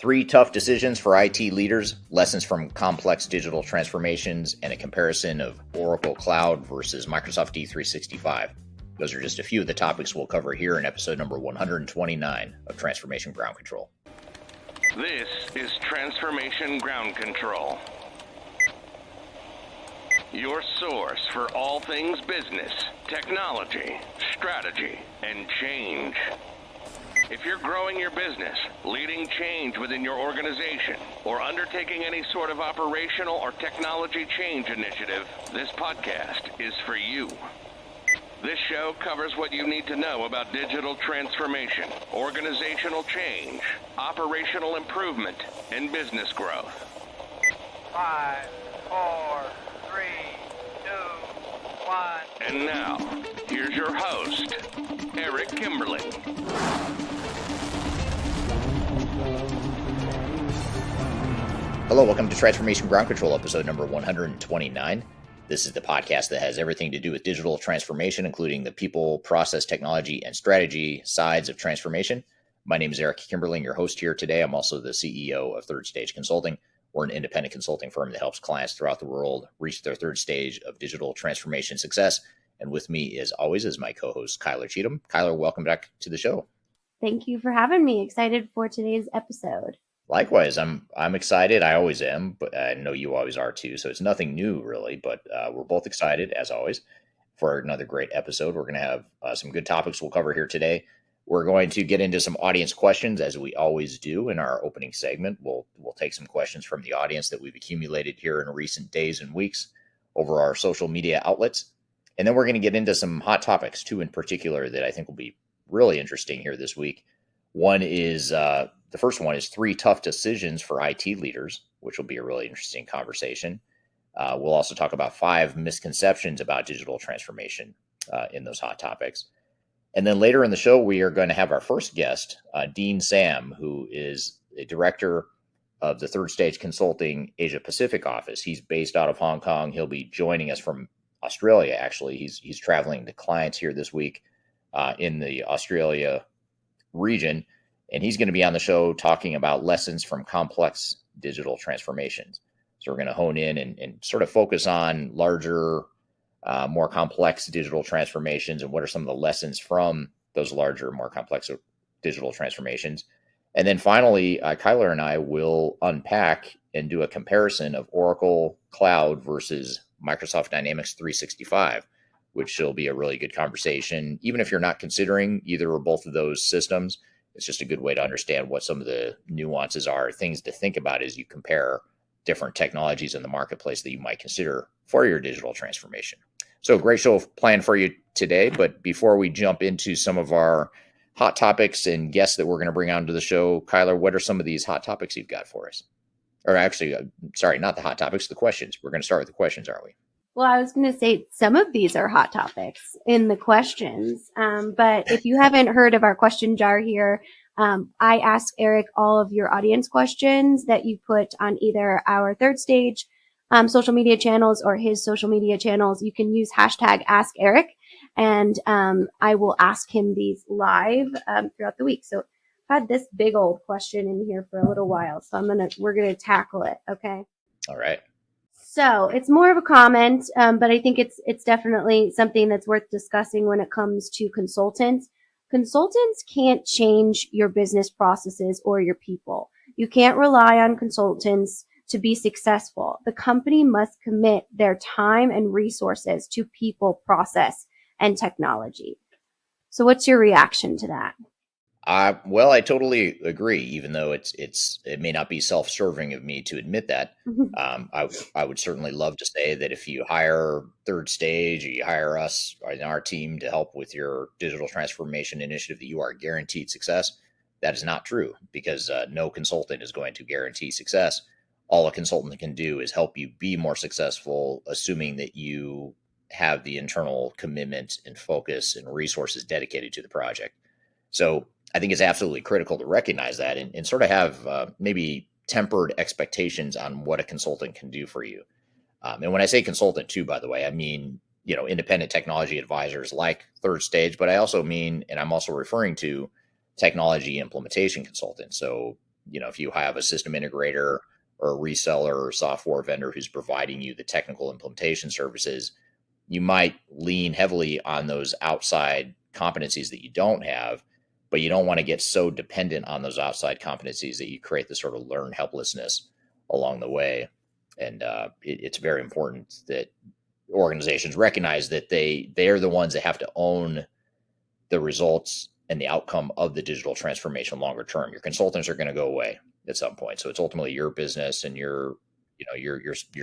3 tough decisions for IT leaders, lessons from complex digital transformations, and a comparison of Oracle Cloud versus Microsoft D365. Those are just a few of the topics we'll cover here in episode number 129 of Transformation Ground Control. This is Transformation Ground Control, your source for all things business, technology, strategy, and change. If you're growing your business, leading change within your organization, or undertaking any sort of operational or technology change initiative, this podcast is for you. This show covers what you need to know about digital transformation, organizational change, operational improvement, and business growth. 5, 4, 3, 2, 1. And now, here's your host, Eric Kimberling. Hello, welcome to Transformation Ground Control, episode number 129. This is the podcast that has everything to do with digital transformation, including the people, process, technology, and strategy sides of transformation. My name is Eric Kimberling, your host here today. I'm also the CEO of Third Stage Consulting. We're an independent consulting firm that helps clients throughout the world reach their third stage of digital transformation success. And with me, as always, is my co-host, Kyler Cheatham. Kyler, welcome back to the show. Thank you for having me. Excited for today's episode. Likewise, I'm excited. I always am, but I know you always are too. So it's nothing new really, but we're both excited as always for another great episode. We're going to have some good topics we'll cover here today. We're going to get into some audience questions as we always do in our opening segment. We'll take some questions from the audience that we've accumulated here in recent days and weeks over our social media outlets. And then we're going to get into some hot topics, two in particular that I think will be really interesting here this week. One is the first one is 3 tough decisions for IT leaders, which will be a really interesting conversation. We'll also talk about 5 misconceptions about digital transformation in those hot topics. And then later in the show, we are going to have our first guest, Dean Sam, who is a director of the Third Stage Consulting Asia Pacific office. He's based out of Hong Kong. He'll be joining us from Australia, actually. He's traveling to clients here this week in the Australia region. And he's going to be on the show talking about lessons from complex digital transformations. So we're going to hone in and sort of focus on larger, more complex digital transformations and what are some of the lessons from those larger, more complex digital transformations. And then finally, Kyler and I will unpack and do a comparison of Oracle Cloud versus Microsoft Dynamics 365, which will be a really good conversation. Even if you're not considering either or both of those systems, it's just a good way to understand what some of the nuances are, things to think about as you compare different technologies in the marketplace that you might consider for your digital transformation. So great show planned for you today. But before we jump into some of our hot topics and guests that we're going to bring onto the show, Kyler, what are some of these hot topics you've got for us? Or actually, sorry, not the hot topics, the questions. We're going to start with the questions, aren't we? Well, I was going to say some of these are hot topics in the questions. But if you haven't heard of our question jar here, I ask Eric all of your audience questions that you put on either our Third Stage social media channels or his social media channels. You can use hashtag Ask Eric, and I will ask him these live throughout the week. So I've had this big old question in here for a little while, so we're gonna tackle it. Okay. All right. So it's more of a comment, but I think it's definitely something that's worth discussing when it comes to consultants. Consultants can't change your business processes or your people. You can't rely on consultants to be successful. The company must commit their time and resources to people, process, and technology. So what's your reaction to that? Well, I totally agree, even though it may not be self-serving of me to admit that. I would certainly love to say that if you hire Third Stage or you hire us in our team to help with your digital transformation initiative, that you are guaranteed success. That is not true, because no consultant is going to guarantee success. All a consultant can do is help you be more successful, assuming that you have the internal commitment and focus and resources dedicated to the project. So I think it's absolutely critical to recognize that and sort of have maybe tempered expectations on what a consultant can do for you. And when I say consultant too, by the way, I mean, independent technology advisors like Third Stage, but I also mean, and I'm also referring to technology implementation consultants. So if you have a system integrator or a reseller or software vendor who's providing you the technical implementation services, you might lean heavily on those outside competencies that you don't have, but you don't want to get so dependent on those outside competencies that you create this sort of learned helplessness along the way. And it's very important that organizations recognize that they're the ones that have to own the results and the outcome of the digital transformation longer term. Your consultants are going to go away at some point, so it's ultimately your business, and you're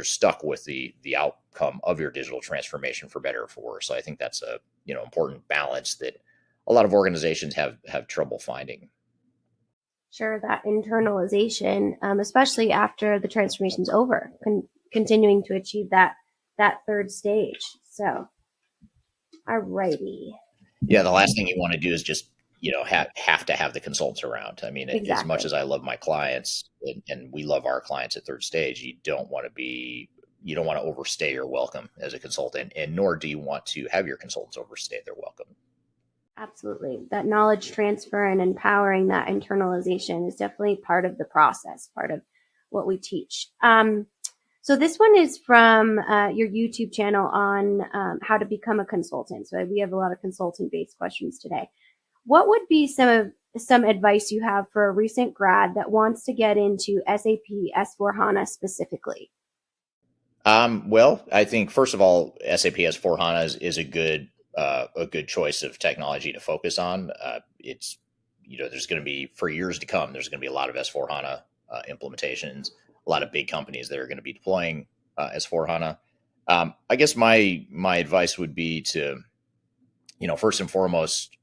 stuck with the outcome of your digital transformation, for better or for worse. So I think that's a important balance that a lot of organizations have trouble finding. Sure, that internalization, especially after the transformation's over, continuing to achieve that third stage. So, alrighty. Yeah, the last thing you want to do is just have to have the consultants around. I mean, as much Exactly. as I love my clients, and we love our clients at third stage, you don't want to overstay your welcome as a consultant, and nor do you want to have your consultants overstay their welcome. Absolutely. That knowledge transfer and empowering that internalization is definitely part of the process, part of what we teach. So this one is from your YouTube channel on how to become a consultant. So we have a lot of consultant-based questions today. What would be some advice you have for a recent grad that wants to get into SAP S/4HANA specifically? Well, I think first of all, SAP S/4HANA is a good choice of technology to focus on. It's there's going to be, for years to come, there's going to be a lot of S/4HANA implementations, a lot of big companies that are going to be deploying S/4HANA. I guess my advice would be to, first and foremost,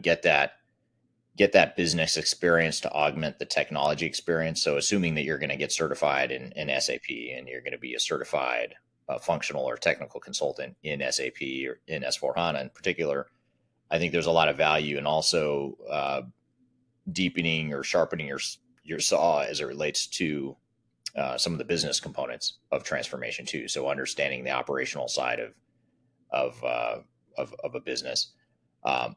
get that business experience to augment the technology experience. So assuming that you're going to get certified in SAP, and you're going to be a certified functional or technical consultant in SAP or in S/4HANA in particular, I think there's a lot of value in also deepening or sharpening your saw as it relates to some of the business components of transformation too. So understanding the operational side of of a business,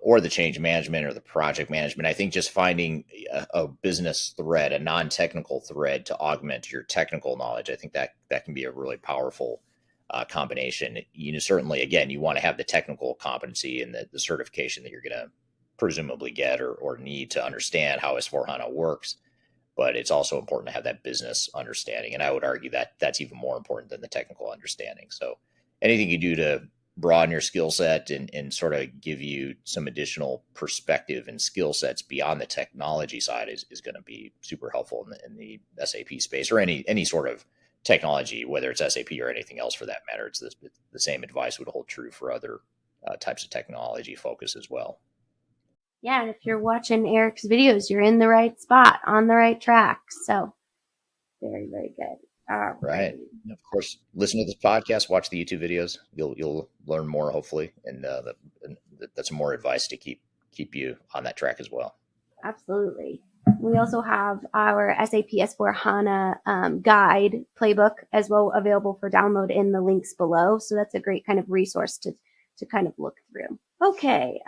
or the change management or the project management. I think just finding a business thread, a non-technical thread to augment your technical knowledge, I think that can be a really powerful combination. Certainly, again, you want to have the technical competency and the certification that you're going to presumably get or need to understand how S/4HANA works. But it's also important to have that business understanding. And I would argue that that's even more important than the technical understanding. So anything you do to broaden your skill set and sort of give you some additional perspective and skill sets beyond the technology side is going to be super helpful in the SAP space, or any sort of technology, whether it's SAP or anything else for that matter. It's the same advice would hold true for other types of technology focus as well. Yeah, and if you're watching Eric's videos, you're in the right spot, on the right track. So very, very good. All Right. And of course, listen to this podcast, watch the YouTube videos. You'll learn more, hopefully, and that's more advice to keep you on that track as well. Absolutely. We also have our SAP S/4HANA guide playbook as well, available for download in the links below. So that's a great kind of resource to kind of look through. Okay,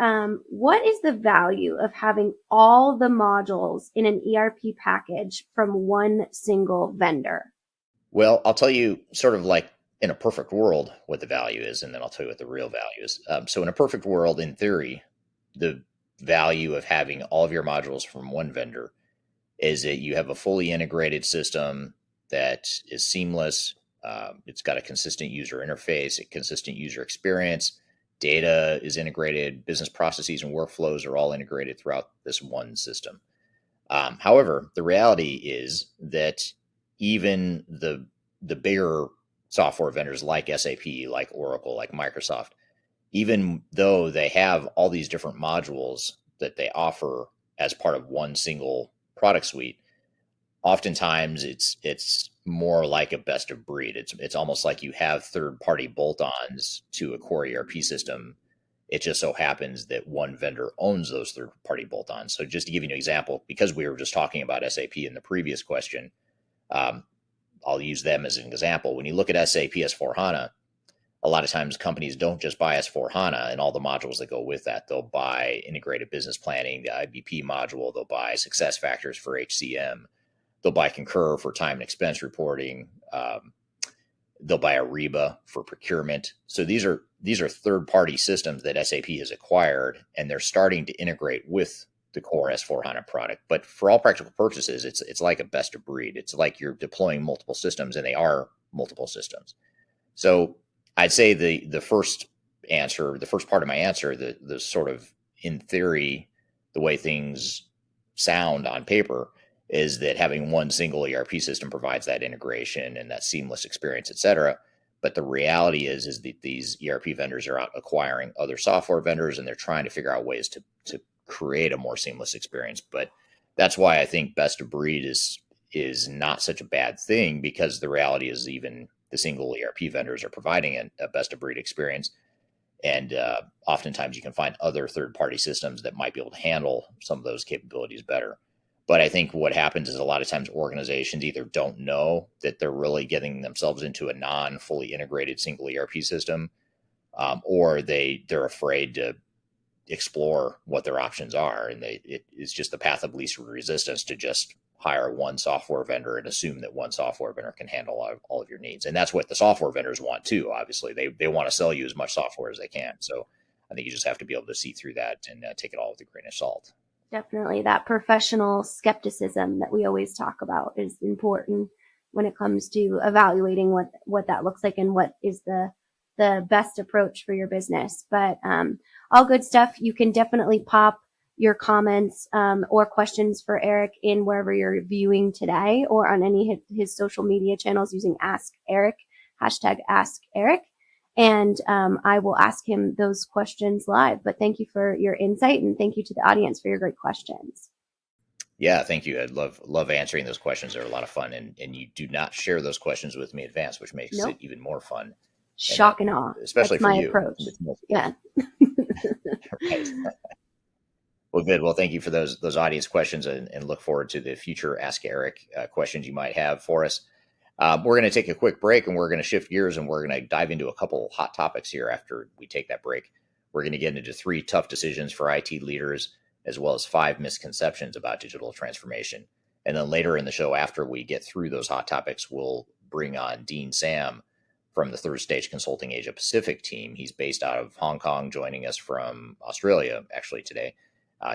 what is the value of having all the modules in an ERP package from one single vendor? Well, I'll tell you sort of like in a perfect world what the value is, and then I'll tell you what the real value is. So in a perfect world, in theory, the value of having all of your modules from one vendor is that you have a fully integrated system that is seamless. It's got a consistent user interface, a consistent user experience. Data is integrated. Business processes and workflows are all integrated throughout this one system. However, the reality is that even the bigger software vendors like SAP, like Oracle, like Microsoft, even though they have all these different modules that they offer as part of one single product suite, oftentimes it's more like a best of breed. It's almost like you have third party bolt-ons to a core ERP system. It just so happens that one vendor owns those third party bolt-ons. So just to give you an example, because we were just talking about SAP in the previous question, I'll use them as an example. When you look at SAP S/4HANA, a lot of times companies don't just buy S/4HANA and all the modules that go with that. They'll buy integrated business planning, the IBP module. They'll buy success factors for HCM. they'll buy Concur for time and expense reporting. They'll buy Ariba for procurement. So these are third-party systems that SAP has acquired, and they're starting to integrate with the core S/4HANA product. But for all practical purposes, it's like a best of breed. It's like you're deploying multiple systems, and they are multiple systems. So I'd say the first part of my answer, the sort of in theory, the way things sound on paper is that having one single ERP system provides that integration and that seamless experience, et cetera. But the reality is that these ERP vendors are out acquiring other software vendors, and they're trying to figure out ways to create a more seamless experience. But that's why I think best of breed is not such a bad thing, because the reality is even the single ERP vendors are providing a best of breed experience. And oftentimes you can find other third-party systems that might be able to handle some of those capabilities better. But I think what happens is a lot of times organizations either don't know that they're really getting themselves into a non-fully integrated single ERP system, or they're afraid to explore what their options are. And it's just the path of least resistance to just hire one software vendor and assume that one software vendor can handle all of your needs. And that's what the software vendors want too. Obviously, they want to sell you as much software as they can. So I think you just have to be able to see through that and take it all with a grain of salt. Definitely. That professional skepticism that we always talk about is important when it comes to evaluating what that looks like and what is the best approach for your business. But all good stuff. You can definitely pop your comments or questions for Eric in wherever you're viewing today, or on any of his social media channels using Ask Eric, #AskEric. And I will ask him those questions live. But thank you for your insight, and thank you to the audience for your great questions. Yeah, thank you. I love answering those questions. They're a lot of fun, and you do not share those questions with me in advance, which makes it even more fun. Shock and awe. Especially That's for my you. approach. Yeah. Right. Well, good. Well, thank you for those audience questions, and look forward to the future Ask Eric questions you might have for us. We're going to take a quick break, and we're going to shift gears, and we're going to dive into a couple hot topics here after we take that break. We're going to get into 3 tough decisions for IT leaders, as well as 5 misconceptions about digital transformation. And then later in the show, after we get through those hot topics, we'll bring on Dean Sam from the Third Stage Consulting Asia Pacific team. He's based out of Hong Kong, joining us from Australia, actually, today.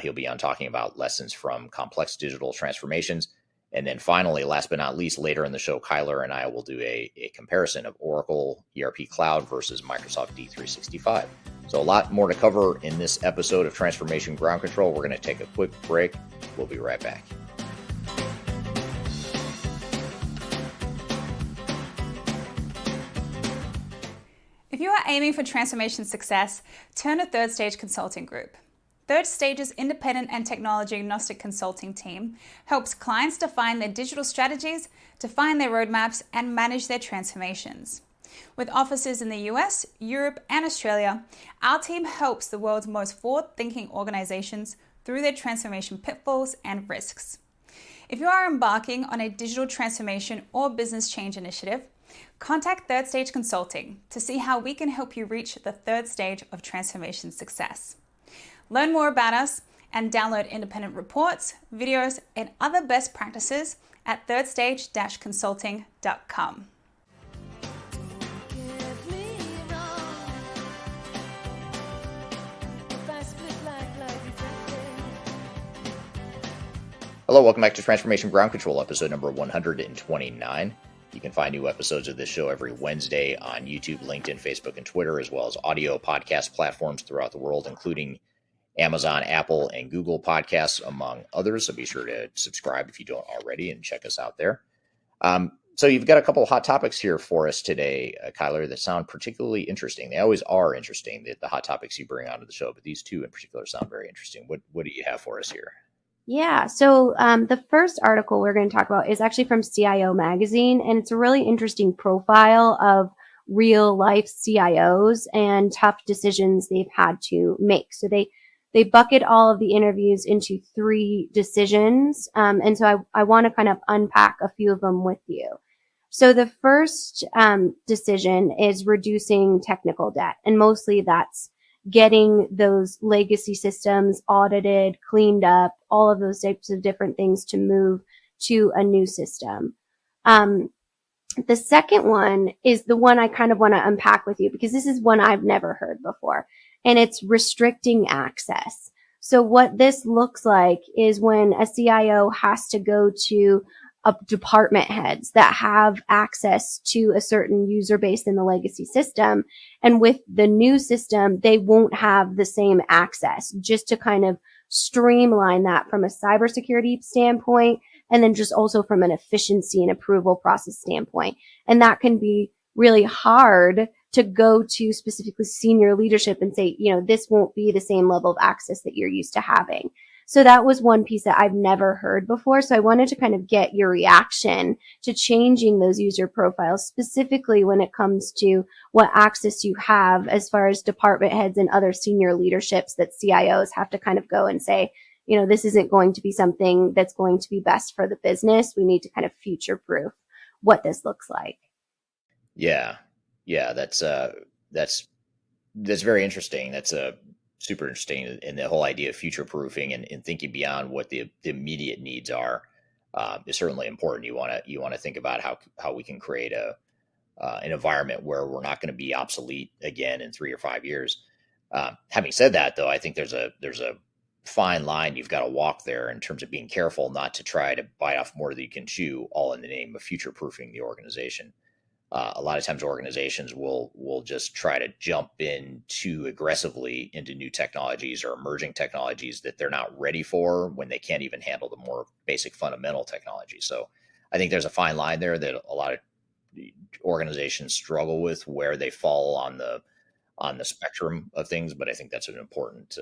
He'll be on talking about lessons from complex digital transformations. And then finally, last but not least, later in the show, Kyler and I will do a comparison of Oracle ERP Cloud versus Microsoft D365. So a lot more to cover in this episode of Transformation Ground Control. We're going to take a quick break. We'll be right back. If you are aiming for transformation success, turn to Third Stage Consulting Group. Third Stage's independent and technology-agnostic consulting team helps clients define their digital strategies, define their roadmaps, and manage their transformations. With offices in the US, Europe, and Australia, our team helps the world's most forward-thinking organizations through their transformation pitfalls and risks. If you are embarking on a digital transformation or business change initiative, contact Third Stage Consulting to see how we can help you reach the third stage of transformation success. Learn more about us and download independent reports, videos, and other best practices at thirdstage-consulting.com. Hello, welcome back to Transformation Ground Control, episode number 129. You can find new episodes of this show every Wednesday on YouTube, LinkedIn, Facebook, and Twitter, as well as audio podcast platforms throughout the world, including Amazon, Apple, and Google Podcasts, among others. So be sure to subscribe if you don't already and check us out there. So you've got a couple of hot topics here for us today, Kyler, that sound particularly interesting. They always are interesting, the hot topics you bring onto the show, but these 2 in particular sound very interesting. What do you have for us here? Yeah. So the first article we're going to talk about is actually from CIO Magazine, and it's a really interesting profile of real life CIOs and tough decisions they've had to make. So they bucket all of the interviews into 3 decisions. And so I want to kind of unpack a few of them with you. So the first decision is reducing technical debt. And mostly that's getting those legacy systems audited, cleaned up, all of those types of different things to move to a new system. The second one is the one I kind of want to unpack with you, because this is one I've never heard before, and it's restricting access. So what this looks like is when a CIO has to go to department heads that have access to a certain user base in the legacy system. And with the new system, they won't have the same access, just to kind of streamline that from a cybersecurity standpoint, and then just also from an efficiency and approval process standpoint. And that can be really hard to go to specifically senior leadership and say, this won't be the same level of access that you're used to having. So that was one piece that I've never heard before. So I wanted to kind of get your reaction to changing those user profiles, specifically when it comes to what access you have as far as department heads and other senior leaderships that CIOs have to kind of go and say, this isn't going to be something that's going to be best for the business. We need to kind of future proof what this looks like. Yeah. That's very interesting. That's super interesting. And the whole idea of future proofing and thinking beyond what the immediate needs are is certainly important. You want to think about how we can create an environment where we're not going to be obsolete again in 3 or 5 years. Having said that, though, I think there's a fine line you've got to walk there in terms of being careful not to try to bite off more than you can chew, all in the name of future proofing the organization. A lot of times organizations will just try to jump in too aggressively into new technologies or emerging technologies that they're not ready for, when they can't even handle the more basic fundamental technology. So I think there's a fine line there that a lot of organizations struggle with, where they fall on the spectrum of things. But I think that's an important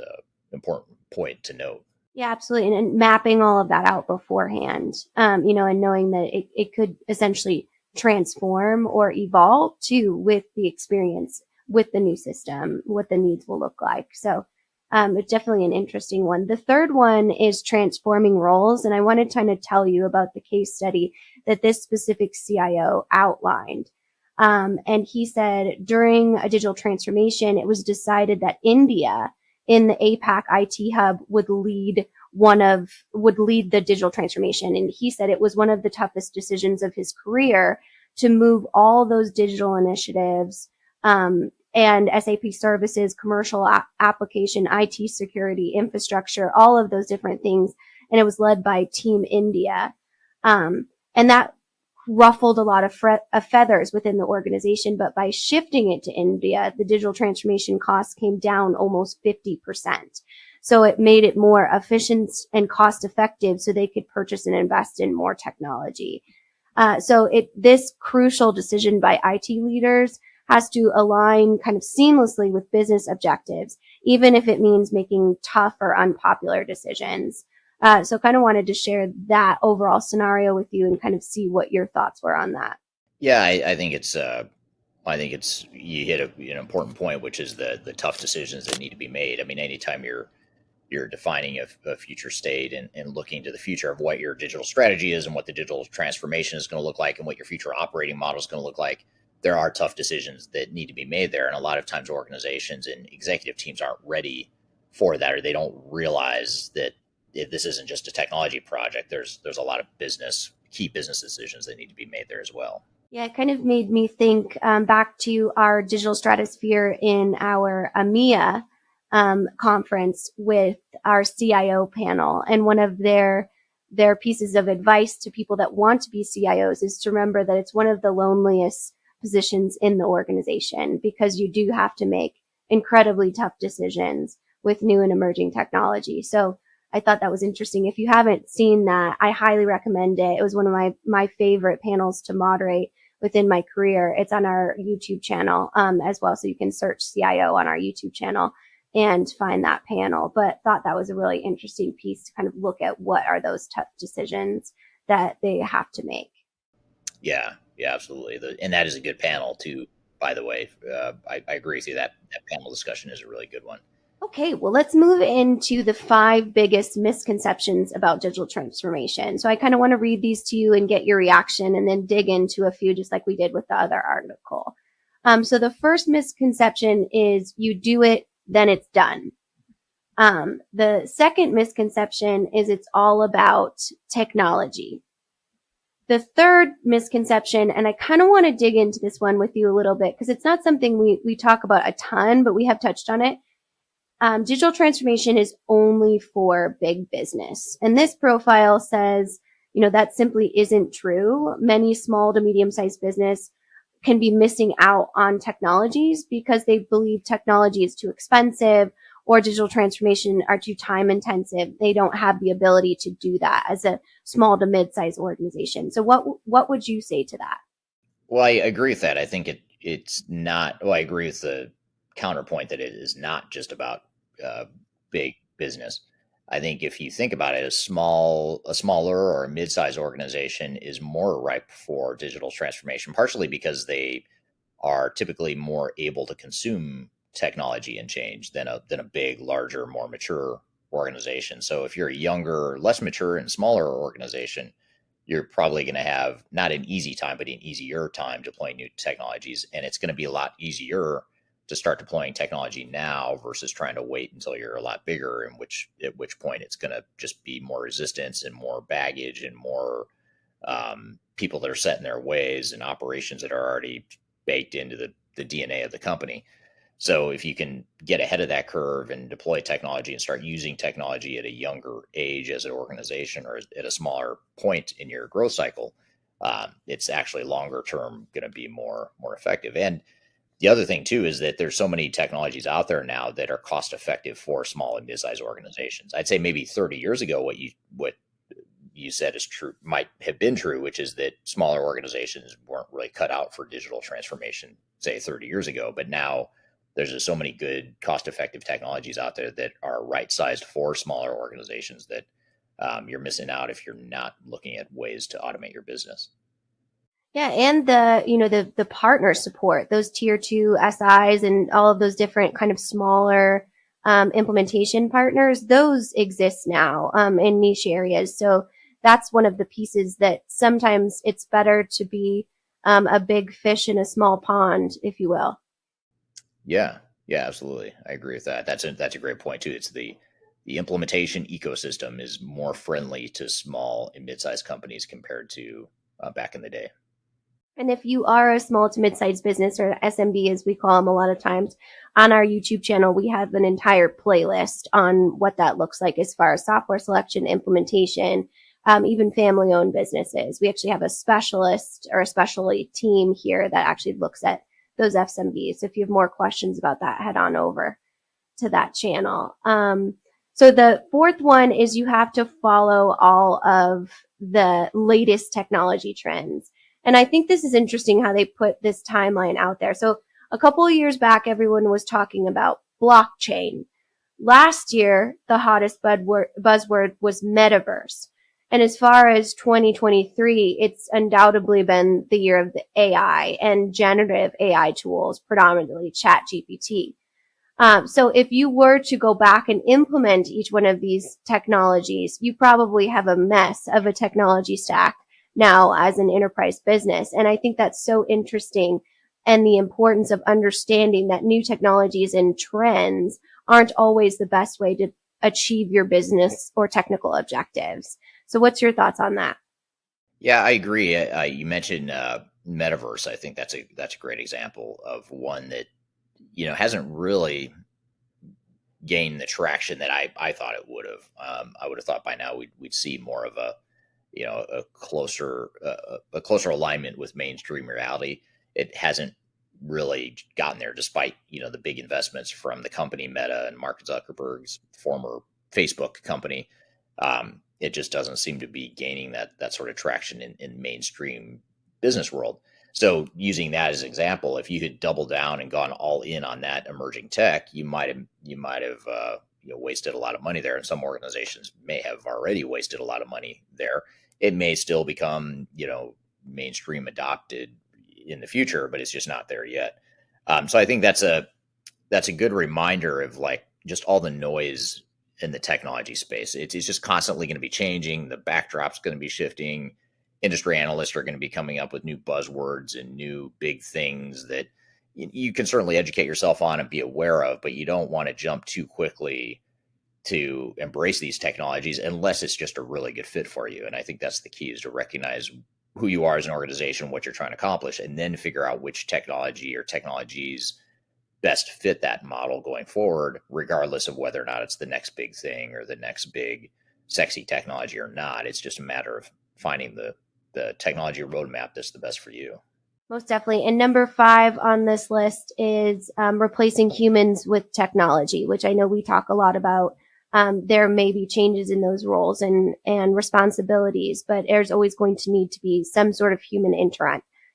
point to note. Yeah, absolutely. And mapping all of that out beforehand, and knowing that it could essentially transform or evolve too with the experience with the new system, what the needs will look like. So it's definitely an interesting one. The third one is transforming roles. And I wanted to kind of tell you about the case study that this specific CIO outlined. And he said during a digital transformation, it was decided that India in the APAC IT hub would lead the digital transformation. And he said it was one of the toughest decisions of his career to move all those digital initiatives, and SAP services, commercial application, IT security, infrastructure, all of those different things. And it was led by Team India. And that ruffled a lot of feathers within the organization. But by shifting it to India, the digital transformation costs came down almost 50%. So it made it more efficient and cost effective, so they could purchase and invest in more technology. So this crucial decision by IT leaders has to align kind of seamlessly with business objectives, even if it means making tough or unpopular decisions. So kind of wanted to share that overall scenario with you and kind of see what your thoughts were on that. Yeah, I think it's you hit an important point, which is the tough decisions that need to be made. I mean, anytime you're defining a future state and looking to the future of what your digital strategy is and what the digital transformation is going to look like and what your future operating model is going to look like, there are tough decisions that need to be made there. And a lot of times organizations and executive teams aren't ready for that, or they don't realize that this isn't just a technology project. There's a lot of key business decisions that need to be made there as well. Yeah, it kind of made me think back to our digital stratosphere in our EMEA conference with our CIO panel. And one of their pieces of advice to people that want to be CIOs is to remember that it's one of the loneliest positions in the organization, because you do have to make incredibly tough decisions with new and emerging technology. So I thought that was interesting. If you haven't seen that, I highly recommend it. It was one of my favorite panels to moderate within my career. It's on our YouTube channel as well. So you can search CIO on our YouTube channel and find that panel. But thought that was a really interesting piece to kind of look at what are those tough decisions that they have to make. Yeah, absolutely. And that is a good panel too, by the way. I agree with you. That panel discussion is a really good one. Okay, well, let's move into the 5 biggest misconceptions about digital transformation. So I kind of want to read these to you and get your reaction, and then dig into a few just like we did with the other article. So the first misconception is you do it, then it's done. The second misconception is it's all about technology. the third misconception, and I kind of want to dig into this one with you a little bit because it's not something we talk about a ton, but we have touched on it. Digital transformation is only for big business. And this profile says, that simply isn't true. Many small to medium sized business can be missing out on technologies because they believe technology is too expensive or digital transformation are too time intensive. They don't have the ability to do that as a small to mid-sized organization. So what would you say to that? Well, I agree with that. I think it's not. Well, I agree with the counterpoint that it is not just about uh, big business. I think if you think about it, a smaller or a mid-sized organization is more ripe for digital transformation, partially because they are typically more able to consume technology and change than a big, larger, more mature organization. So if you're a younger, less mature, and smaller organization, you're probably going to have not an easy time, but an easier time deploying new technologies. And it's going to be a lot easier to start deploying technology now versus trying to wait until you're a lot bigger, at which point it's going to just be more resistance and more baggage and more people that are set in their ways and operations that are already baked into the DNA of the company. So if you can get ahead of that curve and deploy technology and start using technology at a younger age as an organization or at a smaller point in your growth cycle, it's actually longer term going to be more effective. And the other thing too is that there's so many technologies out there now that are cost effective for small and mid-sized organizations. I'd say maybe 30 years ago, what you said is true, might have been true, which is that smaller organizations weren't really cut out for digital transformation, say 30 years ago. But now there's just so many good cost effective technologies out there that are right sized for smaller organizations that you're missing out if you're not looking at ways to automate your business. Yeah, and the partner support, those tier two SIs and all of those different kind of smaller implementation partners, those exist now in niche areas. So that's one of the pieces that sometimes it's better to be a big fish in a small pond, if you will. Yeah, yeah, absolutely. I agree with that. That's a great point too. It's the implementation ecosystem is more friendly to small and mid-sized companies compared to back in the day. And if you are a small to mid-sized business or SMB, as we call them a lot of times, on our YouTube channel, we have an entire playlist on what that looks like as far as software selection, implementation, even family-owned businesses. We actually have a specialist or a specialty team here that actually looks at those SMBs. So if you have more questions about that, head on over to that channel. So the fourth one is you have to follow all of the latest technology trends. And I think this is interesting how they put this timeline out there. So a couple of years back, everyone was talking about blockchain. Last year, the hottest buzzword was metaverse. And as far as 2023, it's undoubtedly been the year of the AI and generative AI tools, predominantly ChatGPT. So if you were to go back and implement each one of these technologies, you probably have a mess of a technology stack now as an enterprise business. And I think that's so interesting, and the importance of understanding that new technologies and trends aren't always the best way to achieve your business or technical objectives. So what's your thoughts on that? Yeah, I agree. You mentioned metaverse. I think that's a great example of one that hasn't really gained the traction that I thought it would have. I would have thought by now we'd see more of a closer alignment with mainstream reality. It hasn't really gotten there, despite the big investments from the company Meta and Mark Zuckerberg's former Facebook company. It just doesn't seem to be gaining that sort of traction in mainstream business world. So using that as an example, if you had doubled down and gone all in on that emerging tech, you might have wasted a lot of money there, and some organizations may have already wasted a lot of money there. It may still become mainstream adopted in the future, but it's just not there yet. So I think that's a good reminder of like just all the noise in the technology space. It's just constantly going to be changing. The backdrop's going to be shifting. Industry analysts are going to be coming up with new buzzwords and new big things that you can certainly educate yourself on and be aware of, but you don't want to jump too quickly to embrace these technologies unless it's just a really good fit for you. And I think that's the key, is to recognize who you are as an organization, what you're trying to accomplish, and then figure out which technology or technologies best fit that model going forward, regardless of whether or not it's the next big thing or the next big sexy technology or not. It's just a matter of finding the technology roadmap that's the best for you. Most definitely. And number 5 on this list is replacing humans with technology, which I know we talk a lot about. There may be changes in those roles and responsibilities, but there's always going to need to be some sort of human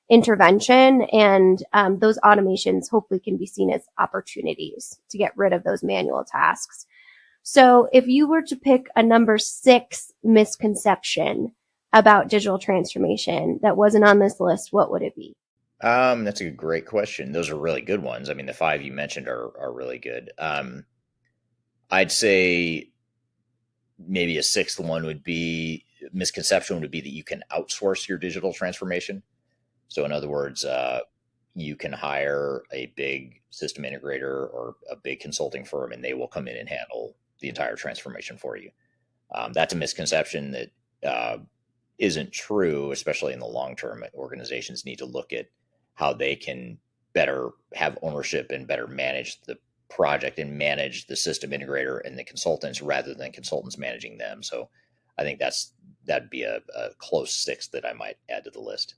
intervention. And those automations hopefully can be seen as opportunities to get rid of those manual tasks. So if you were to pick a number 6 misconception about digital transformation that wasn't on this list, what would it be? That's a great question. Those are really good ones. I mean, the 5 you mentioned are really good. I'd say maybe a 6th one would be misconception would be that you can outsource your digital transformation. So in other words, you can hire a big system integrator or a big consulting firm, and they will come in and handle the entire transformation for you. That's a misconception that isn't true, especially in the long term. Organizations need to look at how they can better have ownership and better manage the project and manage the system integrator and the consultants rather than consultants managing them. So I think that'd be a close 6th that I might add to the list.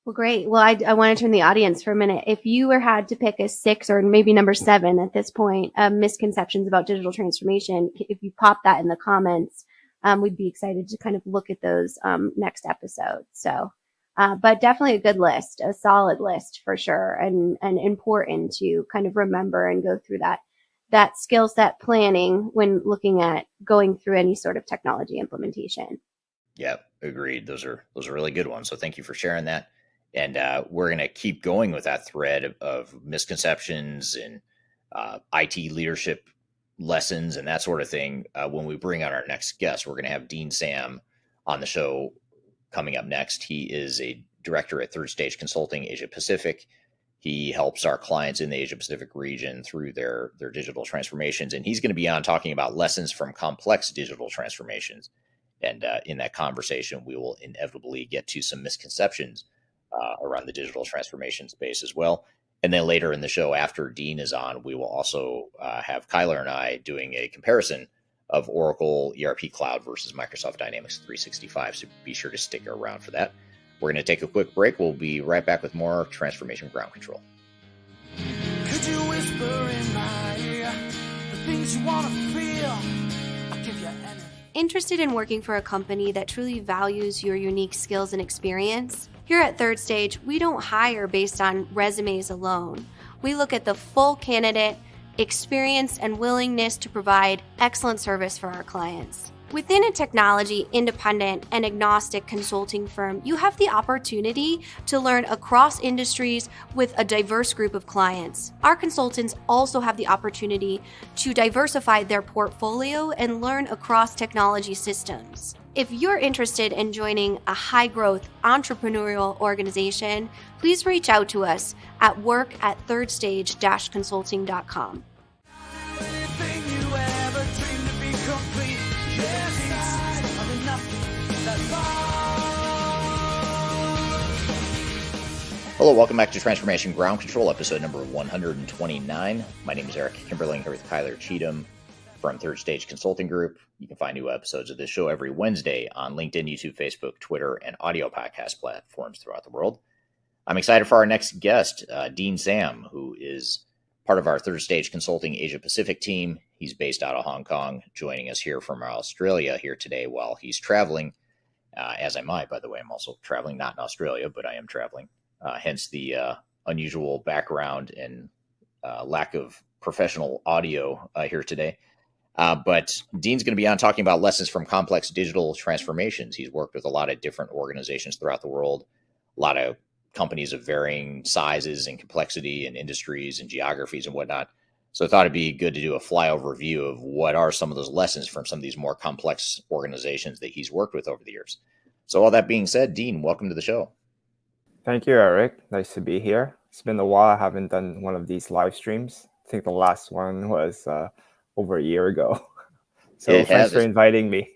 Well, great. Well, I want to turn the audience for a minute. If you had to pick a 6 or maybe number 7 at this point, misconceptions about digital transformation, if you pop that in the comments, we'd be excited to kind of look at those next episode. So, but definitely a good list, a solid list for sure, and important to kind of remember and go through that skill set planning when looking at going through any sort of technology implementation. Yeah, agreed. Those are really good ones. So thank you for sharing that. And we're going to keep going with that thread of misconceptions and IT leadership lessons and that sort of thing. When we bring on our next guest, we're going to have Dean Sam on the show coming up next. He is a director at Third Stage Consulting Asia Pacific. He helps our clients in the Asia Pacific region through their digital transformations. And he's going to be on talking about lessons from complex digital transformations. And in that conversation, we will inevitably get to some misconceptions around the digital transformation space as well. And then later in the show, after Dean is on, we will also have Kyler and I doing a comparison of Oracle ERP Cloud versus Microsoft Dynamics 365. So be sure to stick around for that. We're going to take a quick break. We'll be right back with more Transformation Ground Control. Could you whisper in my ear the things you want to feel? I'll give you energy. Interested in working for a company that truly values your unique skills and experience? Here at Third Stage, we don't hire based on resumes alone. We look at the full candidate, experience, and willingness to provide excellent service for our clients. Within a technology, independent, and agnostic consulting firm, you have the opportunity to learn across industries with a diverse group of clients. Our consultants also have the opportunity to diversify their portfolio and learn across technology systems. If you're interested in joining a high-growth entrepreneurial organization, please reach out to us at work@thirdstage-consulting.com. Anything you ever dreamed to be complete. Yes, I did nothing that Hello, welcome back to Transformation Ground Control, episode number 129. My name is Eric Kimberling, here with Kyler Cheatham from Third Stage Consulting Group. You can find new episodes of this show every Wednesday on LinkedIn, YouTube, Facebook, Twitter, and audio podcast platforms throughout the world. I'm excited for our next guest, Dean Sam, who is part of our Third Stage Consulting Asia Pacific team. He's based out of Hong Kong, joining us here from Australia here today while he's traveling, as am I, by the way. I'm also traveling, not in Australia, but I am traveling. Hence the unusual background and lack of professional audio here today. But Dean's going to be on talking about lessons from complex digital transformations. He's worked with a lot of different organizations throughout the world, a lot of companies of varying sizes and complexity and industries and geographies and whatnot. So I thought it'd be good to do a flyover view of what are some of those lessons from some of these more complex organizations that he's worked with over the years. So all that being said, Dean, welcome to the show. Thank you, Eric. Nice to be here. It's been a while. I haven't done one of these live streams. I think the last one was over a year ago. So thanks for inviting me.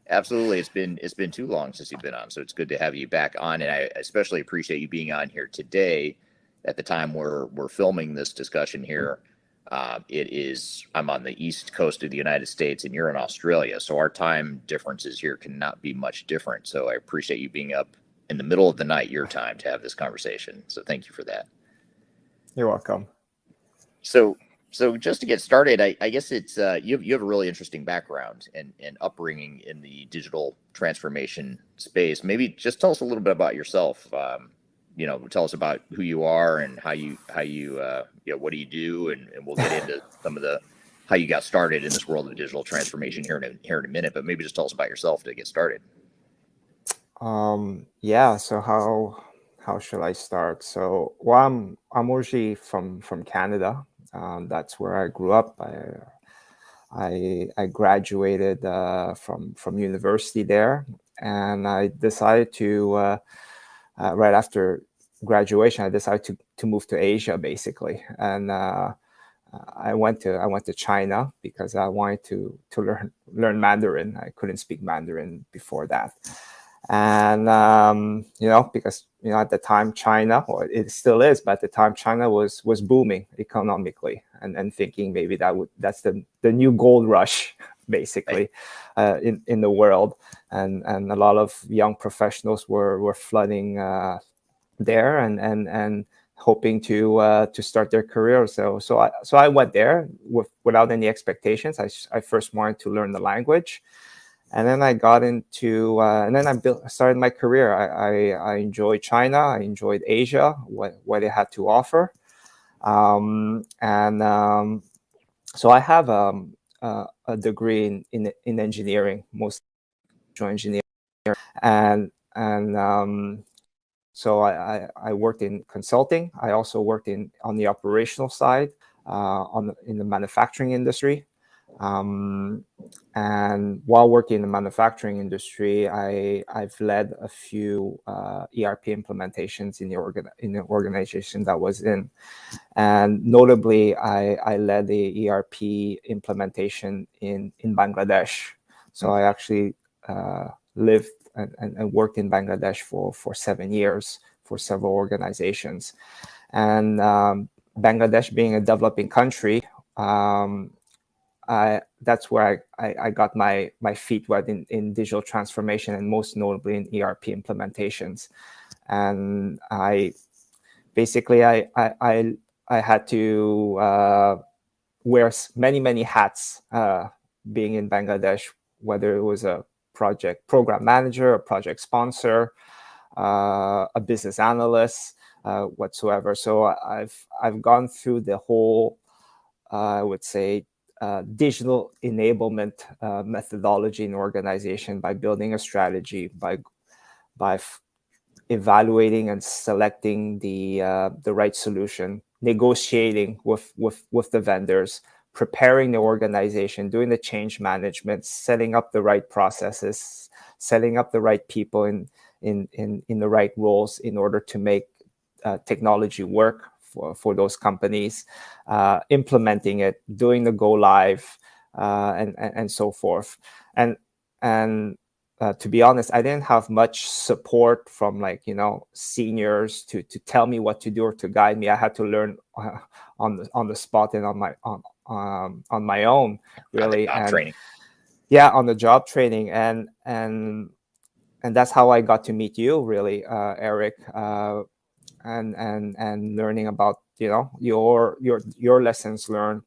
Absolutely. It's been too long since you've been on, so it's good to have you back on, and I especially appreciate you being on here today. At the time we're filming this discussion here, I'm on the east coast of the United States, and you're in Australia, so our time differences here cannot be much different. So I appreciate you being up in the middle of the night, your time, to have this conversation. So thank you for that. You're welcome. So, so just to get started, I guess it's you have a really interesting background and upbringing in the digital transformation space. Maybe just tell us a little bit about yourself. Tell us about who you are and how you what do you do, and we'll get into some of the how you got started in this world of digital transformation here in a minute. But maybe just tell us about yourself to get started. Yeah. So how should I start? So, well, I'm originally from Canada. That's where I grew up. I graduated from university there, and I decided to right after graduation, I decided to move to Asia basically, and I went to China because I wanted to learn Mandarin. I couldn't speak Mandarin before that, and because at the time China, or it still is, but at the time China was booming economically, and thinking maybe that's the new gold rush basically in the world, and a lot of young professionals were flooding there, and hoping to start their career. So I went there without any expectations. I first wanted to learn the language, and then I got into and then started my career. I enjoyed China. I enjoyed Asia, what it had to offer, and so I have a degree in engineering, most engineering, and so I worked in consulting. I also worked on the operational side, in the manufacturing industry. Um, and while working in the manufacturing industry, I've led a few ERP implementations in the organization that was in, and notably, I led the ERP implementation in Bangladesh. So I actually lived and worked in Bangladesh for 7 years for several organizations. And Bangladesh being a developing country, that's where I got my feet wet in digital transformation, and most notably in ERP implementations. And I had to wear many hats being in Bangladesh, whether it was a program manager, a project sponsor, a business analyst, whatsoever. So I've gone through the whole, I would say, digital enablement methodology in organization, by building a strategy, by evaluating and selecting the right solution, negotiating with the vendors, preparing the organization, doing the change management, setting up the right processes, setting up the right people in the right roles in order to make technology work for those companies, implementing it, doing the go live, and so forth. And to be honest, I didn't have much support from seniors to tell me what to do or to guide me. I had to learn on the spot and on my own, really. On the job training. Yeah, on the job training, and that's how I got to meet you, really, Eric, and learning about your lessons learned,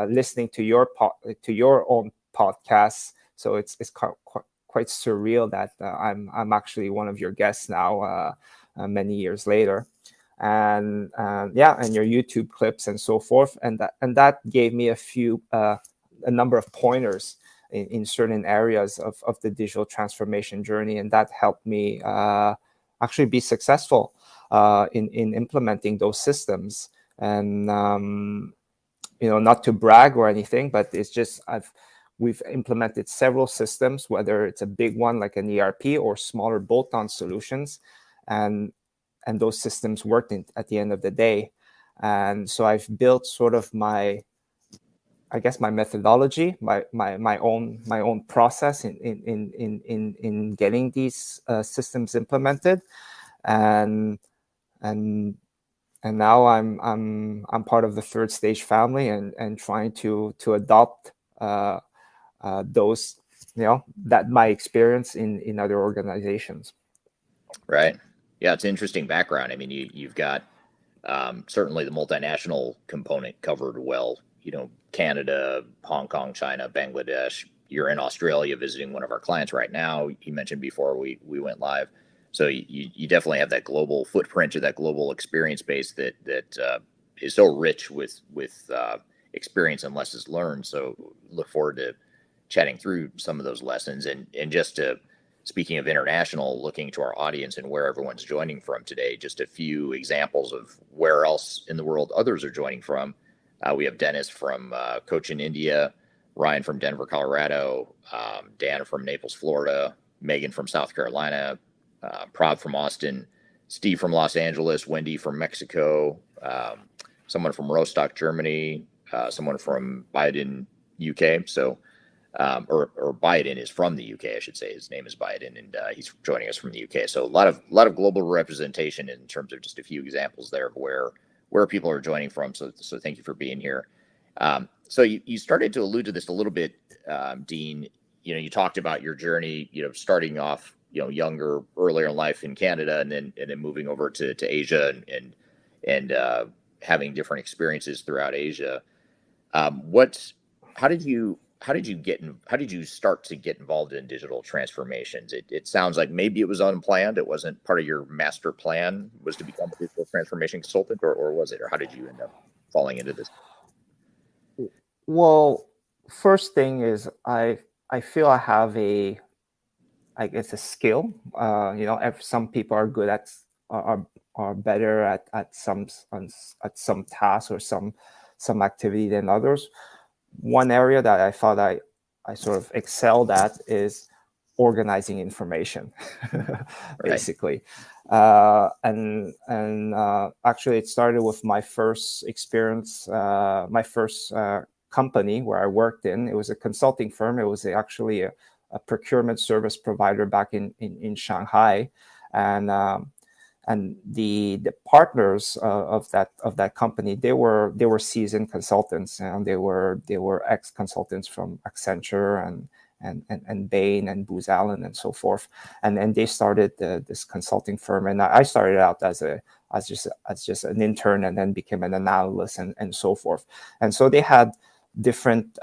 listening to your own podcasts. So it's quite surreal that I'm actually one of your guests now, many years later, and and your YouTube clips and so forth, and that gave me a number of pointers in certain areas of the digital transformation journey, and that helped me actually be successful in implementing those systems. And not to brag or anything, but it's just we've implemented several systems, whether it's a big one like an ERP or smaller bolt-on solutions, and those systems worked at the end of the day. And so I've built sort of my I guess my methodology, my own process in getting these systems implemented, and and and now I'm part of the third stage family, and trying to adopt those, that my experience in other organizations. Right. Yeah, it's an interesting background. I mean, you've got certainly the multinational component covered well. Canada, Hong Kong, China, Bangladesh. You're in Australia visiting one of our clients right now. You mentioned before we went live, so you definitely have that global footprint or that global experience base that is so rich with experience and lessons learned. So look forward to chatting through some of those lessons, and just to speaking of international, looking to our audience and where everyone's joining from today, just a few examples of where else in the world others are joining from. We have Dennis from Cochin, India, Ryan from Denver, Colorado, Dan from Naples, Florida, Megan from South Carolina, Prav from Austin, Steve from Los Angeles, Wendy from Mexico, someone from Rostock, Germany, someone from Biden, UK. So or Biden is from the UK, I should say. His name is Biden, and he's joining us from the UK. So a lot of global representation in terms of just a few examples there of where people are joining from. So thank you for being here. So you started to allude to this a little bit, Dean. You talked about your journey. Starting off younger, earlier in life in Canada, and then moving over to Asia and having different experiences throughout Asia. What how did you how did you start to get involved in digital transformations? It sounds like maybe it was unplanned. It wasn't part of your master plan was to become a digital transformation consultant, or was it? Or how did you end up falling into this? Well, first thing is I feel I have I guess a skill. If some people are good at are better at some task or some activity than others. One area that I thought I sort of excelled at is organizing information, basically. Actually, it started with my first experience, my first company where I worked in. It was a consulting firm. It was actually a procurement service provider back in Shanghai, and the partners of that company, they were seasoned consultants, and they were ex consultants from Accenture and Bain and Booz Allen and so forth, and they started this consulting firm, and I started out as just an intern, and then became an analyst and so forth, and so they had different.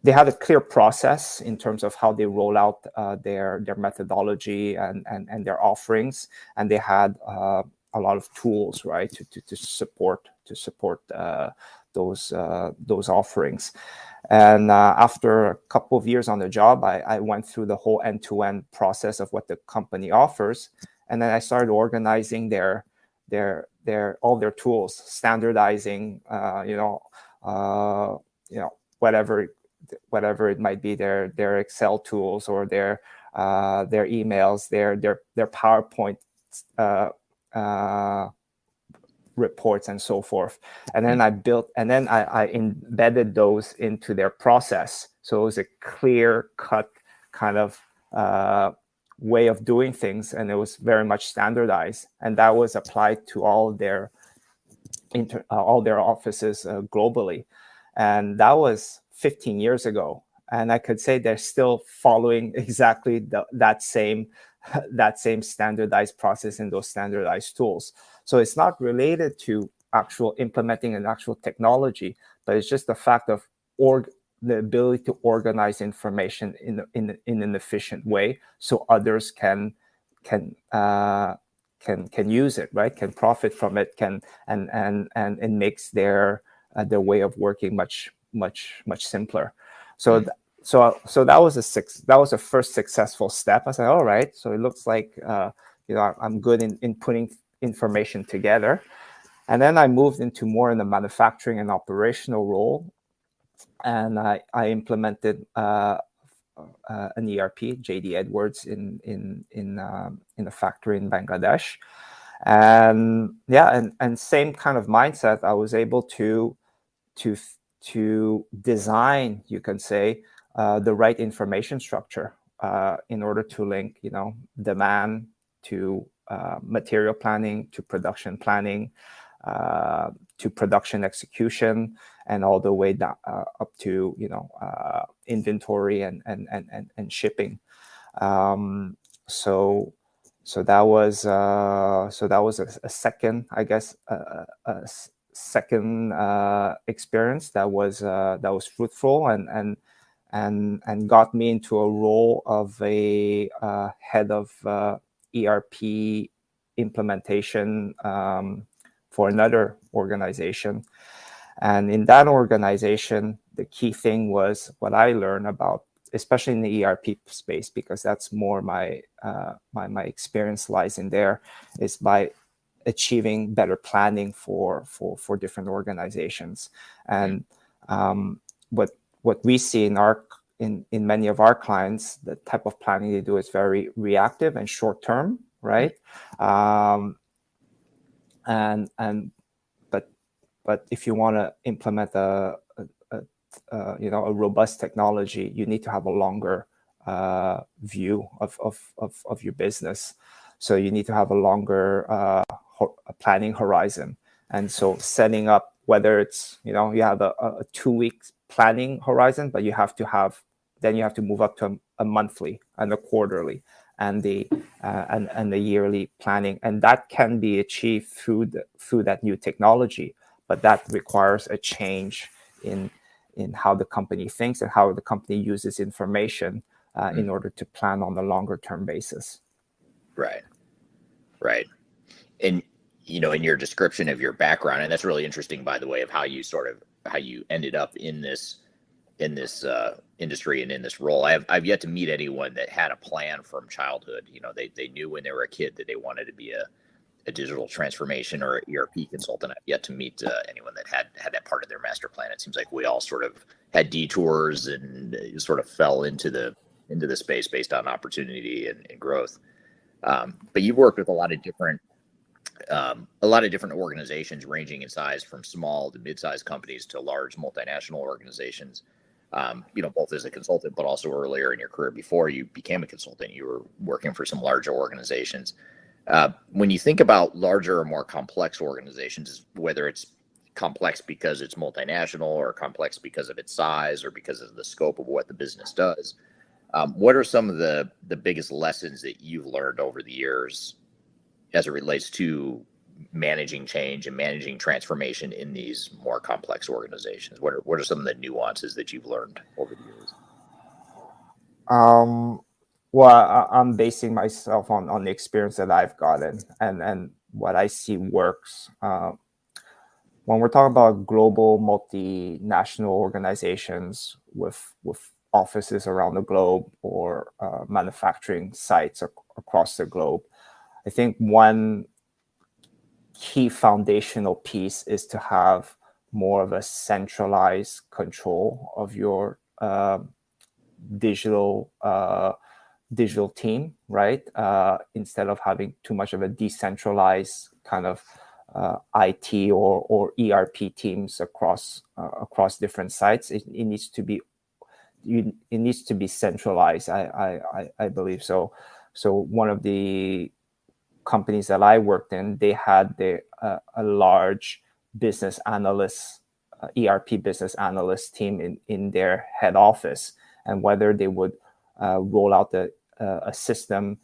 They had a clear process in terms of how they roll out their methodology and their offerings, and they had a lot of tools, right, to support those offerings. And after a couple of years on the job, I went through the whole end-to-end process of what the company offers, and then I started organizing all their tools, standardizing, whatever it might be, their Excel tools or their emails, their PowerPoint reports and so forth. And then I embedded those into their process. So it was a clear cut kind of way of doing things, and it was very much standardized, and that was applied to all their offices globally. And that was 15 years ago, and I could say they're still following exactly that same standardized process and those standardized tools. So it's not related to actual implementing an actual technology, but it's just the fact of the ability to organize information in an efficient way, so others can use it, right? Can profit from it, and it makes their way of working much simpler. So that was a first successful step. I said, all right, so it looks like I'm good in putting information together. And then I moved into more in the manufacturing and operational role, and I implemented an ERP, JD Edwards, in a factory in Bangladesh. And yeah, and same kind of mindset. I was able to to design, you can say, the right information structure in order to link, demand to material planning, to production planning, to production execution, and all the way down, up to inventory and shipping. So that was a second, I guess, second experience that was fruitful and got me into a role of a head of ERP implementation for another organization. And in that organization, the key thing was what I learned about, especially in the ERP space, because that's more my experience lies in there, is by achieving better planning for different organizations. And what we see in many of our clients, the type of planning they do is very reactive and short term, right? But if you want to implement a robust technology, you need to have a longer view of your business. So you need to have a longer planning horizon. And so setting up, whether it's you have a 2-week planning horizon, but you have to move up to a monthly and a quarterly and the yearly planning, and that can be achieved through that new technology. But that requires a change in how the company thinks and how the company uses information in order to plan on a longer term basis. Right. And in your description of your background, and that's really interesting, by the way, of how you ended up in this industry and in this role. I've yet to meet anyone that had a plan from childhood. They knew when they were a kid that they wanted to be a digital transformation or ERP consultant. I've yet to meet anyone that had that part of their master plan. It seems like we all sort of had detours and sort of fell into the space based on opportunity and growth. But you've worked with a lot of different organizations, ranging in size from small to mid-sized companies to large multinational organizations. Both as a consultant, but also earlier in your career before you became a consultant, you were working for some larger organizations. When you think about larger or more complex organizations, whether it's complex because it's multinational or complex because of its size or because of the scope of what the business does, what are some of the biggest lessons that you've learned over the years as it relates to managing change and managing transformation in these more complex organizations? What are some of the nuances that you've learned over the years? Well, I'm basing myself on the experience that I've gotten and what I see works. When we're talking about global multinational organizations with offices around the globe or manufacturing sites across the globe, I think one key foundational piece is to have more of a centralized control of your digital team, right? Instead of having too much of a decentralized kind of IT or ERP teams across different sites. It needs to be centralized. I believe so. So one of the companies that I worked in, they had a large business analyst, ERP business analyst team in their head office, and whether they would roll out a system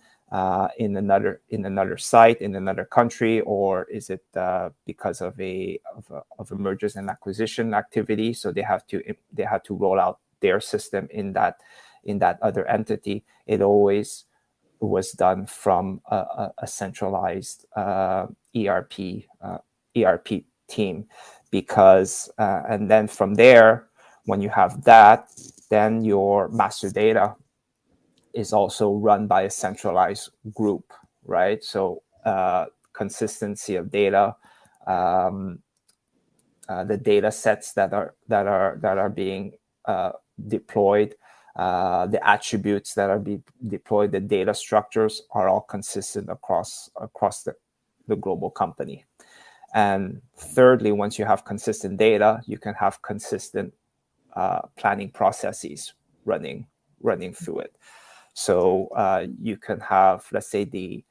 in another site in another country, or is it because of a mergers and acquisition activity? So they had to roll out their system in that other entity. It always was done from a centralized ERP team, because and then from there, when you have that, then your master data is also run by a centralized group, right? So consistency of data, the data sets that are being deployed, the attributes that are being deployed, the data structures are all consistent across the global company. And thirdly, once you have consistent data, you can have consistent planning processes running through it. So you can have, let's say, the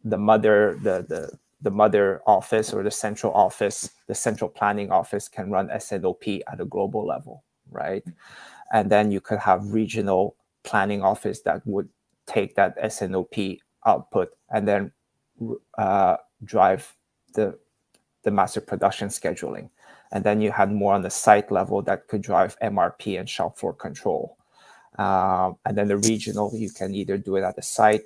mother office or the central office, the central planning office can run SNOP at a global level, right? And then you could have regional planning office that would take that SNOP output and then drive the master production scheduling. And then you had more on the site level that could drive MRP and shop floor control. And then the regional, you can either do it at the site.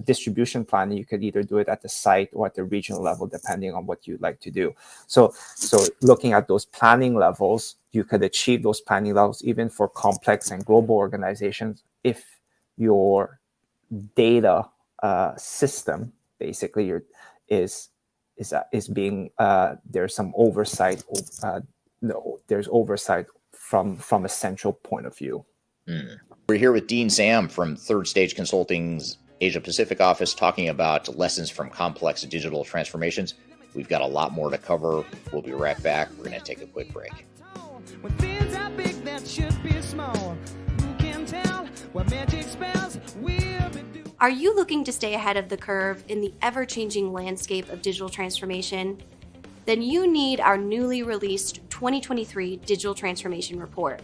Distribution planning, you could either do it at the site or at the regional level, depending on what you'd like to do. So looking at those planning levels, you could achieve those planning levels even for complex and global organizations if your data system basically is being there's some oversight. There's oversight from a central point of view. We're here with Dean Sam from Third Stage Consulting's Asia Pacific office talking about lessons from complex digital transformations. We've got a lot more to cover. We'll be right back. We're going to take a quick break. When things are big that should be small, who can tell what magic spells will be doing? Are you looking to stay ahead of the curve in the ever-changing landscape of digital transformation? Then you need our newly released 2023 Digital Transformation Report.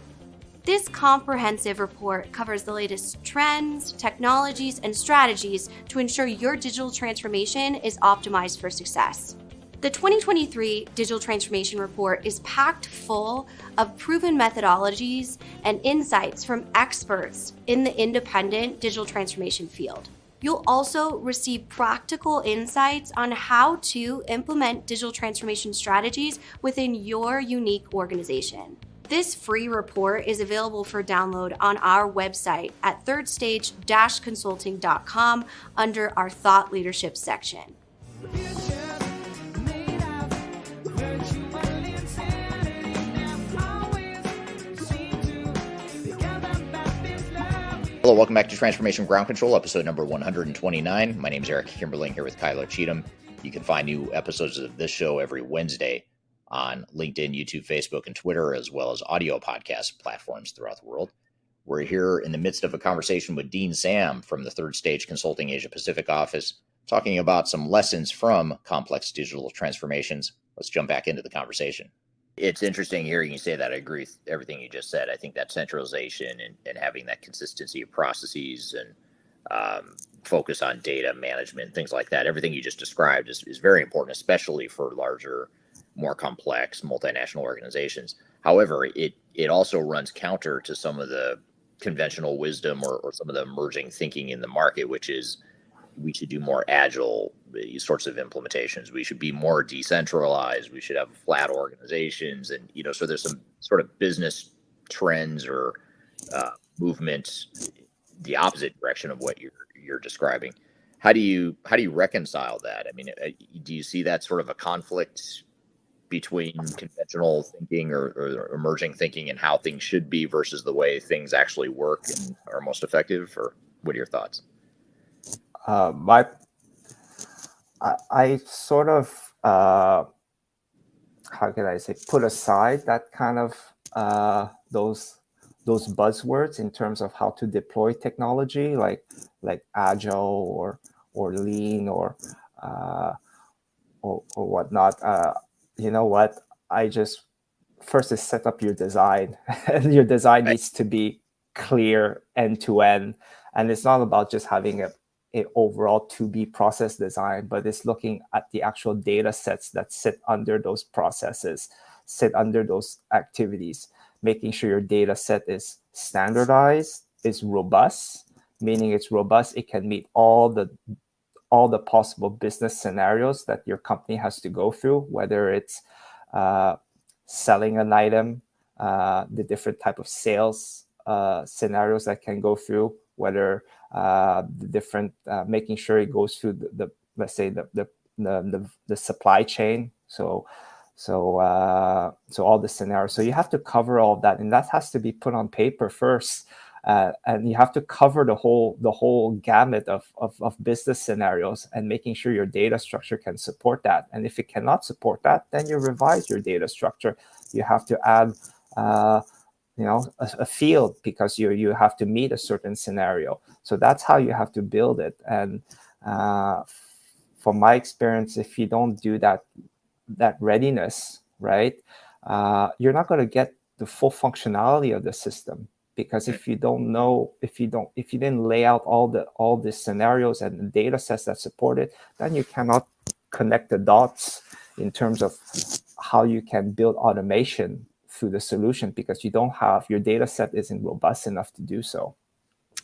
This comprehensive report covers the latest trends, technologies, and strategies to ensure your digital transformation is optimized for success. The 2023 Digital Transformation Report is packed full of proven methodologies and insights from experts in the independent digital transformation field. You'll also receive practical insights on how to implement digital transformation strategies within your unique organization. This free report is available for download on our website at thirdstage-consulting.com under our Thought Leadership section. Hello, welcome back to Transformation Ground Control, episode number 129. My name is Eric Kimberling here with Kylo Cheatham. You can find new episodes of this show every Wednesday on LinkedIn, YouTube, Facebook, and Twitter, as well as audio podcast platforms throughout the world. We're here in the midst of a conversation with Dean Sam from the Third Stage Consulting Asia Pacific office, talking about some lessons from complex digital transformations. Let's jump back into the conversation. It's interesting hearing you say that. I agree with everything you just said. I think that centralization and having that consistency of processes and focus on data management, things like that, everything you just described is very important, especially for larger, more complex multinational organizations. However, it also runs counter to some of the conventional wisdom or some of the emerging thinking in the market, which is we should do more agile sorts of implementations. We should be more decentralized. We should have flat organizations. And, so there's some sort of business trends or movements, the opposite direction of what you're describing. How do you reconcile that? I mean, do you see that sort of a conflict between conventional thinking or emerging thinking and how things should be versus the way things actually work and are most effective? Or what are your thoughts? I sort of, how can I say, put aside that kind of those buzzwords in terms of how to deploy technology, like agile or lean or whatnot. You know what? I just first is set up your design, and your design needs to be clear end to end, and it's not about just having a overall to-be process design, but it's looking at the actual data sets that sit under those processes, sit under those activities, making sure your data set is standardized, is robust, meaning it's robust, it can meet all the possible business scenarios that your company has to go through, whether it's selling an item, the different type of sales scenarios that can go through, whether the different making sure it goes through the let's say the supply chain. So all the scenarios. So you have to cover all of that, and that has to be put on paper first. and you have to cover the whole gamut of business scenarios, and making sure your data structure can support that. And if it cannot support that, then you revise your data structure. You have to add a field, because you have to meet a certain scenario. So that's how you have to build it. And from my experience, if you don't do that readiness, right, you're not going to get the full functionality of the system. Because if you didn't lay out all the scenarios and the data sets that support it, then you cannot connect the dots in terms of how you can build automation through the solution, because your data set isn't robust enough to do so.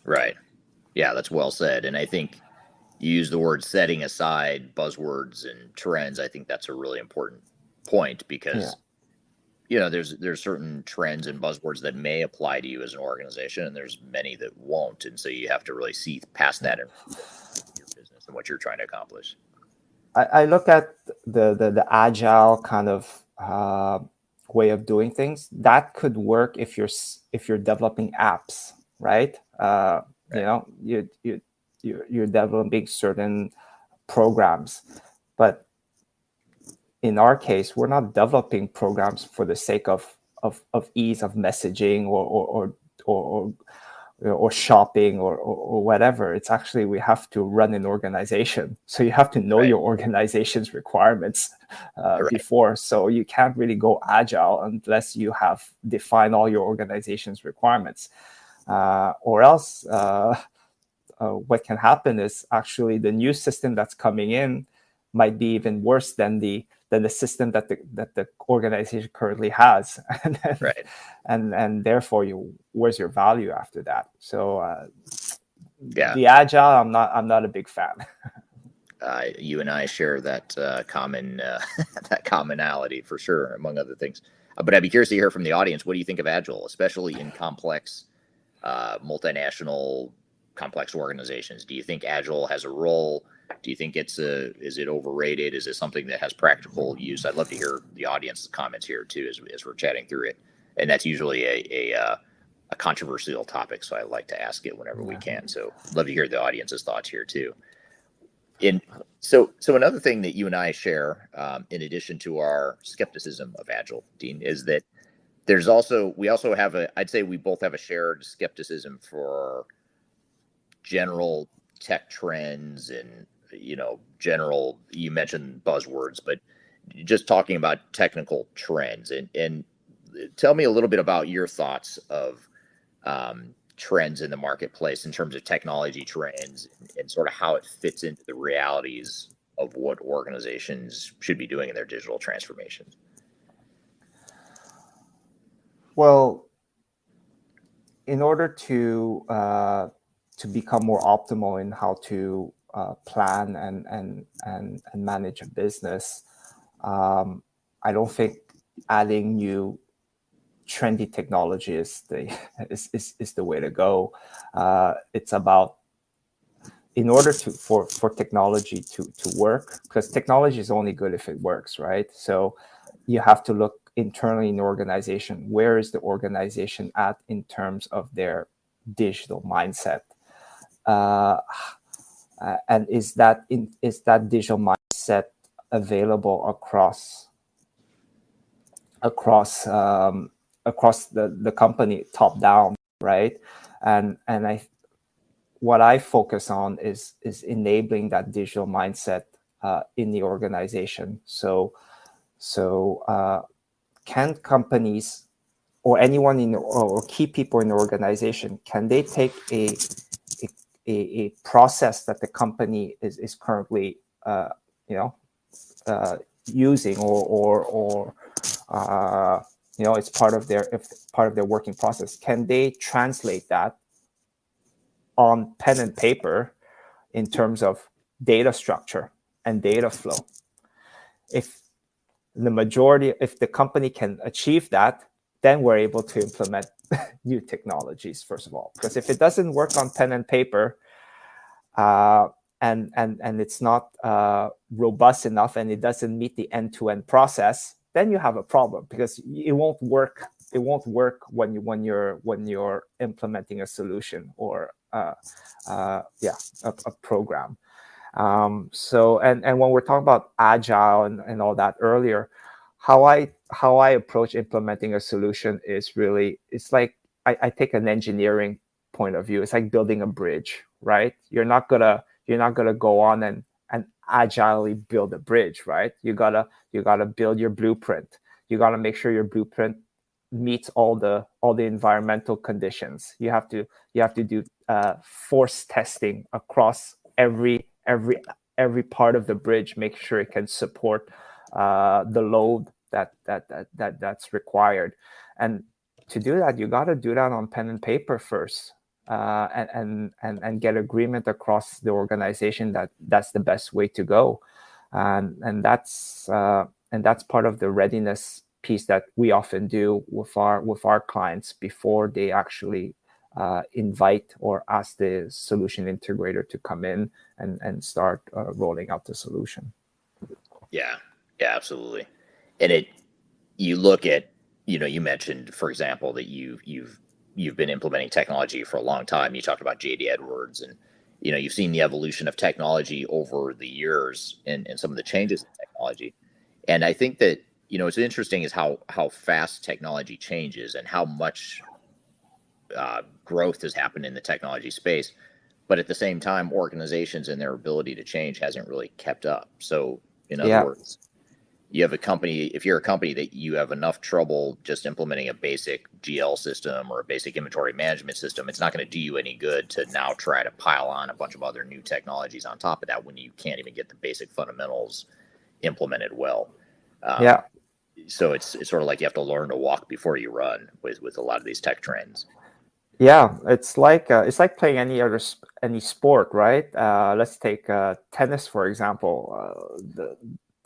Right. Yeah, that's well said. And I think you use the word setting aside buzzwords and trends. I think that's a really important point, because there's certain trends and buzzwords that may apply to you as an organization, and there's many that won't. And so you have to really see past that in your business and what you're trying to accomplish. I look at the agile kind of way of doing things. That could work if you're developing apps, right? You're developing certain programs, but in our case, we're not developing programs for the sake of ease of messaging or shopping or whatever. It's actually, we have to run an organization, so you have to know your organization's requirements before. So you can't really go agile unless you have defined all your organization's requirements, or else what can happen is actually the new system that's coming in might be even worse than the system that the organization currently has, and then, and therefore, where's your value after that? So the agile, I'm not a big fan. You and I share that common that commonality for sure, among other things. But I'd be curious to hear from the audience. What do you think of agile, especially in complex, multinational, complex organizations? Do you think agile has a role? Do you think is it overrated? Is it something that has practical use? I'd love to hear the audience's comments here too, as we're chatting through it. And that's usually a controversial topic, so I like to ask it whenever we can. So I'd love to hear the audience's thoughts here too. So another thing that you and I share, in addition to our skepticism of agile, Dean, is that we also have I'd say we both have a shared skepticism for general tech trends and general, you mentioned buzzwords, but just talking about technical trends, and tell me a little bit about your thoughts of trends in the marketplace in terms of technology trends, and sort of how it fits into the realities of what organizations should be doing in their digital transformations. Well, in order to become more optimal in how to plan and manage a business, I don't think adding new trendy technology is the way to go. It's about, in order for technology to work, because technology is only good if it works, right? So you have to look internally in the organization. Where is the organization at in terms of their digital mindset? And is that digital mindset available across the company, top down, right? And what I focus on is enabling that digital mindset in the organization. So can companies or anyone or key people in the organization, can they take a process that the company is currently using or it's part of their working process? Can they translate that on pen and paper in terms of data structure and data flow? If the company can achieve that, then we're able to implement new technologies, first of all. Because if it doesn't work on pen and paper, and it's not robust enough, and it doesn't meet the end-to-end process, then you have a problem, because it won't work work when you're implementing a solution or a program. So and when we're talking about agile and all that earlier, how I approach implementing a solution is really, it's like I take an engineering point of view. It's like building a bridge, right? You're not gonna go on and agilely build a bridge, right? You gotta build your blueprint. You gotta make sure your blueprint meets all the environmental conditions. You have to do force testing across every part of the bridge. Make sure it can support the load that's required. And to do that, you got to do that on pen and paper first, and get agreement across the organization that that's the best way to go. And that's part of the readiness piece that we often do with our clients before they actually invite or ask the solution integrator to come in and start rolling out the solution. Yeah, absolutely. And you look at, you mentioned, for example, that you've been implementing technology for a long time. You talked about JD Edwards, and you've seen the evolution of technology over the years and some of the changes in technology. And I think that what's interesting is how fast technology changes and how much growth has happened in the technology space. But at the same time, organizations and their ability to change hasn't really kept up. So in other words, if you're a company that you have enough trouble just implementing a basic GL system or a basic inventory management system, it's not going to do you any good to now try to pile on a bunch of other new technologies on top of that when you can't even get the basic fundamentals implemented well. So it's sort of like you have to learn to walk before you run with a lot of these tech trends. Yeah, it's like playing any sport, right? Let's take tennis, for example.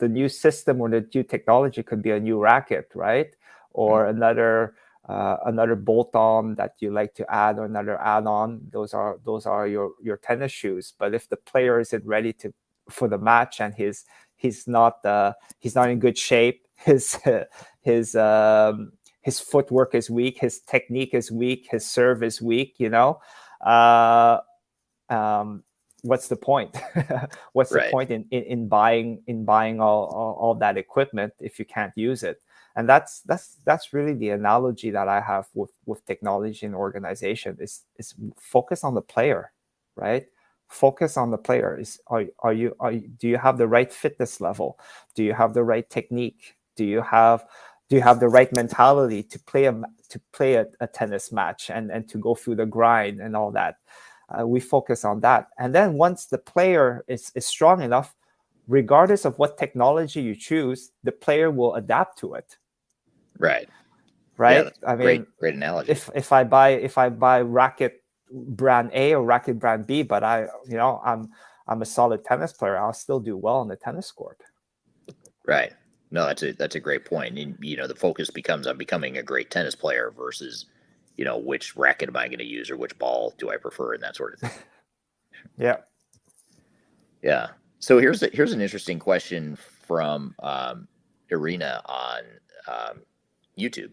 The new system or the new technology could be a new racket, right? Or another bolt-on that you like to add, or another add-on. Those are your tennis shoes. But if the player isn't ready for the match, and he's not in good shape, his footwork is weak, his technique is weak, his serve is weak, what's the point? What's the point in buying all that equipment if you can't use it? And that's really the analogy that I have with technology and organization is focus on the player, right? Focus on the player. Do you have the right fitness level? Do you have the right technique? Do you have the right mentality to play a tennis match and to go through the grind and all that? We focus on that. And then once the player is strong enough, regardless of what technology you choose, the player will adapt to it. Right. Yeah, I mean, great analogy. If I buy racket brand A or racket brand B, but I'm a solid tennis player, I'll still do well on the tennis court. Right. No, that's a great point. And, the focus becomes I'm becoming a great tennis player versus, which racket am I going to use or which ball do I prefer and that sort of thing. Yeah. Yeah. So here's an interesting question from Irina on YouTube.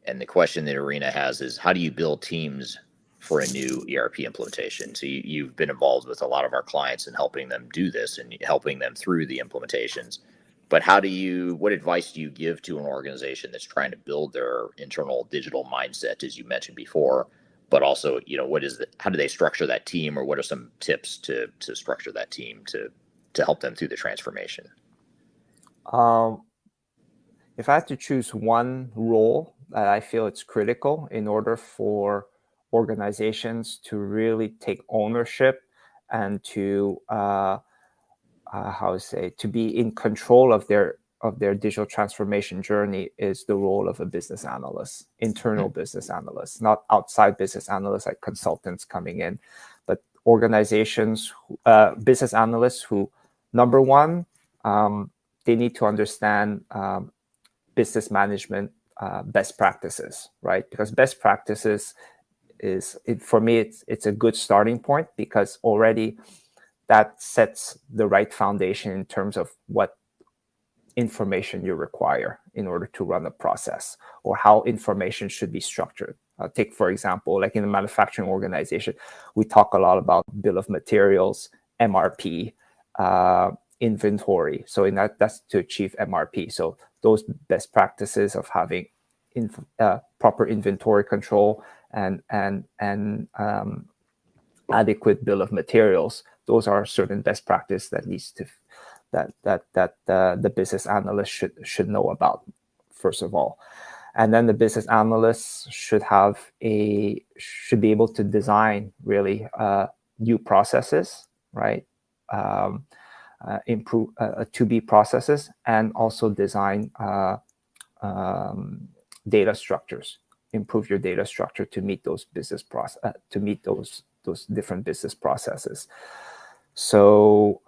And the question that Irina has is, how do you build teams for a new ERP implementation? So you've been involved with a lot of our clients in helping them do this and helping them through the implementations. But what advice do you give to an organization that's trying to build their internal digital mindset, as you mentioned before, but also, how do they structure that team, or what are some tips to structure that team to help them through the transformation? If I had to choose one role that I feel it's critical in order for organizations to really take ownership and to to be in control of their digital transformation journey, is the role of a business analyst, internal business analyst, not outside business analysts like consultants coming in, but organizations, business analysts who, number one, they need to understand business management best practices, right? Because best practices for me, it's a good starting point, because already that sets the right foundation in terms of what information you require in order to run a process, or how information should be structured. Take, for example, like in the manufacturing organization, we talk a lot about bill of materials, MRP, inventory. So that's to achieve MRP. So those best practices of having proper inventory control and adequate bill of materials, those are certain best practice that needs to the business analyst should know about, first of all. And then the business analysts should be able to design really new processes, right? Improve to-be processes, and also design data structures. Improve your data structure to meet those those different business processes. So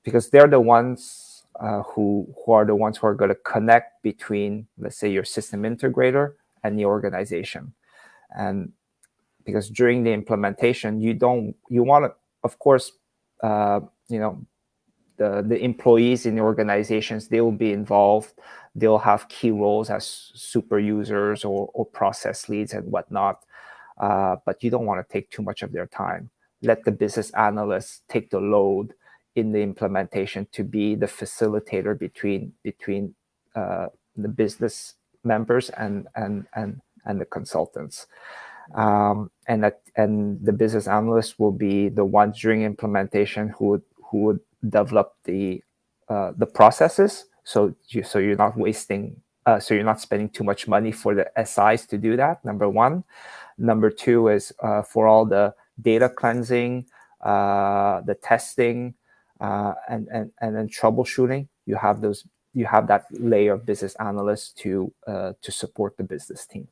because they're the ones who are the ones who are going to connect between, let's say, your system integrator and the organization. And because during the implementation, you want to, of course, the employees in the organizations, they will be involved. They'll have key roles as super users or process leads and whatnot. But you don't want to take too much of their time. Let the business analysts take the load in the implementation to be the facilitator between the business members and the consultants. And the business analysts will be the ones during implementation who would develop the processes. So you're not wasting. So you're not spending too much money for the SIs to do that. Number one. Number two is for all the data cleansing, the testing, and then troubleshooting. You have that layer of business analysts to support the business team.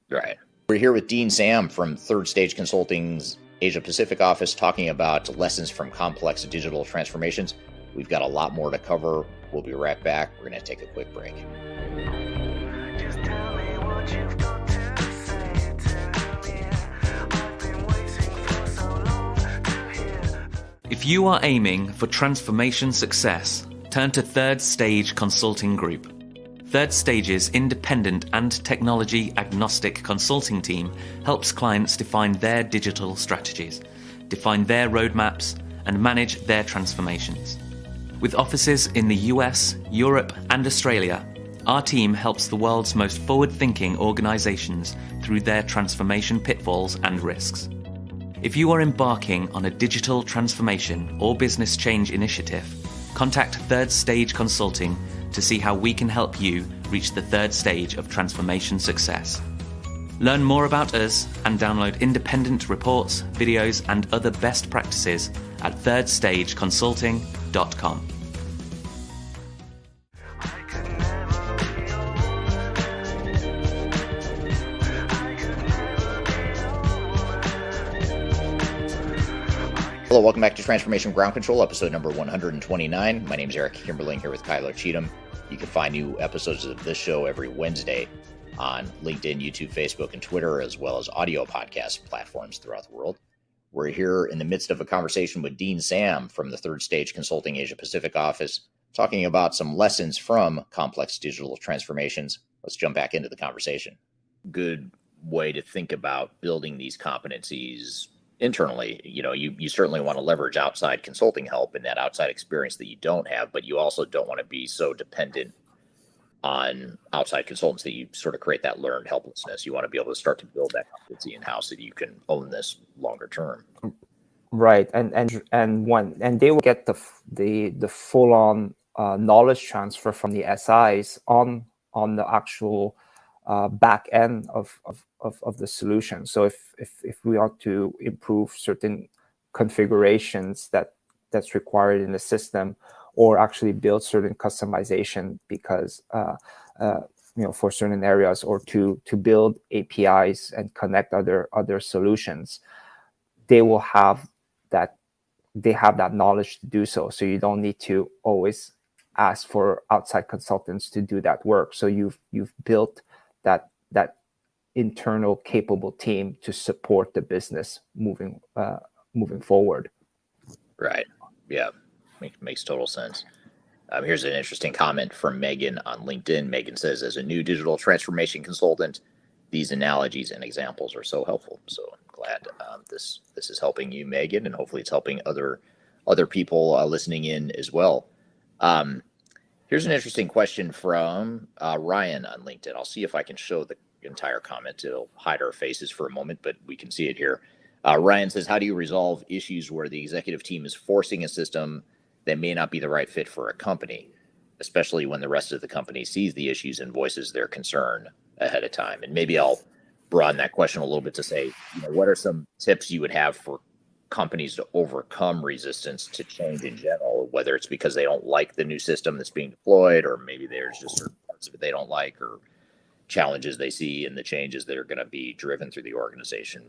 Right. We're here with Dean Sam from Third Stage Consulting's Asia Pacific office, talking about lessons from complex digital transformations. We've got a lot more to cover. We'll be right back. We're going to take a quick break. Just tell me what you've got to say to me. I've been waiting for so long to hear. If you are aiming for transformation success, turn to Third Stage Consulting Group. Third Stage's independent and technology agnostic consulting team helps clients define their digital strategies, define their roadmaps, and manage their transformations. With offices in the US, Europe, and Australia, our team helps the world's most forward-thinking organizations through their transformation pitfalls and risks. If you are embarking on a digital transformation or business change initiative, contact Third Stage Consulting to see how we can help you reach the third stage of transformation success. Learn more about us and download independent reports, videos, and other best practices at thirdstageconsulting.com. Hello, welcome back to Transformation Ground Control, episode number 129. My name is Eric Kimberling, here with Kyler Cheatham. You can find new episodes of this show every Wednesday on LinkedIn, YouTube, Facebook, and Twitter, as well as audio podcast platforms throughout the world. We're here in the midst of a conversation with Dean Sam from the Third Stage Consulting Asia Pacific office, talking about some lessons from complex digital transformations. Let's jump back into the conversation. Good way to think about building these competencies internally. You certainly want to leverage outside consulting help and that outside experience that you don't have, but you also don't want to be so dependent on outside consultants that you sort of create that learned helplessness. You want to be able to start to build that competency in-house so that you can own this longer term. Right, and they will get the full-on knowledge transfer from the SIs on the actual back end of the solution. So if we are to improve certain configurations that's required in the system, or actually build certain customization because for certain areas, or to build APIs and connect other solutions, they will have that knowledge to do so. So you don't need to always ask for outside consultants to do that work. So you've built that internal capable team to support the business moving forward. Right. Yeah. Makes total sense. Here's an interesting comment from Megan on LinkedIn. Megan says, as a new digital transformation consultant, these analogies and examples are so helpful. So I'm glad this is helping you, Megan, and hopefully it's helping other people listening in as well. Um, Here's an interesting question from Ryan on LinkedIn. I'll see if I can show the entire comment. It'll hide our faces for a moment, but we can see it here. Ryan says, how do you resolve issues where the executive team is forcing a system that may not be the right fit for a company, especially when the rest of the company sees the issues and voices their concern ahead of time? And maybe I'll broaden that question a little bit to say, what are some tips you would have for companies to overcome resistance to change in general, whether it's because they don't like the new system that's being deployed, or maybe there's just certain parts of it they don't like, or challenges they see in the changes that are going to be driven through the organization.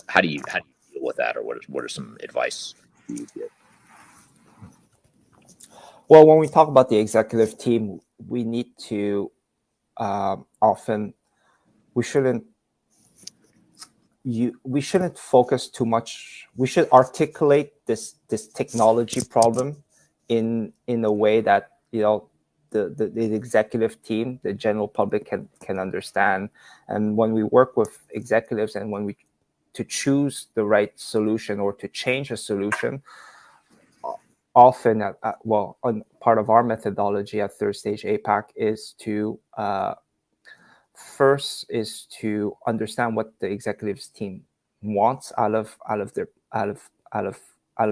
How do you deal with that, or what are some advice you give? Well, when we talk about the executive team, we need to often we shouldn't we shouldn't focus too much. We should articulate this technology problem in a way that the executive team, the general public can understand. And when we work with executives and when we to choose the right solution or to change a solution, often part of our methodology at Third Stage APAC is to first is to understand what the executives team wants out of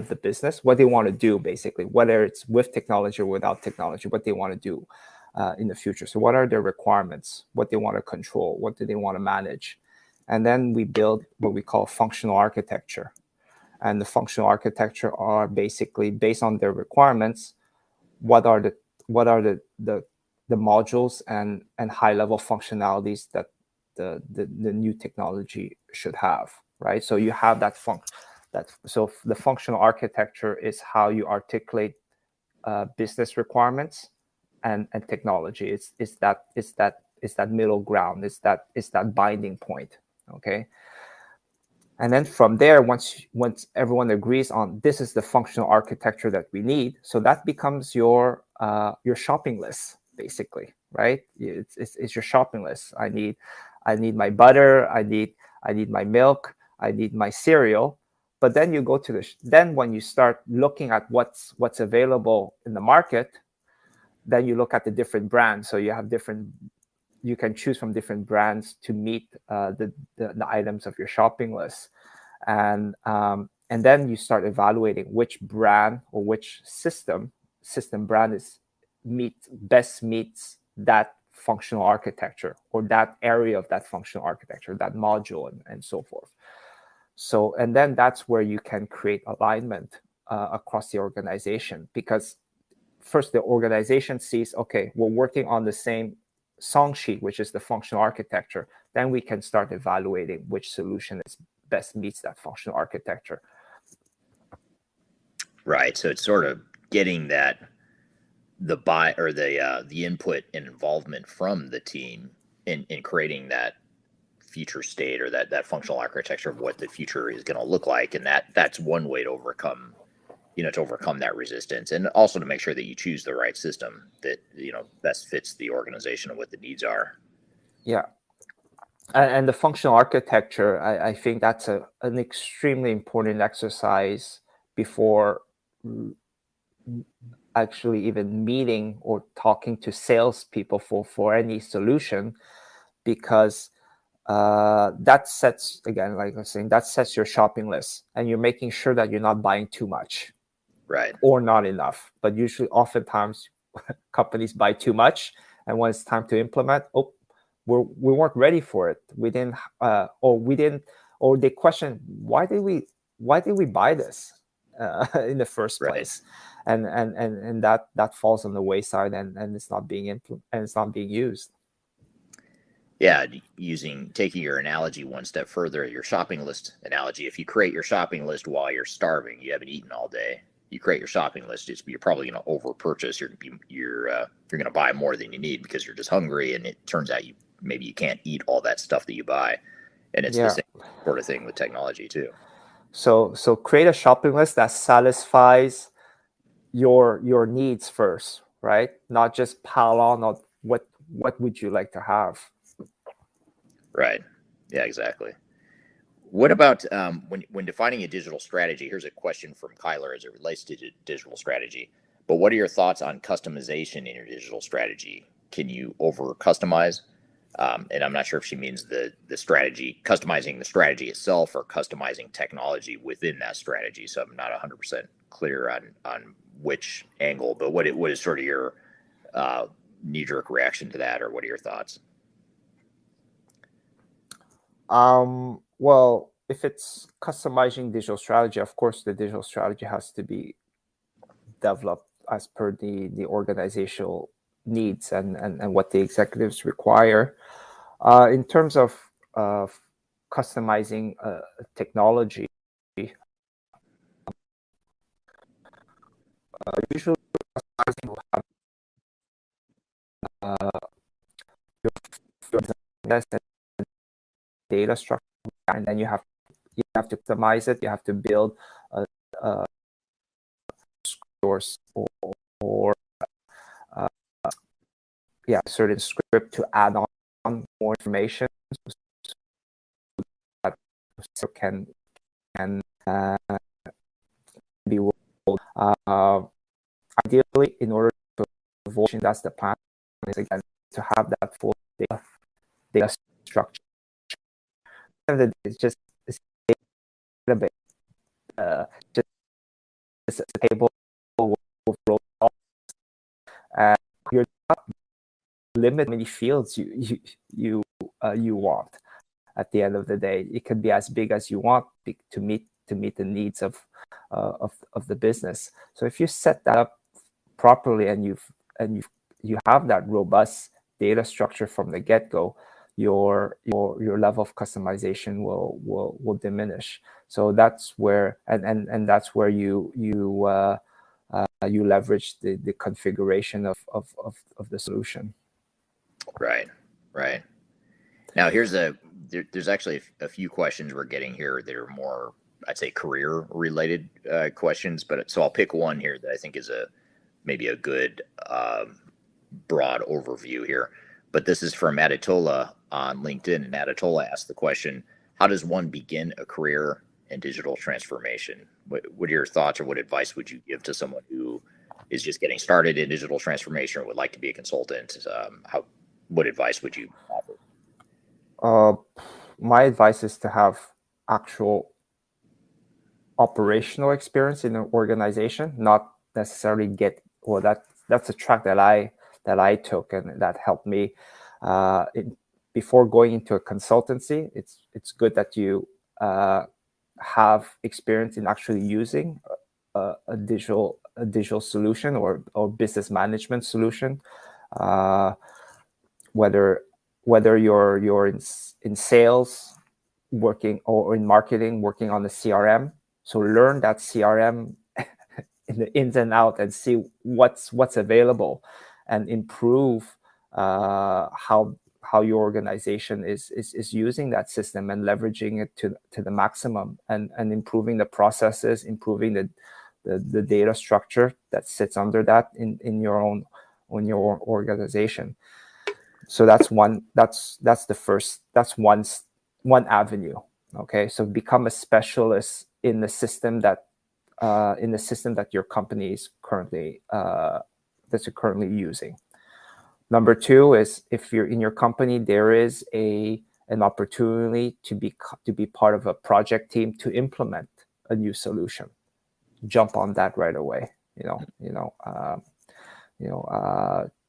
the business, what they want to do, basically, whether it's with technology or without technology, what they want to do in the future. So what are their requirements, what they want to control, what do they want to manage? And then we build what we call functional architecture. And the functional architecture are basically based on their requirements. What are the modules and high level functionalities that the new technology should have, right? So you have so the functional architecture is how you articulate business requirements and technology. It's that middle ground. It's that binding point. Okay. And then from there, once everyone agrees on this is the functional architecture that we need, so that becomes your shopping list, basically, right? It's your shopping list. I need my butter. I need my milk. I need my cereal. But then you go to then when you start looking at what's available in the market, then you look at the different brands. So you can choose from different brands to meet the items of your shopping list, and then you start evaluating which brand or which system brand best meets that functional architecture or that area of that functional architecture, that module, and so forth. So, and then that's where you can create alignment across the organization, because first the organization sees, okay, we're working on the same song sheet, which is the functional architecture. Then we can start evaluating which solution best meets that functional architecture. Right. So it's sort of getting the buy or the input and involvement from the team in creating that future state, or that functional architecture of what the future is going to look like, and that's one way to overcome that resistance, and also to make sure that you choose the right system that best fits the organization and what the needs are. Yeah. And the functional architecture, I think that's an extremely important exercise before actually even meeting or talking to salespeople for any solution, because that sets, again, like I was saying, that sets your shopping list, and you're making sure that you're not buying too much, right, or not enough. But usually, oftentimes, companies buy too much, and when it's time to implement, we weren't ready for it. We didn't, or they question, why did we buy this in the first place? Right. And that falls on the wayside, and it's not being and it's not being used. Yeah, taking your analogy one step further, your shopping list analogy. If you create your shopping list while you're starving, you haven't eaten all day. You create your shopping list, you're probably going to over purchase. You're going to buy more than you need because you're just hungry, and it turns out maybe you can't eat all that stuff that you buy. And it's the same sort of thing with technology too. So create a shopping list that satisfies your needs first, right? Not just pile on of what would you like to have. Right. Yeah, exactly. What about when defining a digital strategy? Here's a question from Kyler as it relates to digital strategy. But what are your thoughts on customization in your digital strategy? Can you over customize? And I'm not sure if she means the strategy, customizing the strategy itself, or customizing technology within that strategy. So I'm not 100% clear on which angle. But what is sort of your knee jerk reaction to that, or what are your thoughts? Well, if it's customizing digital strategy, of course, the digital strategy has to be developed as per the organizational needs and what the executives require. In terms of customizing technology, usually customizing will have your data structure, and then you have to customize it. You have to build a source or certain script to add on more information, so that so can be rolled. Ideally, in order to avoid, that's the plan, is again to have that full data structure. And it's just a database, just a table with rows, and you're not limited many fields you want. At the end of the day, it can be as big as you want to meet the needs of the business. So if you set that up properly and you have that robust data structure from the get-go, your level of customization will diminish. So that's where and that's where you leverage the configuration of the solution. Right. Right. Now there's actually a few questions we're getting here that are more, I'd say, career related questions, but so I'll pick one here that I think is maybe a good broad overview here. But this is from Aditola on LinkedIn, and Aditola asked the question: how does one begin a career in digital transformation? What are your thoughts, or what advice would you give to someone who is just getting started in digital transformation or would like to be a consultant? What advice would you offer? My advice is to have actual operational experience in an organization, not necessarily that's a track that I took and that helped me. Before going into a consultancy, it's good that you have experience in actually using a digital solution or business management solution, whether you're in sales, working, or in marketing, working on the CRM. So learn that CRM in the ins and out and see what's available, and improve how your organization is using that system and leveraging it to the maximum, and improving the processes, improving the data structure that sits under that in your organization. So that's one avenue. Okay, so become a specialist in the system that your company is currently using. Number two is, if you're in your company, there is an opportunity to be part of a project team to implement a new solution. Jump on that right away.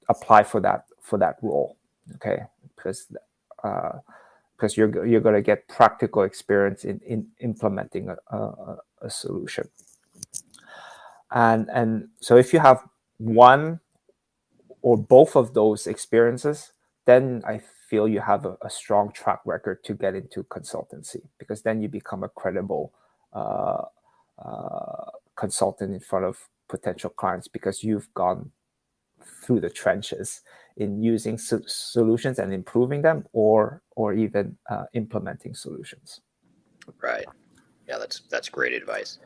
Apply for that role. Okay, because you're going to get practical experience in implementing a solution. And so if you have one or both of those experiences, then I feel you have a strong track record to get into consultancy, because then you become a credible consultant in front of potential clients, because you've gone through the trenches in using solutions and improving them, or even implementing solutions. Right. Yeah, that's great advice.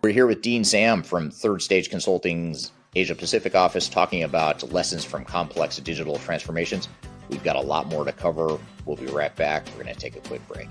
We're here with Dean Sam from Third Stage Consulting's Asia Pacific office talking about lessons from complex digital transformations. We've got a lot more to cover. We'll be right back. We're going to take a quick break.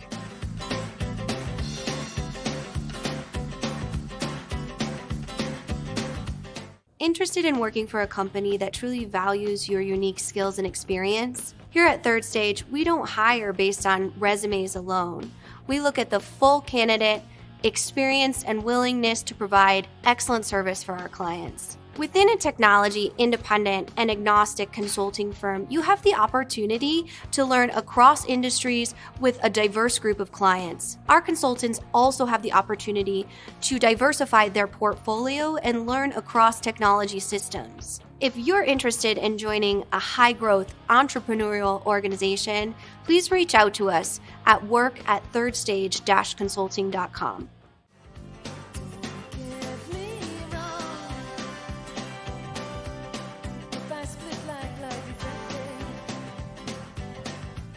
Interested in working for a company that truly values your unique skills and experience? Here at Third Stage, we don't hire based on resumes alone. We look at the full candidate, experience, and willingness to provide excellent service for our clients. Within a technology, independent, and agnostic consulting firm, you have the opportunity to learn across industries with a diverse group of clients. Our consultants also have the opportunity to diversify their portfolio and learn across technology systems. If you're interested in joining a high-growth entrepreneurial organization, please reach out to us at work@thirdstage-consulting.com.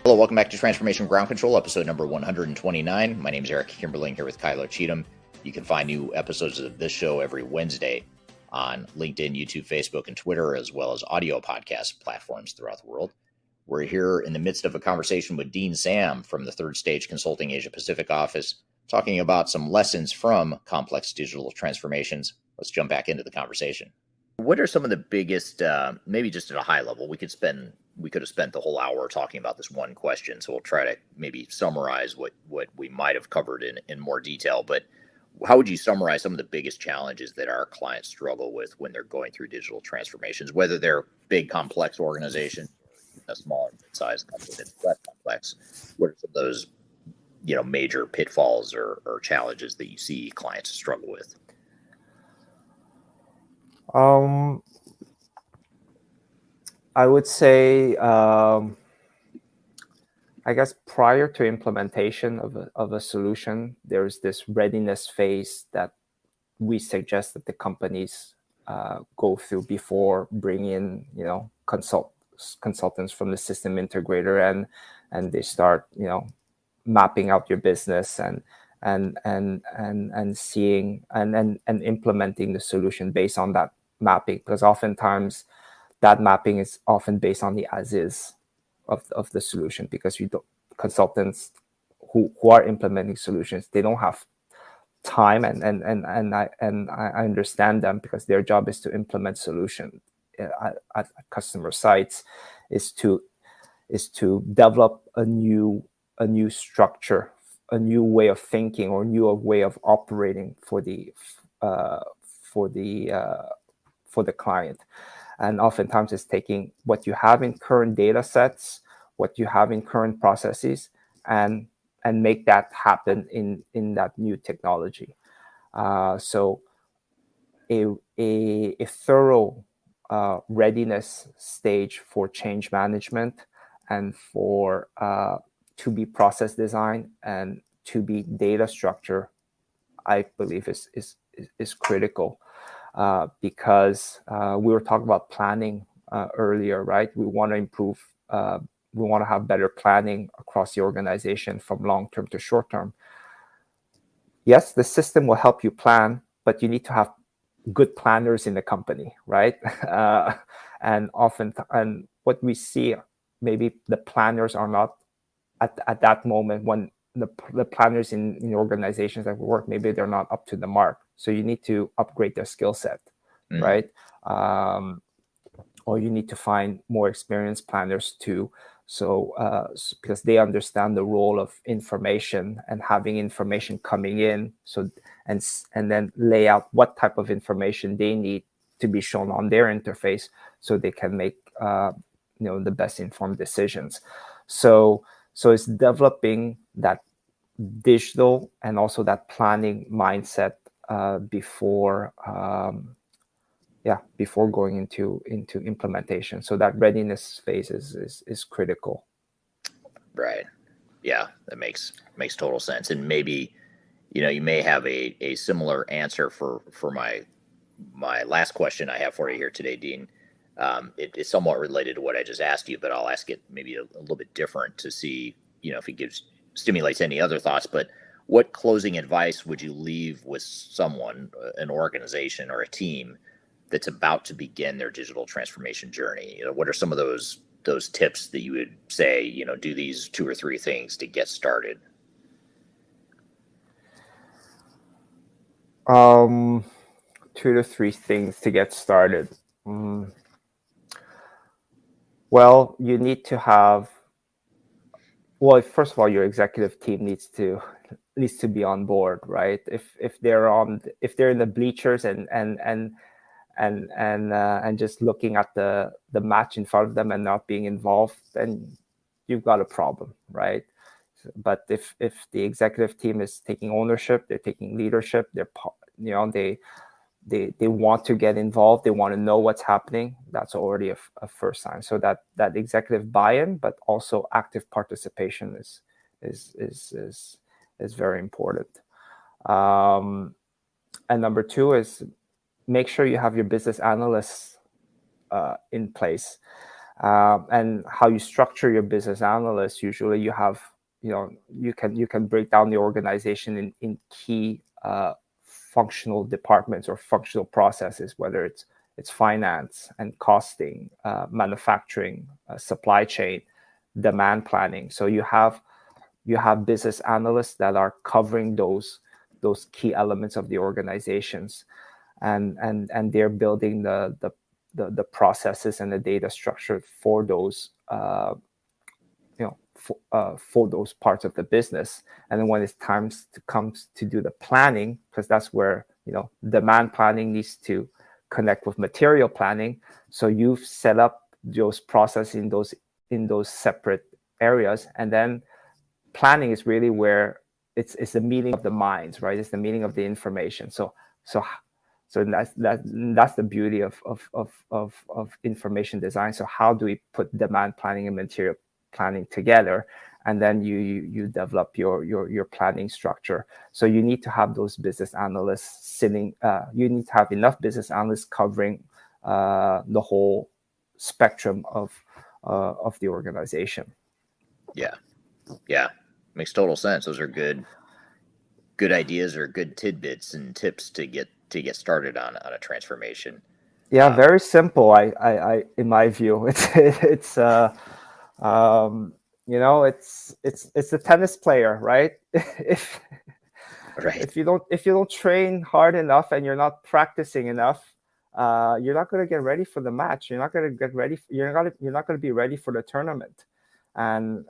Hello, welcome back to Transformation Ground Control, episode number 129. My name is Eric Kimberling here with Kylo Cheatham. You can find new episodes of this show every Wednesday on LinkedIn, YouTube, Facebook, and Twitter, as well as audio podcast platforms throughout the world. We're here in the midst of a conversation with Dean Sam from the Third Stage Consulting Asia Pacific office, talking about some lessons from complex digital transformations. Let's jump back into the conversation. What are some of the biggest, maybe just at a high level, we could have spent the whole hour talking about this one question, so we'll try to maybe summarize what we might have covered in more detail. But how would you summarize some of the biggest challenges that our clients struggle with when they're going through digital transformations, whether they're big, complex organizations, a smaller, mid-sized company that's less complex? What are some of those, major pitfalls or challenges that you see clients struggle with? I would say, I guess prior to implementation of a solution, there's this readiness phase that we suggest that the companies go through before bringing in, consultants from the system integrator, and they start, mapping out your business and seeing and implementing the solution based on that mapping, because oftentimes that mapping is often based on the as-is of the solution, because consultants who are implementing solutions, they don't have time, and I understand them, because their job is to implement solution at customer sites, is to develop a new structure, a new way of thinking, or new way of operating for the client. And oftentimes it's taking what you have in current data sets, what you have in current processes, and make that happen in that new technology. So a thorough readiness stage for change management and for to be process design and to be data structure, I believe is critical. Because we were talking about planning earlier, right? We want to improve, we want to have better planning across the organization from long-term to short-term. Yes, the system will help you plan, but you need to have good planners in the company, right? And what we see, maybe the planners are not at that moment when the planners in organizations that we work, maybe they're not up to the mark. So you need to upgrade their skill set, right? Or you need to find more experienced planners too. So because they understand the role of information and having information coming in, so and then lay out what type of information they need to be shown on their interface, so they can make the best informed decisions. So it's developing that digital and also that planning mindset before going into implementation. So that readiness phase is critical. Right. Yeah, that makes total sense. And maybe you may have a similar answer for my last question I have for you here today, Dean. It is somewhat related to what I just asked you, but I'll ask it maybe a little bit different to see if it stimulates any other thoughts. But what closing advice would you leave with someone, an organization or a team that's about to begin their digital transformation journey? You know, what are some of those tips that you would say, you know, do these 2 or 3 things to get started? 2 to 3 things to get started. Well, you need to have, well, first of all, your executive team needs to be on board, right? If they're in the bleachers and just looking at the match in front of them and not being involved, then you've got a problem, right? But if the executive team is taking ownership, they're taking leadership, they want to get involved, they want to know what's happening, that's already a first sign. So that executive buy-in, but also active participation is very important. And number 2 is make sure you have your business analysts in place. And how you structure your business analysts, usually you have, you can break down the organization in key functional departments or functional processes, whether it's finance and costing, manufacturing, supply chain, demand planning. So you have business analysts that are covering those key elements of the organizations, and they're building the processes and the data structure for those for those parts of the business. And then when it's comes to do the planning, because that's where demand planning needs to connect with material planning. So you've set up those processes in those separate areas, and then planning is really where it's the meeting of the minds, right? It's the meeting of the information. So that's the beauty of information design. So how do we put demand planning and material planning together, and then you develop your planning structure? So you need to have those business analysts sitting. You need to have enough business analysts covering the whole spectrum of the organization. Yeah, makes total sense. Those are good ideas or good tidbits and tips to get started on a transformation. Yeah, very simple. I in my view, it's it's the tennis player, right? If you don't train hard enough and you're not practicing enough, you're not going to get ready for the match. You're not going to get ready. You're not going to be ready for the tournament. And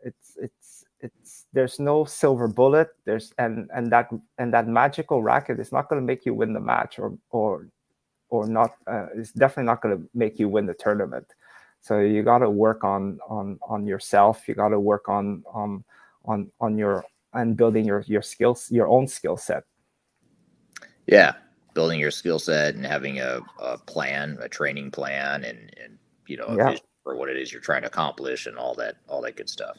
it's there's no silver bullet. And that magical racket is not going to make you win the match or not. It's definitely not going to make you win the tournament. So you got to work on yourself. You got to work on your and building your skills, your own skill set. Yeah, building your skill set and having a plan, a training plan, and a vision for what it is you're trying to accomplish, and all that good stuff.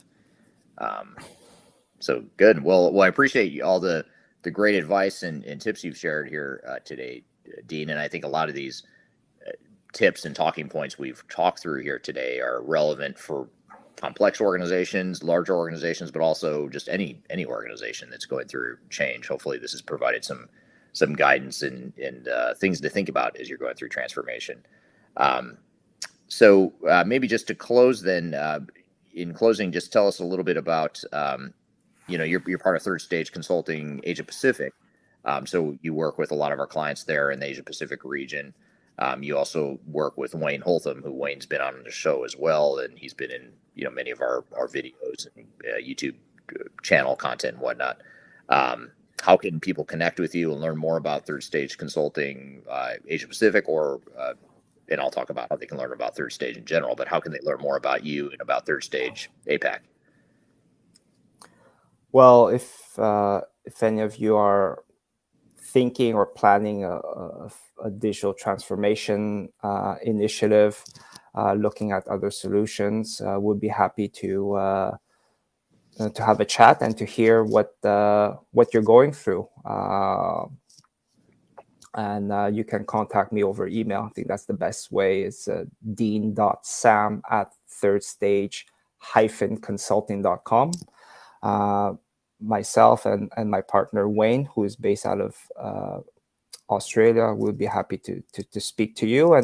So good. Well, I appreciate all the great advice and tips you've shared here today, Dean. And I think a lot of these tips and talking points we've talked through here today are relevant for complex organizations, larger organizations, but also just any organization that's going through change. Hopefully this has provided some guidance and things to think about as you're going through transformation. So maybe just to close then, in closing, just tell us a little bit about, you're part of Third Stage Consulting Asia Pacific. So you work with a lot of our clients there in the Asia Pacific region. You also work with Wayne Holtham, who Wayne's been on the show as well, and he's been in many of our videos and YouTube channel content and whatnot. How can people connect with you and learn more about Third Stage Consulting Asia Pacific, and I'll talk about how they can learn about Third Stage in general, but how can they learn more about you and about Third Stage APAC? Well, if any of you are thinking or planning a digital transformation initiative, looking at other solutions, would be happy to have a chat and to hear what you're going through. And you can contact me over email. I think that's the best way. It's dean.sam@thirdstage-consulting.com. myself and my partner Wayne, who is based out of Australia, will be happy to speak to you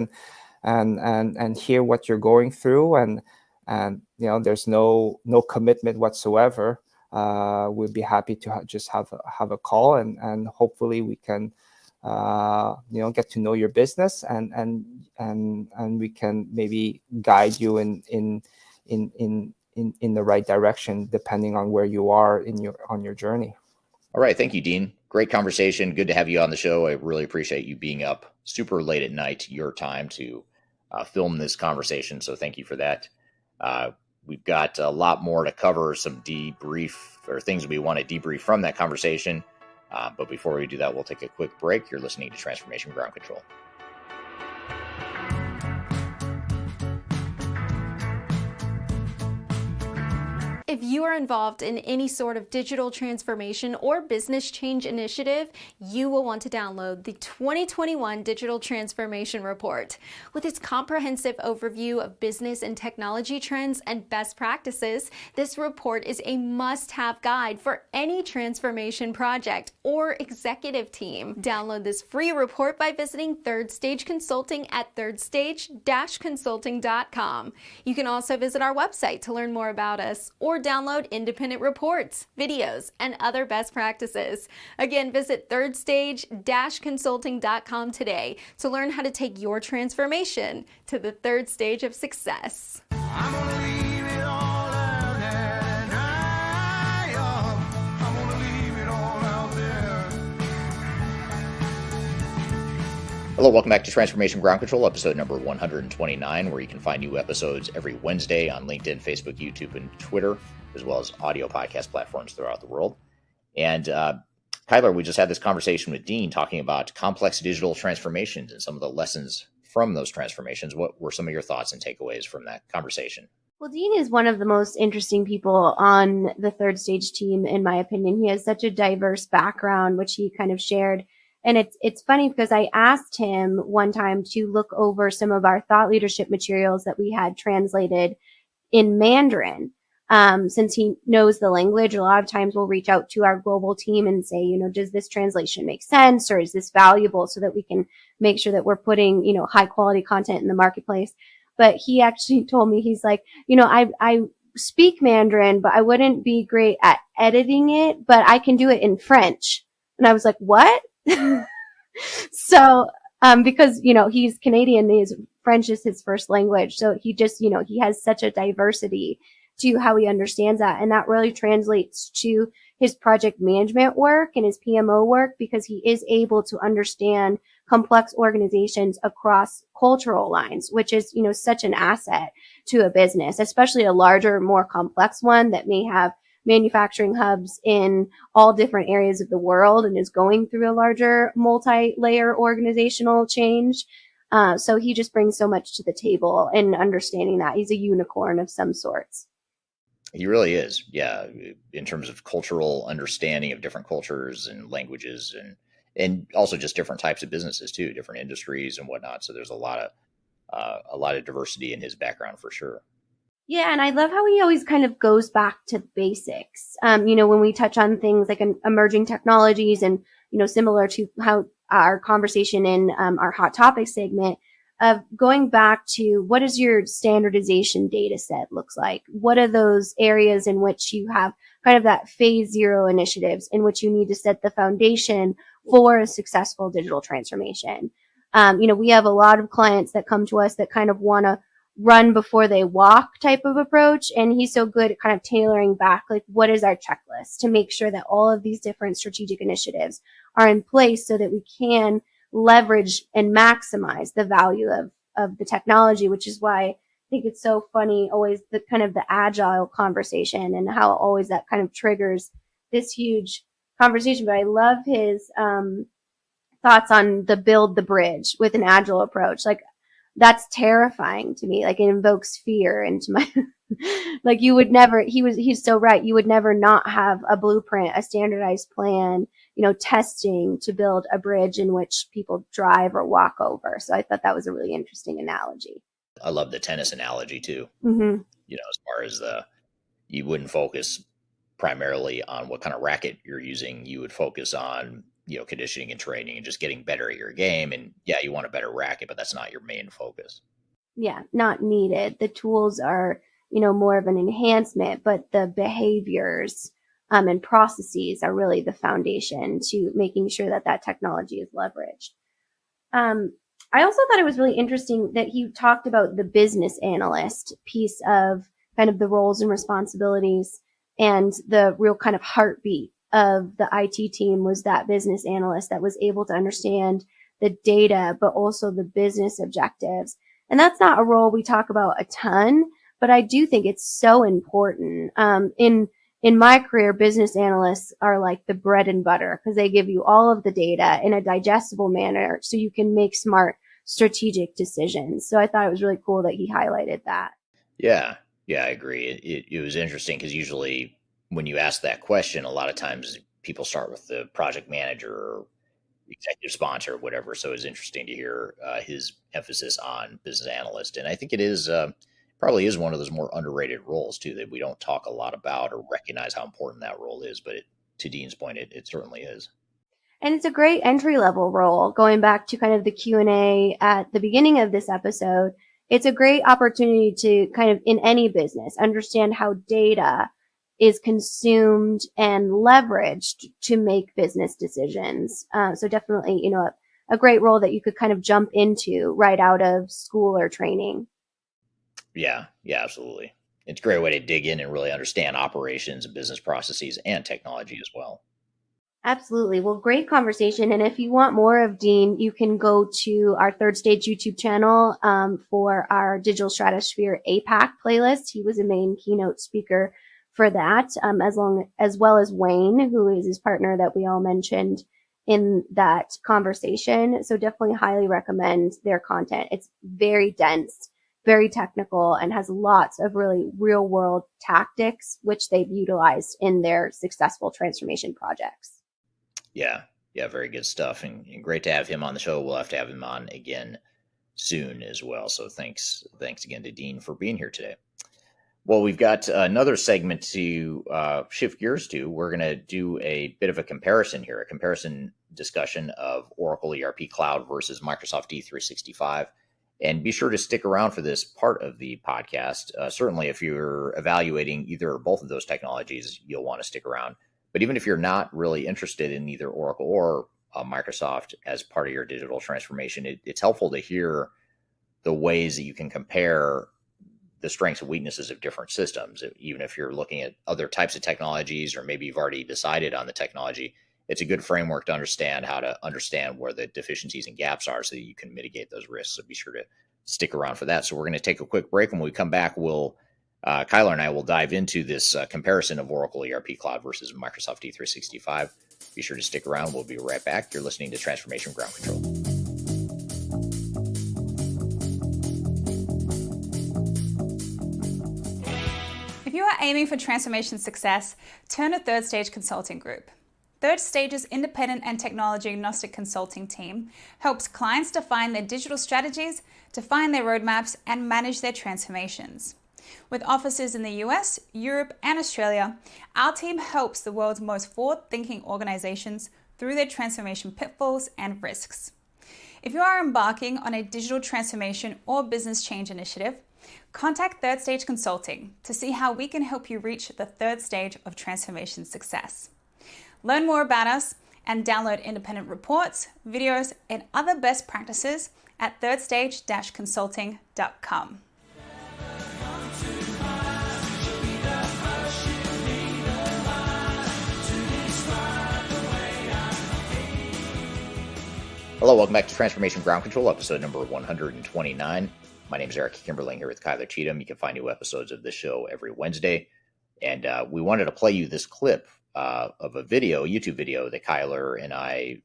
and hear what you're going through, and there's no commitment whatsoever. We'll be happy to just have a call, and hopefully we can get to know your business, and we can maybe guide you in the right direction, depending on where you are on your journey. All right. Thank you, Dean. Great conversation. Good to have you on the show. I really appreciate you being up super late at night, your time, to film this conversation. So thank you for that. We've got a lot more to cover, some debrief or things we want to debrief from that conversation. But before we do that, we'll take a quick break. You're listening to Transformation Ground Control. If you are involved in any sort of digital transformation or business change initiative, you will want to download the 2021 Digital Transformation Report. With its comprehensive overview of business and technology trends and best practices, this report is a must-have guide for any transformation project or executive team. Download this free report by visiting Third Stage Consulting at thirdstage-consulting.com. You can also visit our website to learn more about us, or download independent reports, videos, and other best practices. Again, visit thirdstage-consulting.com today to learn how to take your transformation to the third stage of success. I'm gonna leave it all out there, and I'm gonna leave it all out there. Hello, welcome back to Transformation Ground Control, episode number 129, where you can find new episodes every Wednesday on LinkedIn, Facebook, YouTube, and Twitter, as well as audio podcast platforms throughout the world. And Kyler, we just had this conversation with Dean talking about complex digital transformations and some of the lessons from those transformations. What were some of your thoughts and takeaways from that conversation? Well, Dean is one of the most interesting people on the third stage team, in my opinion. He has such a diverse background, which he kind of shared. And it's funny because I asked him one time to look over some of our thought leadership materials that we had translated in Mandarin. Since he knows the language, a lot of times we'll reach out to our global team and say, does this translation make sense, or is this valuable, so that we can make sure that we're putting, high quality content in the marketplace. But he actually told me, he's like, I speak Mandarin, but I wouldn't be great at editing it, but I can do it in French. And I was like, what? So, because, he's Canadian, French is his first language. So he just, he has such a diversity to how he understands that. And that really translates to his project management work and his PMO work, because he is able to understand complex organizations across cultural lines, which is, such an asset to a business, especially a larger, more complex one that may have manufacturing hubs in all different areas of the world and is going through a larger multi-layer organizational change. So he just brings so much to the table in understanding that. He's a unicorn of some sorts. He really is. Yeah. In terms of cultural understanding of different cultures and languages, and also just different types of businesses too, different industries and whatnot. So there's a lot of diversity in his background for sure. Yeah, and I love how he always kind of goes back to basics. When we touch on things like emerging technologies and, similar to how our conversation in our hot topic segment, of going back to what does your standardization data set looks like? What are those areas in which you have kind of that phase 0 initiatives in which you need to set the foundation for a successful digital transformation? We have a lot of clients that come to us that kind of want to run before they walk type of approach. And he's so good at kind of tailoring back, like, what is our checklist to make sure that all of these different strategic initiatives are in place so that we can leverage and maximize the value of the technology, which is why I think it's so funny, always the kind of the agile conversation and how always that kind of triggers this huge conversation. But I love his thoughts on the build the bridge with an agile approach. Like, that's terrifying to me. Like, it invokes fear into my, like, you would never, he's so right. You would never not have a blueprint, a standardized plan, testing to build a bridge in which people drive or walk over. So I thought that was a really interesting analogy. I love the tennis analogy too. Mm-hmm. As far as you wouldn't focus primarily on what kind of racket you're using. You would focus on, conditioning and training and just getting better at your game. And yeah, you want a better racket, but that's not your main focus. Yeah, not needed. The tools are, more of an enhancement, but the behaviors and processes are really the foundation to making sure that that technology is leveraged. I also thought it was really interesting that he talked about the business analyst piece of kind of the roles and responsibilities, and the real kind of heartbeat of the IT team was that business analyst that was able to understand the data, but also the business objectives. And that's not a role we talk about a ton, but I do think it's so important. In my career, business analysts are like the bread and butter because they give you all of the data in a digestible manner so you can make smart strategic decisions. So I thought it was really cool that he highlighted that. Yeah, yeah, I agree. It was interesting because usually when you ask that question, a lot of times people start with the project manager or executive sponsor or whatever. So it's interesting to hear his emphasis on business analyst. And I think it is probably is one of those more underrated roles too, that we don't talk a lot about or recognize how important that role is. But to Dean's point, it certainly is. And it's a great entry level role. Going back to kind of the Q&A at the beginning of this episode, it's a great opportunity to kind of in any business understand how data is consumed and leveraged to make business decisions. So definitely, a great role that you could kind of jump into right out of school or training. Yeah, yeah, absolutely. It's a great way to dig in and really understand operations and business processes and technology as well. Absolutely. Well, great conversation. And if you want more of Dean, you can go to our Third Stage YouTube channel for our Digital Stratosphere APAC playlist. He was a main keynote speaker for that, as well as Wayne, who is his partner that we all mentioned in that conversation. So definitely highly recommend their content. It's very dense, very technical, and has lots of really real world tactics, which they've utilized in their successful transformation projects. Yeah, yeah, very good stuff, and great to have him on the show. We'll have to have him on again soon as well. So thanks again to Dean for being here today. Well, we've got another segment to shift gears to. We're going to do a bit of a comparison here, a comparison discussion of Oracle ERP Cloud versus Microsoft D365. And be sure to stick around for this part of the podcast. Certainly, if you're evaluating either or both of those technologies, you'll want to stick around. But even if you're not really interested in either Oracle or Microsoft as part of your digital transformation, it's helpful to hear the ways that you can compare the strengths and weaknesses of different systems. Even if you're looking at other types of technologies, or maybe you've already decided on the technology, it's a good framework to understand how to understand where the deficiencies and gaps are so that you can mitigate those risks. So be sure to stick around for that. So we're going to take a quick break. When we come back, Kyler and I will dive into this comparison of Oracle ERP Cloud versus Microsoft D365. Be sure to stick around. We'll be right back. You're listening to Transformation Ground Control. If you are aiming for transformation success, turn to Third Stage Consulting Group. Third Stage's independent and technology agnostic consulting team helps clients define their digital strategies, define their roadmaps, and manage their transformations. With offices in the US, Europe, and Australia, our team helps the world's most forward-thinking organizations through their transformation pitfalls and risks. If you are embarking on a digital transformation or business change initiative, contact Third Stage Consulting to see how we can help you reach the third stage of transformation success. Learn more about us and download independent reports, videos, and other best practices at thirdstage-consulting.com. Hello, welcome back to Transformation Ground Control, episode number 129. My name is Eric Kimberling here with Kyler Cheatham. You can find new episodes of this show every Wednesday. And we wanted to play you this clip of a video, a YouTube video that Kyler and I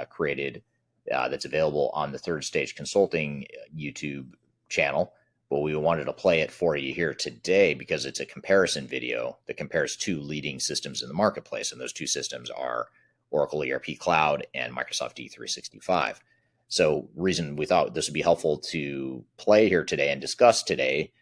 created that's available on the Third Stage Consulting YouTube channel. But we wanted to play it for you here today because it's a comparison video that compares two leading systems in the marketplace. And those two systems are Oracle ERP Cloud and Microsoft D365. So reason we thought this would be helpful to play here today and discuss today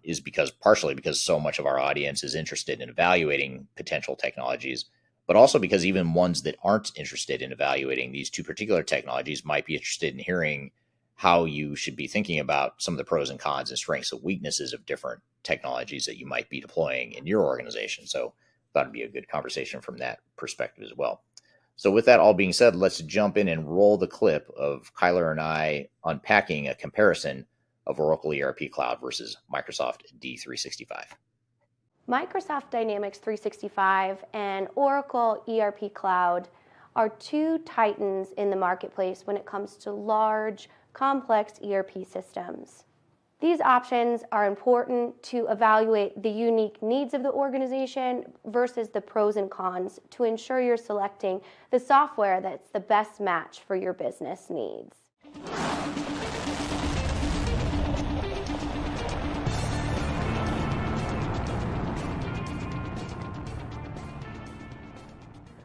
is partially because so much of our audience is interested in evaluating potential technologies, but also because even ones that aren't interested in evaluating these two particular technologies might be interested in hearing how you should be thinking about some of the pros and cons and strengths and weaknesses of different technologies that you might be deploying in your organization. So I thought it'd be a good conversation from that perspective as well. So with that all being said, let's jump in and roll the clip of Kyler and I unpacking a comparison of Oracle ERP Cloud versus Microsoft D365. Microsoft Dynamics 365 and Oracle ERP Cloud are two titans in the marketplace when it comes to large, complex ERP systems. These options are important to evaluate the unique needs of the organization versus the pros and cons to ensure you're selecting the software that's the best match for your business needs.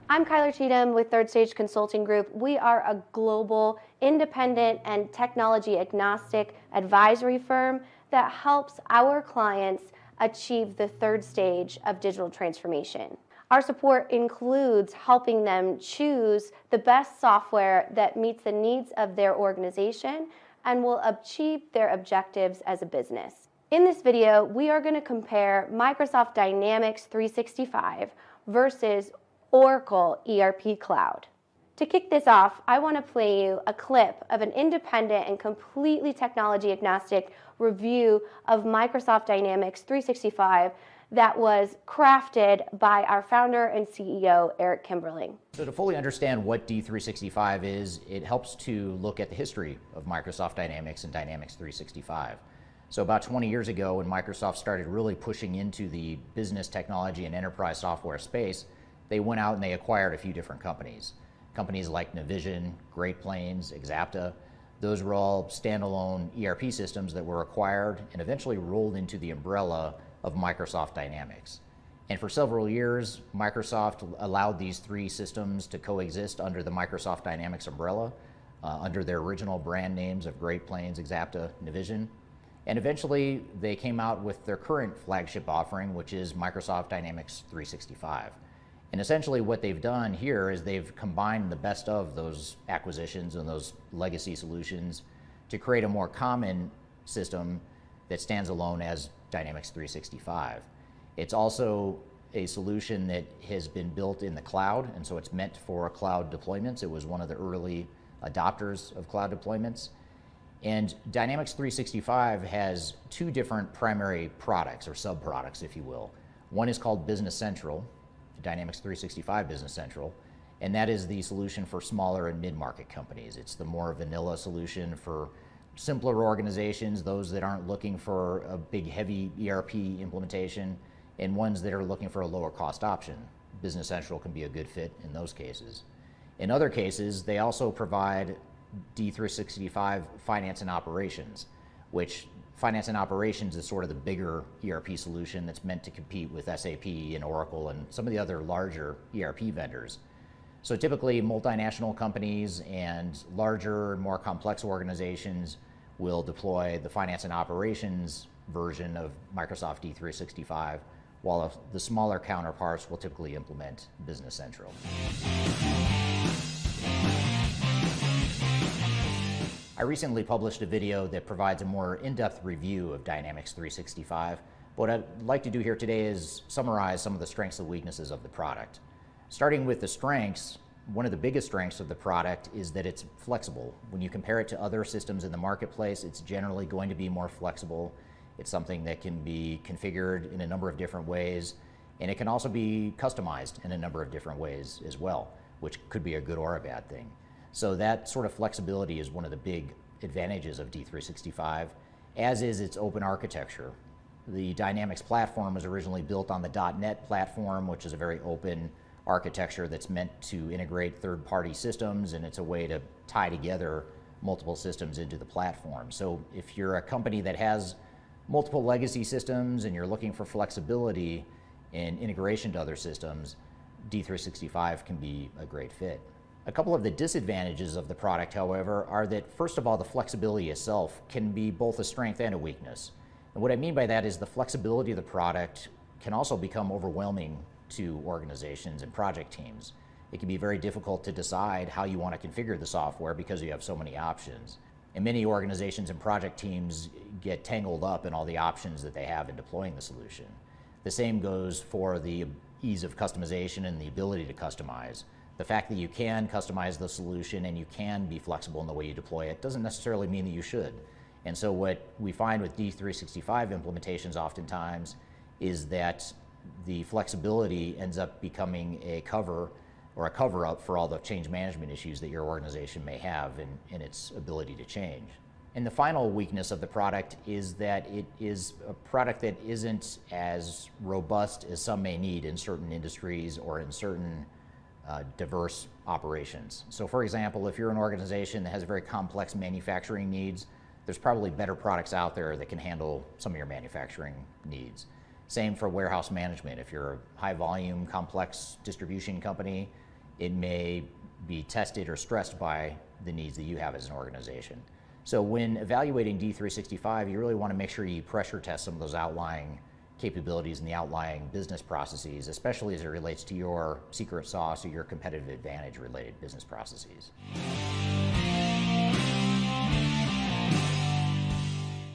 I'm Kyler Cheatham with Third Stage Consulting Group. We are a global, independent, and technology agnostic advisory firm that helps our clients achieve the third stage of digital transformation. Our support includes helping them choose the best software that meets the needs of their organization and will achieve their objectives as a business. In this video, we are going to compare Microsoft Dynamics 365 versus Oracle ERP Cloud. To kick this off, I want to play you a clip of an independent and completely technology agnostic review of Microsoft Dynamics 365 that was crafted by our founder and CEO, Eric Kimberling. So to fully understand what D365 is, it helps to look at the history of Microsoft Dynamics and Dynamics 365. So about 20 years ago, when Microsoft started really pushing into the business technology and enterprise software space, they went out and they acquired a few different companies. Companies like Navision, Great Plains, Exapta. Those were all standalone ERP systems that were acquired and eventually rolled into the umbrella of Microsoft Dynamics. And for several years, Microsoft allowed these three systems to coexist under the Microsoft Dynamics umbrella, under their original brand names of Great Plains, Exapta, Navision. And eventually, they came out with their current flagship offering, which is Microsoft Dynamics 365. And essentially what they've done here is they've combined the best of those acquisitions and those legacy solutions to create a more common system that stands alone as Dynamics 365. It's also a solution that has been built in the cloud, and so it's meant for cloud deployments. It was one of the early adopters of cloud deployments. And Dynamics 365 has two different primary products, or sub-products, if you will. One is called Business Central, Dynamics 365 Business Central, and that is the solution for smaller and mid-market companies. It's the more vanilla solution for simpler organizations, those that aren't looking for a big, heavy ERP implementation, and ones that are looking for a lower cost option. Business Central can be a good fit in those cases. In other cases, they also provide D365 Finance and Operations, which Finance and Operations is sort of the bigger ERP solution that's meant to compete with SAP and Oracle and some of the other larger ERP vendors. So typically multinational companies and larger, more complex organizations will deploy the Finance and Operations version of Microsoft D365, while the smaller counterparts will typically implement Business Central. I recently published a video that provides a more in-depth review of Dynamics 365. What I'd like to do here today is summarize some of the strengths and weaknesses of the product. Starting with the strengths, one of the biggest strengths of the product is that it's flexible. When you compare it to other systems in the marketplace, it's generally going to be more flexible. It's something that can be configured in a number of different ways, and it can also be customized in a number of different ways as well, which could be a good or a bad thing. So that sort of flexibility is one of the big advantages of D365, as is its open architecture. The Dynamics platform was originally built on the .NET platform, which is a very open architecture that's meant to integrate third-party systems, and it's a way to tie together multiple systems into the platform. So if you're a company that has multiple legacy systems and you're looking for flexibility in integration to other systems, D365 can be a great fit. A couple of the disadvantages of the product, however, are that, first of all, the flexibility itself can be both a strength and a weakness. And what I mean by that is the flexibility of the product can also become overwhelming to organizations and project teams. It can be very difficult to decide how you want to configure the software because you have so many options. And many organizations and project teams get tangled up in all the options that they have in deploying the solution. The same goes for the ease of customization and the ability to customize. The fact that you can customize the solution and you can be flexible in the way you deploy it doesn't necessarily mean that you should. And so what we find with D365 implementations oftentimes is that the flexibility ends up becoming a cover or a cover-up for all the change management issues that your organization may have in its ability to change. And the final weakness of the product is that it is a product that isn't as robust as some may need in certain industries or in certain diverse operations. So for example, if you're an organization that has very complex manufacturing needs, there's probably better products out there that can handle some of your manufacturing needs. Same for warehouse management. If you're a high volume, complex distribution company, it may be tested or stressed by the needs that you have as an organization. So when evaluating D365, you really want to make sure you pressure test some of those outlying capabilities and the outlying business processes, especially as it relates to your secret sauce or your competitive advantage related business processes.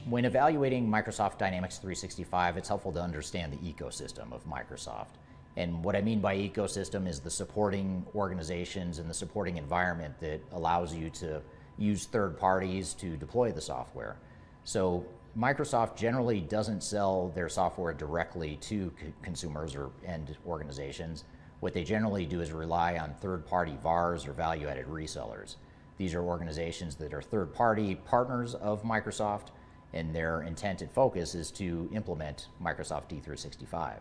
When evaluating Microsoft Dynamics 365, it's helpful to understand the ecosystem of Microsoft. And what I mean by ecosystem is the supporting organizations and the supporting environment that allows you to use third parties to deploy the software. So Microsoft generally doesn't sell their software directly to consumers or end organizations. What they generally do is rely on third-party VARs or value-added resellers. These are organizations that are third-party partners of Microsoft, and their intent and focus is to implement Microsoft D365.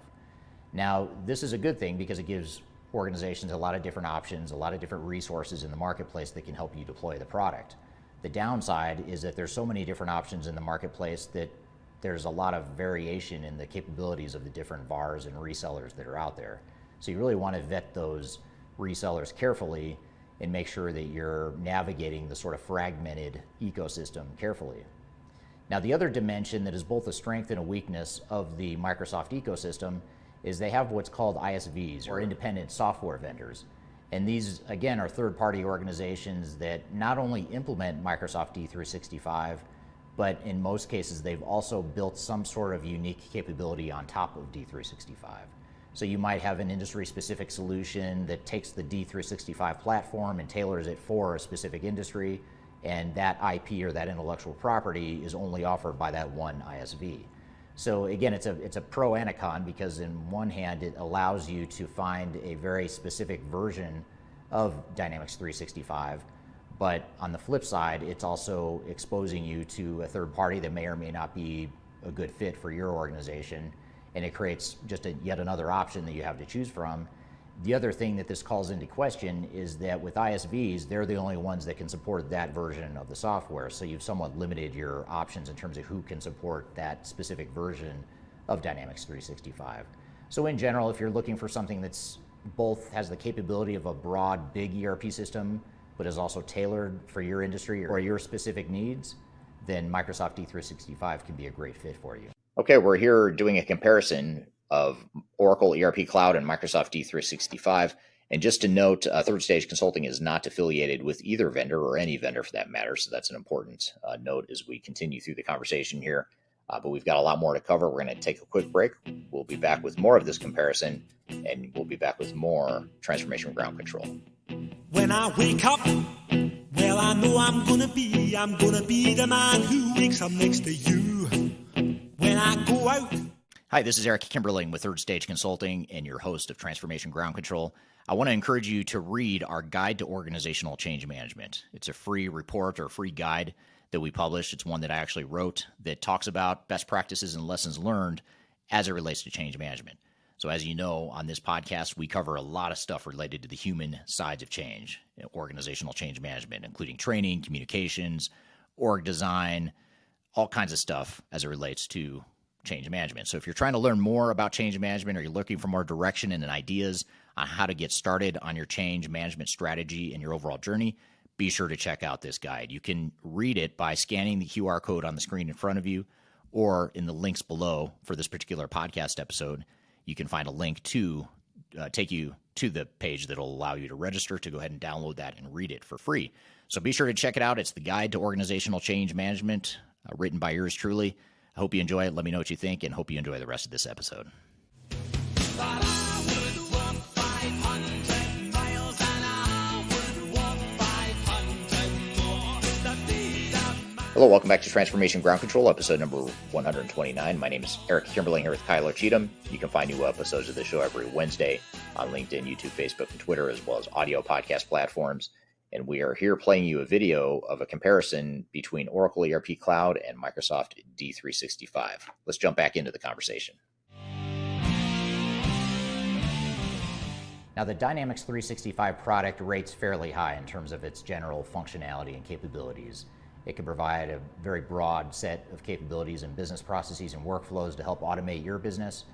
Now, this is a good thing because it gives organizations a lot of different options, a lot of different resources in the marketplace that can help you deploy the product. The downside is that there's so many different options in the marketplace that there's a lot of variation in the capabilities of the different VARs and resellers that are out there. So you really want to vet those resellers carefully and make sure that you're navigating the sort of fragmented ecosystem carefully. Now, the other dimension that is both a strength and a weakness of the Microsoft ecosystem is they have what's called ISVs, or independent software vendors. And these, again, are third-party organizations that not only implement Microsoft D365, but in most cases, they've also built some sort of unique capability on top of D365. So you might have an industry-specific solution that takes the D365 platform and tailors it for a specific industry, and that IP or that intellectual property is only offered by that one ISV. So again, it's a pro and a con, because in one hand, it allows you to find a very specific version of Dynamics 365, but on the flip side, it's also exposing you to a third party that may or may not be a good fit for your organization, and it creates just yet another option that you have to choose from. The other thing that this calls into question is that with ISVs, they're the only ones that can support that version of the software. So you've somewhat limited your options in terms of who can support that specific version of Dynamics 365. So in general, if you're looking for something that's both has the capability of a broad, big ERP system, but is also tailored for your industry or your specific needs, then Microsoft D365 can be a great fit for you. Okay, we're here doing a comparison of Oracle ERP Cloud and Microsoft D365. And just to note, Third Stage Consulting is not affiliated with either vendor or any vendor for that matter. So that's an important note as we continue through the conversation here. But we've got a lot more to cover. We're going to take a quick break. We'll be back with more of this comparison, and we'll be back with more Transformation Ground Control. When I wake up, well, I know I'm gonna be the man who wakes up next to you. When I go out. Hi, this is Eric Kimberling with Third Stage Consulting and your host of Transformation Ground Control. I want to encourage you to read our Guide to Organizational Change Management. It's a free report or free guide that we published. It's one that I actually wrote that talks about best practices and lessons learned as it relates to change management. So as you know, on this podcast, we cover a lot of stuff related to the human sides of change, organizational change management, including training, communications, org design, all kinds of stuff as it relates to change management. So if you're trying to learn more about change management, or you're looking for more direction and ideas on how to get started on your change management strategy and your overall journey, be sure to check out this guide. You can read it by scanning the QR code on the screen in front of you, or in the links below for this particular podcast episode, you can find a link to take you to the page that'll allow you to register to go ahead and download that and read it for free. So be sure to check it out. It's the Guide to Organizational Change Management, written by yours truly. I hope you enjoy it. Let me know what you think, and hope you enjoy the rest of this episode. Hello, welcome back to Transformation Ground Control, episode number 129. My name is Eric Kimberling here with Kyler Cheatham. You can find new episodes of the show every Wednesday on LinkedIn, YouTube, Facebook, and Twitter, as well as audio podcast platforms. And we are here playing you a video of a comparison between Oracle ERP Cloud and Microsoft D365. Let's jump back into the conversation. Now, the Dynamics 365 product rates fairly high in terms of its general functionality and capabilities. It can provide a very broad set of capabilities and business processes and workflows to help automate your business.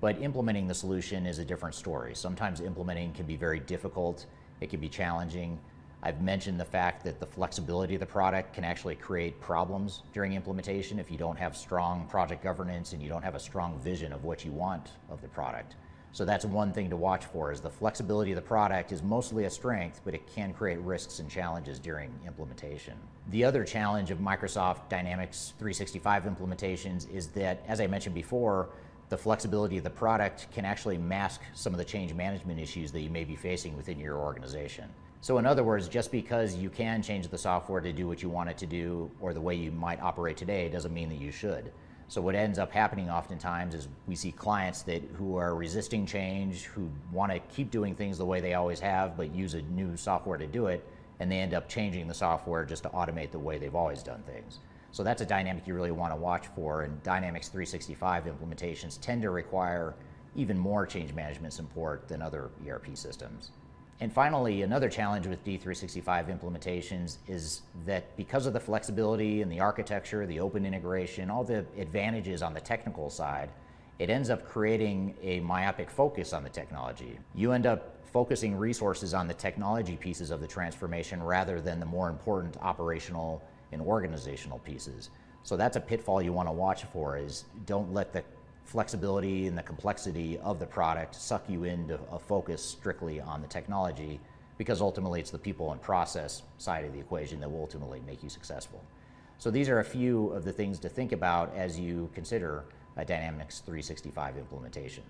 But implementing the solution is a different story. Sometimes implementing can be very difficult. It can be challenging. I've mentioned the fact that the flexibility of the product can actually create problems during implementation if you don't have strong project governance and you don't have a strong vision of what you want of the product. So that's one thing to watch for, is the flexibility of the product is mostly a strength, but it can create risks and challenges during implementation. The other challenge of Microsoft Dynamics 365 implementations is that, as I mentioned before, the flexibility of the product can actually mask some of the change management issues that you may be facing within your organization. So in other words, just because you can change the software to do what you want it to do or the way you might operate today doesn't mean that you should. So what ends up happening oftentimes is we see clients who are resisting change, who want to keep doing things the way they always have, but use a new software to do it, and they end up changing the software just to automate the way they've always done things. So that's a dynamic you really want to watch for, and Dynamics 365 implementations tend to require even more change management support than other ERP systems. And finally, another challenge with D365 implementations is that because of the flexibility and the architecture, the open integration, all the advantages on the technical side, it ends up creating a myopic focus on the technology. You end up focusing resources on the technology pieces of the transformation rather than the more important operational and organizational pieces. So that's a pitfall you want to watch for, is don't let the flexibility and the complexity of the product suck you into a focus strictly on the technology, because ultimately it's the people and process side of the equation that will ultimately make you successful. So these are a few of the things to think about as you consider a Dynamics 365 implementation.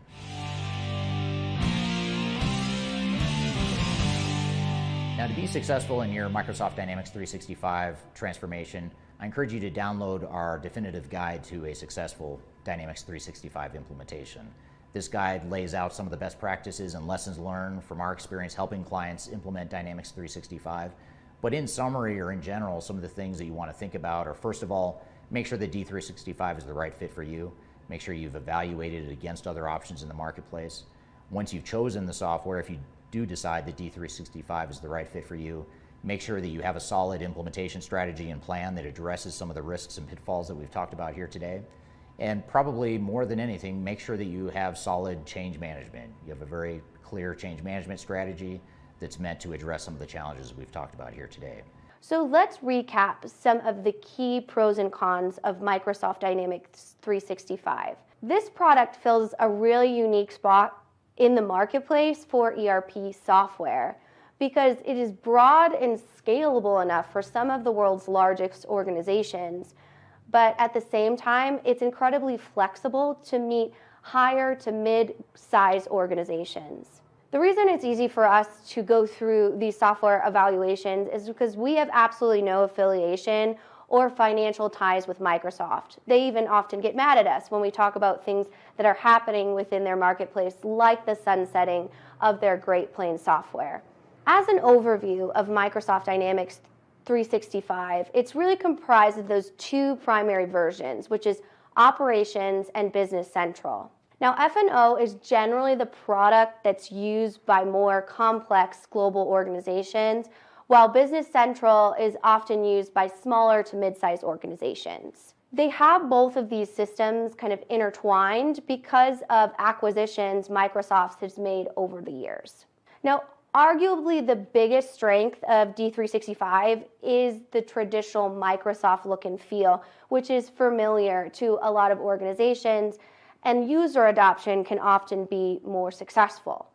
Now, to be successful in your Microsoft Dynamics 365 transformation, I encourage you to download our definitive guide to a successful Dynamics 365 implementation. This guide lays out some of the best practices and lessons learned from our experience helping clients implement Dynamics 365. But in summary, or in general, some of the things that you want to think about are, first of all, make sure that D365 is the right fit for you. Make sure you've evaluated it against other options in the marketplace. Once you've chosen the software, if you do decide that D365 is the right fit for you, make sure that you have a solid implementation strategy and plan that addresses some of the risks and pitfalls that we've talked about here today. And probably more than anything, make sure that you have solid change management. You have a very clear change management strategy that's meant to address some of the challenges we've talked about here today. So let's recap some of the key pros and cons of Microsoft Dynamics 365. This product fills a really unique spot in the marketplace for ERP software because it is broad and scalable enough for some of the world's largest organizations, but at the same time, it's incredibly flexible to meet higher to mid-size organizations. The reason it's easy for us to go through these software evaluations is because we have absolutely no affiliation or financial ties with Microsoft. They even often get mad at us when we talk about things that are happening within their marketplace, like the sunsetting of their Great Plains software. As an overview of Microsoft Dynamics 365, it's really comprised of those two primary versions, which is Operations and Business Central. Now, F&O is generally the product that's used by more complex global organizations, while Business Central is often used by smaller to mid-sized organizations. They have both of these systems kind of intertwined because of acquisitions Microsoft has made over the years. Now, Arguably, the biggest strength of D365 is the traditional Microsoft look and feel, which is familiar to a lot of organizations, and user adoption can often be more successful.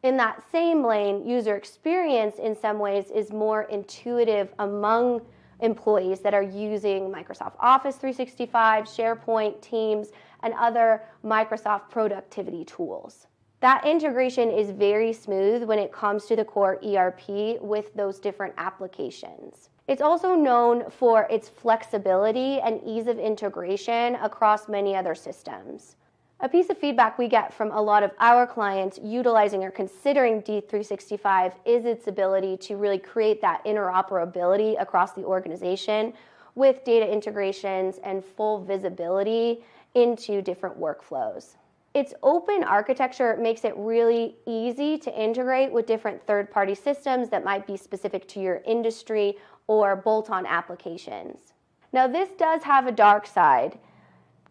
In that same lane, user experience in some ways is more intuitive among employees that are using Microsoft Office 365, SharePoint, Teams, and other Microsoft productivity tools. That integration is very smooth when it comes to the core ERP with those different applications. It's also known for its flexibility and ease of integration across many other systems. A piece of feedback we get from a lot of our clients utilizing or considering D365 is its ability to really create that interoperability across the organization with data integrations and full visibility into different workflows. Its open architecture makes it really easy to integrate with different third-party systems that might be specific to your industry or bolt-on applications. Now, this does have a dark side.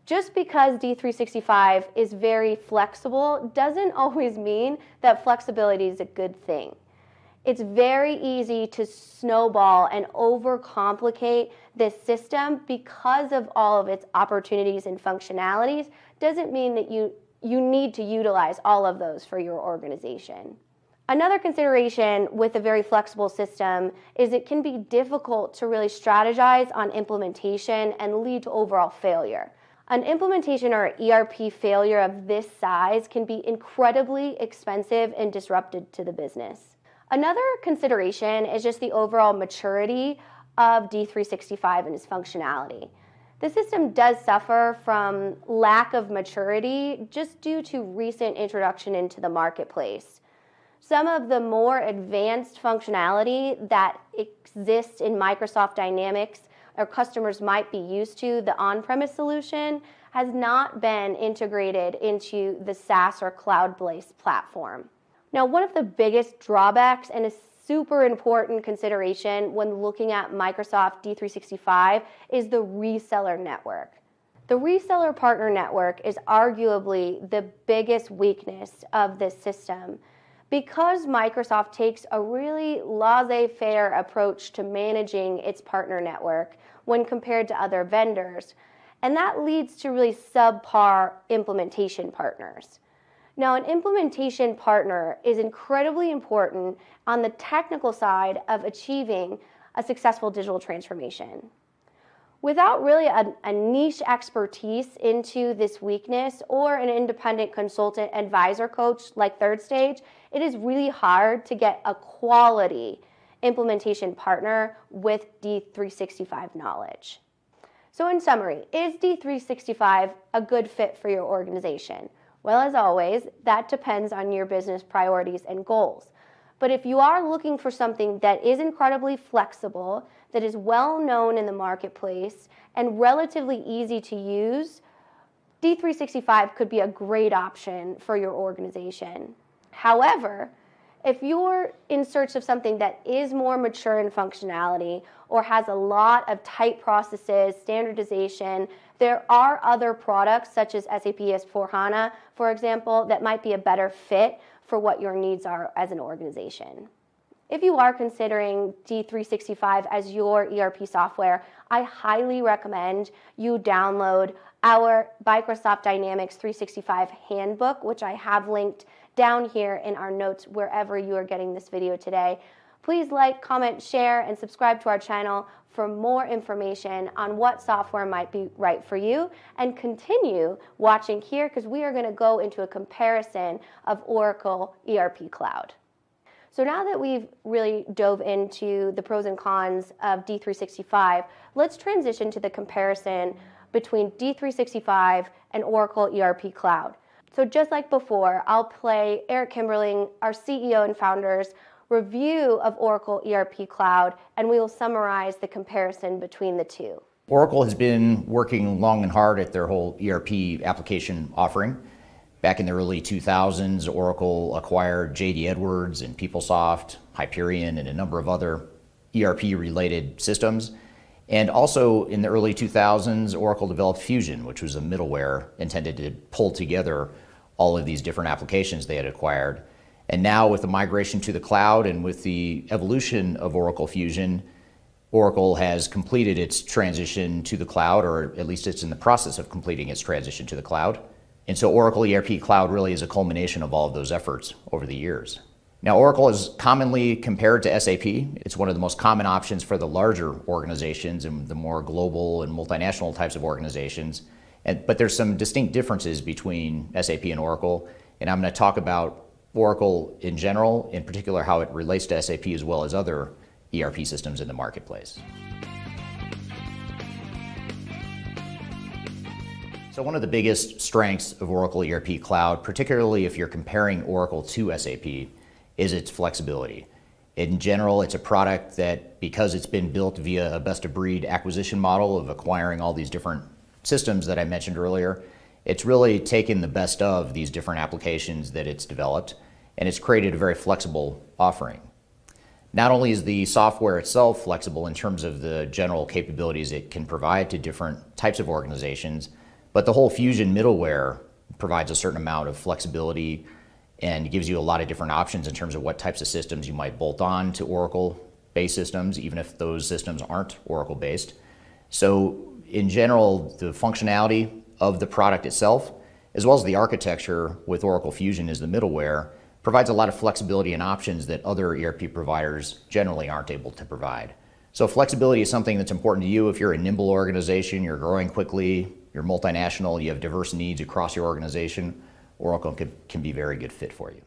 Just because D365 is very flexible doesn't always mean that flexibility is a good thing. It's very easy to snowball and overcomplicate this system because of all of its opportunities and functionalities. Doesn't mean that you need to utilize all of those for your organization. Another consideration with a very flexible system is it can be difficult to really strategize on implementation and lead to overall failure. An implementation or ERP failure of this size can be incredibly expensive and disruptive to the business. Another consideration is just the overall maturity of D365 and its functionality. The system does suffer from lack of maturity just due to recent introduction into the marketplace. Some of the more advanced functionality that exists in Microsoft Dynamics or customers might be used to, the on-premise solution, has not been integrated into the SaaS or cloud-based platform. Now, one of the biggest drawbacks and a super important consideration when looking at Microsoft D365 is the reseller network. The reseller partner network is arguably the biggest weakness of this system because Microsoft takes a really laissez-faire approach to managing its partner network when compared to other vendors, and that leads to really subpar implementation partners. Now, an implementation partner is incredibly important on the technical side of achieving a successful digital transformation. Without really a niche expertise into this weakness or an independent consultant advisor coach like Third Stage, it is really hard to get a quality implementation partner with D365 knowledge. So in summary, is D365 a good fit for your organization? Well, as always, that depends on your business priorities and goals. But if you are looking for something that is incredibly flexible, that is well known in the marketplace, and relatively easy to use, D365 could be a great option for your organization. However, if you're in search of something that is more mature in functionality or has a lot of tight processes, standardization, there are other products such as SAP S/4HANA, for example, that might be a better fit for what your needs are as an organization. If you are considering D365 as your ERP software, I highly recommend you download our Microsoft Dynamics 365 handbook, which I have linked down here in our notes wherever you are getting this video today. Please like, comment, share, and subscribe to our channel for more information on what software might be right for you, and continue watching here because we are going to go into a comparison of Oracle ERP Cloud. So now that we've really dove into the pros and cons of D365, let's transition to the comparison between D365 and Oracle ERP Cloud. So just like before, I'll play Eric Kimberling, our CEO and founder's review of Oracle ERP Cloud, and we will summarize the comparison between the two. Oracle has been working long and hard at their whole ERP application offering. Back in the early 2000s, Oracle acquired JD Edwards and PeopleSoft, Hyperion, and a number of other ERP-related systems. And also in the early 2000s, Oracle developed Fusion, which was a middleware intended to pull together all of these different applications they had acquired. And now with the migration to the cloud and with the evolution of Oracle Fusion, Oracle has completed its transition to the cloud, or at least it's in the process of completing its transition to the cloud. And so Oracle ERP Cloud really is a culmination of all of those efforts over the years. Now, Oracle is commonly compared to SAP. It's one of the most common options for the larger organizations and the more global and multinational types of organizations. But there's some distinct differences between SAP and Oracle, and I'm going to talk about Oracle in general, in particular how it relates to SAP as well as other ERP systems in the marketplace. So one of the biggest strengths of Oracle ERP Cloud, particularly if you're comparing Oracle to SAP, is its flexibility. In general, it's a product that, because it's been built via a best-of-breed acquisition model of acquiring all these different systems that I mentioned earlier, it's really taken the best of these different applications that it's developed, and it's created a very flexible offering. Not only is the software itself flexible in terms of the general capabilities it can provide to different types of organizations, but the whole Fusion middleware provides a certain amount of flexibility and gives you a lot of different options in terms of what types of systems you might bolt on to Oracle-based systems, even if those systems aren't Oracle-based. So in general, the functionality of the product itself, as well as the architecture with Oracle Fusion as the middleware, provides a lot of flexibility and options that other ERP providers generally aren't able to provide. So flexibility is something that's important to you if you're a nimble organization, you're growing quickly, you're multinational, you have diverse needs across your organization. Oracle can be a very good fit for you.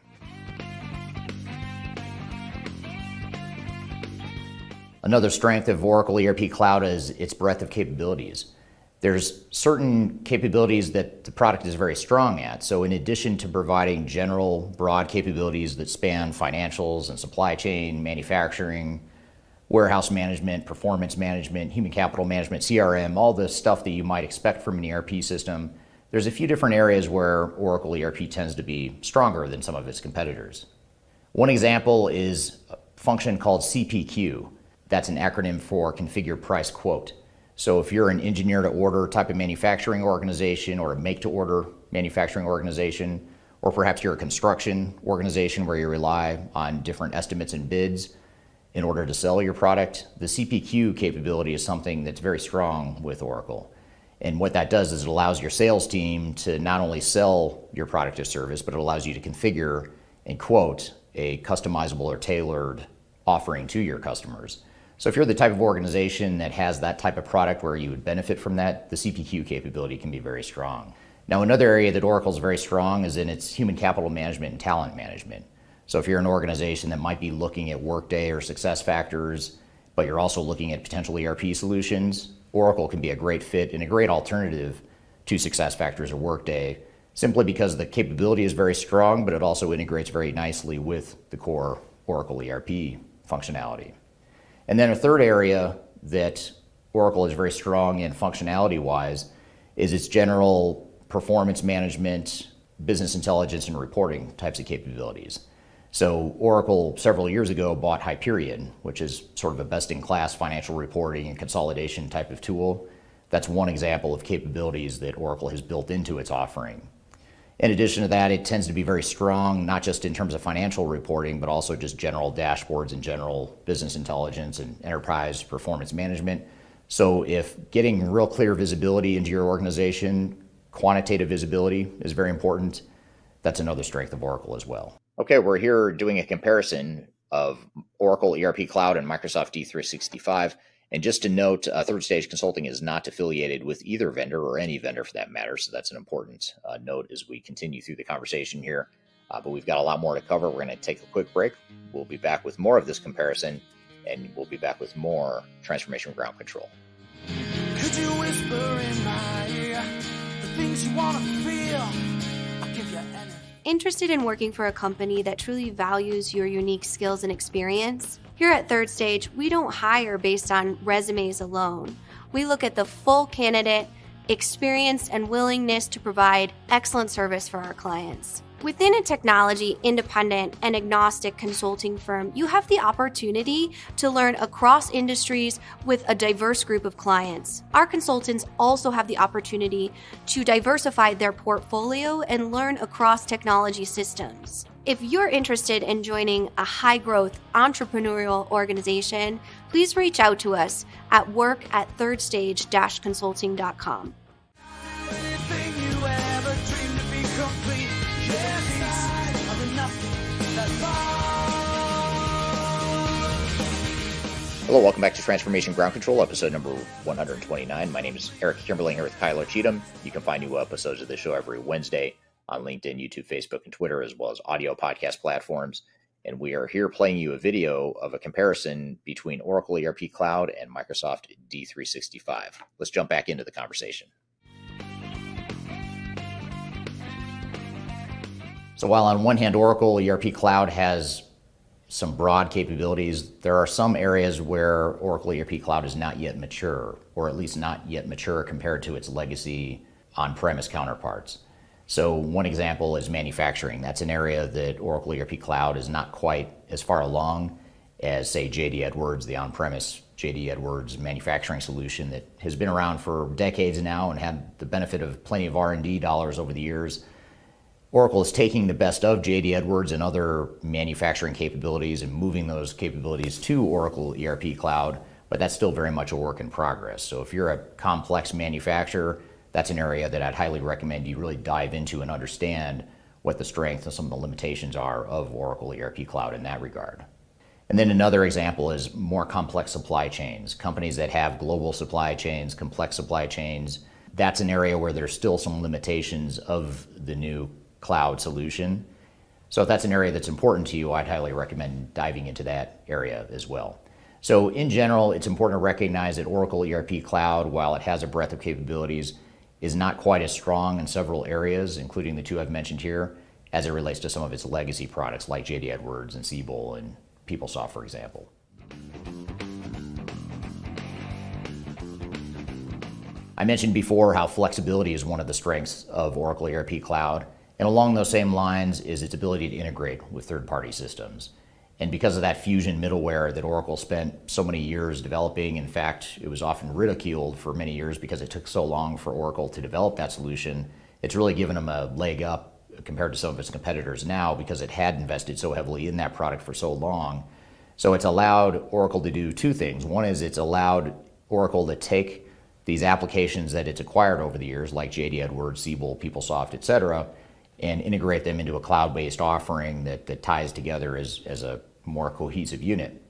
Another strength of Oracle ERP Cloud is its breadth of capabilities. There's certain capabilities that the product is very strong at. So in addition to providing general broad capabilities that span financials and supply chain, manufacturing, warehouse management, performance management, human capital management, CRM, all the stuff that you might expect from an ERP system, there's a few different areas where Oracle ERP tends to be stronger than some of its competitors. One example is a function called CPQ. That's an acronym for Configure Price Quote. So if you're an engineer-to-order type of manufacturing organization or a make-to-order manufacturing organization, or perhaps you're a construction organization where you rely on different estimates and bids in order to sell your product, the CPQ capability is something that's very strong with Oracle. And what that does is it allows your sales team to not only sell your product or service, but it allows you to configure and quote a customizable or tailored offering to your customers. So if you're the type of organization that has that type of product where you would benefit from that, the CPQ capability can be very strong. Now, another area that Oracle is very strong is in its human capital management and talent management. So if you're an organization that might be looking at Workday or SuccessFactors, but you're also looking at potential ERP solutions, Oracle can be a great fit and a great alternative to SuccessFactors or Workday, simply because the capability is very strong, but it also integrates very nicely with the core Oracle ERP functionality. And then a third area that Oracle is very strong in functionality-wise is its general performance management, business intelligence, and reporting types of capabilities. So Oracle several years ago bought Hyperion, which is sort of a best-in-class financial reporting and consolidation type of tool. That's one example of capabilities that Oracle has built into its offering. In addition to that, it tends to be very strong, not just in terms of financial reporting, but also just general dashboards and general business intelligence and enterprise performance management. So if getting real clear visibility into your organization, quantitative visibility is very important, that's another strength of Oracle as well. Okay, we're here doing a comparison of Oracle ERP Cloud and Microsoft D365. And just to note, Third Stage Consulting is not affiliated with either vendor or any vendor for that matter. So that's an important note as we continue through the conversation here. But we've got a lot more to cover. We're going to take a quick break. We'll be back with more of this comparison, and we'll be back with more Transformation Ground Control. Could you whisper in my ear the things you want to feel? I'll give you anything. Interested in working for a company that truly values your unique skills and experience? Here at Third Stage, we don't hire based on resumes alone. We look at the full candidate, experience, and willingness to provide excellent service for our clients. Within a technology, independent, and agnostic consulting firm, you have the opportunity to learn across industries with a diverse group of clients. Our consultants also have the opportunity to diversify their portfolio and learn across technology systems. If you're interested in joining a high-growth entrepreneurial organization, please reach out to us at work@thirdstage-consulting.com. Anything you ever dreamed to be complete. Yes, I am enough. That's all. Hello, welcome back to Transformation Ground Control, episode number 129. My name is Eric Kimberling here with Kyler Cheatham. You can find new episodes of the show every Wednesday on LinkedIn, YouTube, Facebook, and Twitter, as well as audio podcast platforms. And we are here playing you a video of a comparison between Oracle ERP Cloud and Microsoft D365. Let's jump back into the conversation. So while on one hand, Oracle ERP Cloud has some broad capabilities, there are some areas where Oracle ERP Cloud is not yet mature, or at least not yet mature compared to its legacy on-premise counterparts. So one example is manufacturing. That's an area that Oracle ERP Cloud is not quite as far along as, say, JD Edwards, the on-premise JD Edwards manufacturing solution that has been around for decades now and had the benefit of plenty of R&D dollars over the years. Oracle is taking the best of JD Edwards and other manufacturing capabilities and moving those capabilities to Oracle ERP Cloud, but that's still very much a work in progress. So if you're a complex manufacturer, that's an area that I'd highly recommend you really dive into and understand what the strengths and some of the limitations are of Oracle ERP Cloud in that regard. And then another example is more complex supply chains. Companies that have global supply chains, complex supply chains, that's an area where there's still some limitations of the new cloud solution. So if that's an area that's important to you, I'd highly recommend diving into that area as well. So in general, it's important to recognize that Oracle ERP Cloud, while it has a breadth of capabilities, is not quite as strong in several areas, including the two I've mentioned here, as it relates to some of its legacy products like JD Edwards and Siebel and PeopleSoft, for example. I mentioned before how flexibility is one of the strengths of Oracle ERP Cloud, and along those same lines is its ability to integrate with third-party systems. And because of that Fusion middleware that Oracle spent so many years developing, in fact, it was often ridiculed for many years because it took so long for Oracle to develop that solution, it's really given them a leg up compared to some of its competitors now because it had invested so heavily in that product for so long. So it's allowed Oracle to do two things. One is it's allowed Oracle to take these applications that it's acquired over the years, like JD Edwards, Siebel, PeopleSoft, et cetera, and integrate them into a cloud-based offering that ties together as a more cohesive unit.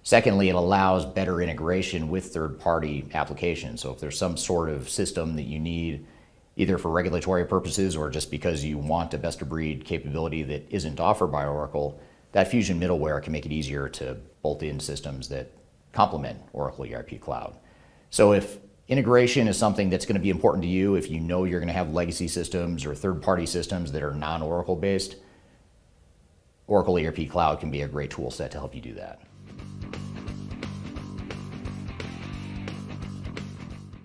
Secondly, it allows better integration with third-party applications. So if there's some sort of system that you need, either for regulatory purposes or just because you want a best-of-breed capability that isn't offered by Oracle, that Fusion middleware can make it easier to bolt in systems that complement Oracle ERP Cloud. So if integration is something that's going to be important to you, if you know you're going to have legacy systems or third-party systems that are non-Oracle based, Oracle ERP Cloud can be a great tool set to help you do that.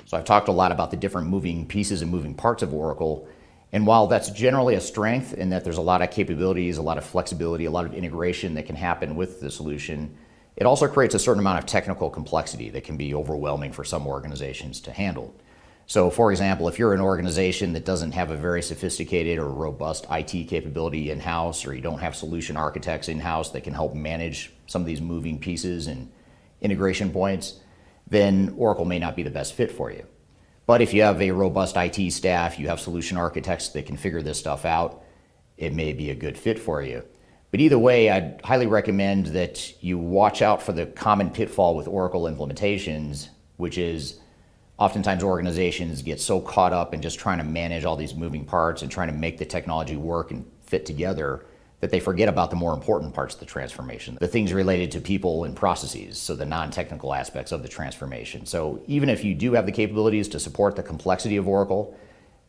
So I've talked a lot about the different moving pieces and moving parts of Oracle, and while that's generally a strength in that there's a lot of capabilities, a lot of flexibility, a lot of integration that can happen with the solution, it also creates a certain amount of technical complexity that can be overwhelming for some organizations to handle. So for example, if you're an organization that doesn't have a very sophisticated or robust IT capability in-house, or you don't have solution architects in-house that can help manage some of these moving pieces and integration points, then Oracle may not be the best fit for you. But if you have a robust IT staff, you have solution architects that can figure this stuff out, it may be a good fit for you. But either way, I'd highly recommend that you watch out for the common pitfall with Oracle implementations, which is oftentimes organizations get so caught up in just trying to manage all these moving parts and trying to make the technology work and fit together that they forget about the more important parts of the transformation, the things related to people and processes, so the non-technical aspects of the transformation. So even if you do have the capabilities to support the complexity of Oracle,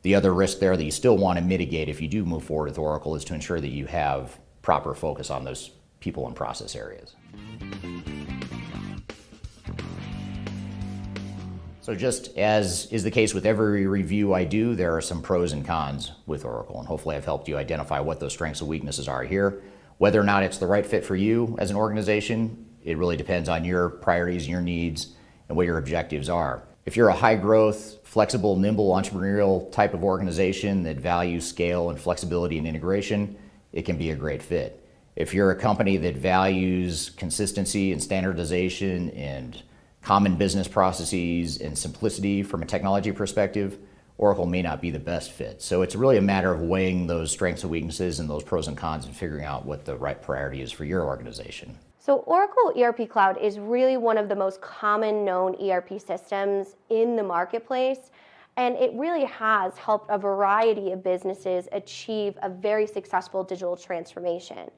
the other risk there that you still want to mitigate if you do move forward with Oracle is to ensure that you have proper focus on those people and process areas. So just as is the case with every review I do, there are some pros and cons with Oracle, and hopefully I've helped you identify what those strengths and weaknesses are here. Whether or not it's the right fit for you as an organization, it really depends on your priorities, your needs, and what your objectives are. If you're a high growth, flexible, nimble, entrepreneurial type of organization that values scale and flexibility and integration, it can be a great fit. If you're a company that values consistency and standardization and common business processes and simplicity from a technology perspective, Oracle may not be the best fit. So it's really a matter of weighing those strengths and weaknesses and those pros and cons and figuring out what the right priority is for your organization. So Oracle ERP Cloud is really one of the most common known ERP systems in the marketplace, and it really has helped a variety of businesses achieve a very successful digital transformation.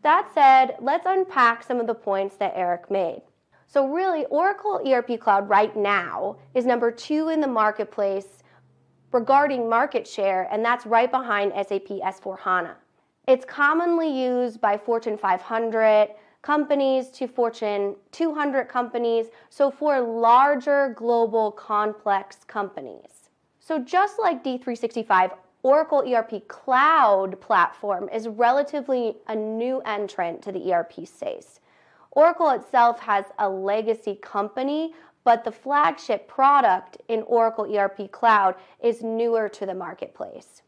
That said, let's unpack some of the points that Eric made. So really, Oracle ERP Cloud right now is number 2 in the marketplace regarding market share, and that's right behind SAP S/4HANA. It's commonly used by Fortune 500 companies to Fortune 200 companies, so for larger global complex companies. So just like D365, Oracle ERP Cloud platform is relatively a new entrant to the ERP space. Oracle itself has a legacy company, but the flagship product in Oracle ERP Cloud is newer to the marketplace.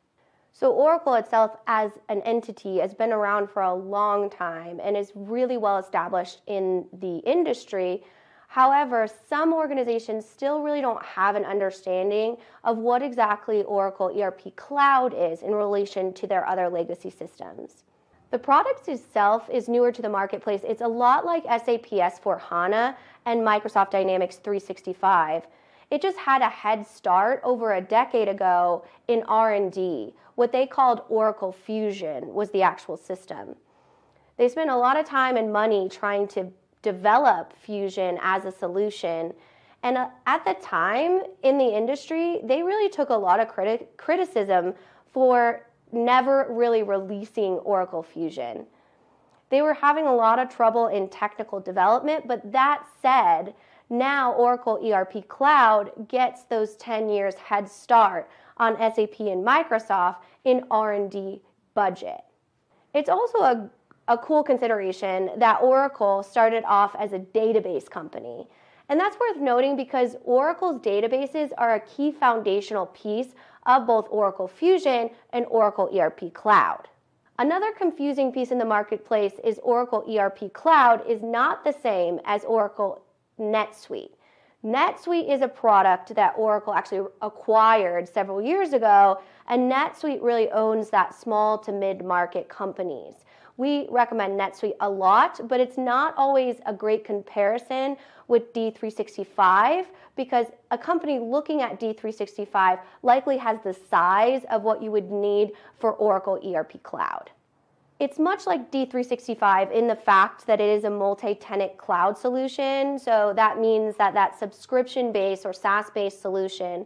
So Oracle itself as an entity has been around for a long time and is really well established in the industry. However, some organizations still really don't have an understanding of what exactly Oracle ERP Cloud is in relation to their other legacy systems. The product itself is newer to the marketplace. It's a lot like SAP S/4HANA and Microsoft Dynamics 365. It just had a head start over a decade ago in R&D. What they called Oracle Fusion was the actual system. They spent a lot of time and money trying to develop Fusion as a solution. And at the time in the industry, they really took a lot of criticism for never really releasing Oracle Fusion. They were having a lot of trouble in technical development, but that said, now Oracle ERP Cloud gets those 10 years head start on SAP and Microsoft in R&D budget. It's also a cool consideration that Oracle started off as a database company. And that's worth noting because Oracle's databases are a key foundational piece of both Oracle Fusion and Oracle ERP Cloud. Another confusing piece in the marketplace is Oracle ERP Cloud is not the same as Oracle NetSuite. NetSuite is a product that Oracle actually acquired several years ago, and NetSuite really owns that small to mid-market companies. We recommend NetSuite a lot, but it's not always a great comparison with D365 because a company looking at D365 likely has the size of what you would need for Oracle ERP Cloud. It's much like D365 in the fact that it is a multi-tenant cloud solution, so that means that that subscription-based or SaaS-based solution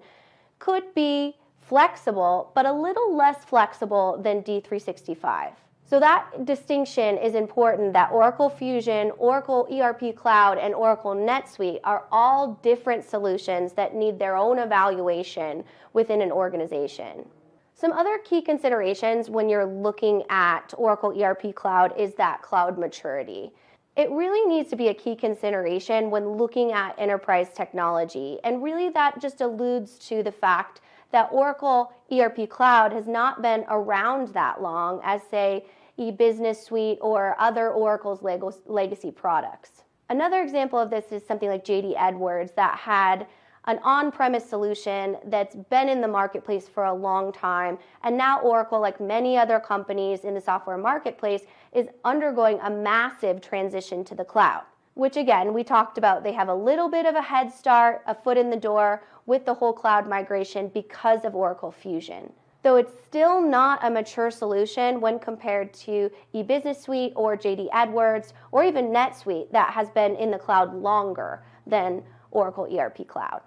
could be flexible, but a little less flexible than D365. So that distinction is important that Oracle Fusion, Oracle ERP Cloud, and Oracle NetSuite are all different solutions that need their own evaluation within an organization. Some other key considerations when you're looking at Oracle ERP Cloud is that cloud maturity. It really needs to be a key consideration when looking at enterprise technology, and really that just alludes to the fact that Oracle ERP Cloud has not been around that long as, say, eBusiness Suite or other Oracle's legacy products. Another example of this is something like JD Edwards that had an on-premise solution that's been in the marketplace for a long time, and now Oracle, like many other companies in the software marketplace, is undergoing a massive transition to the cloud, which again, we talked about, they have a little bit of a head start, a foot in the door with the whole cloud migration because of Oracle Fusion. Though it's still not a mature solution when compared to eBusiness Suite or JD Edwards or even NetSuite that has been in the cloud longer than Oracle ERP Cloud.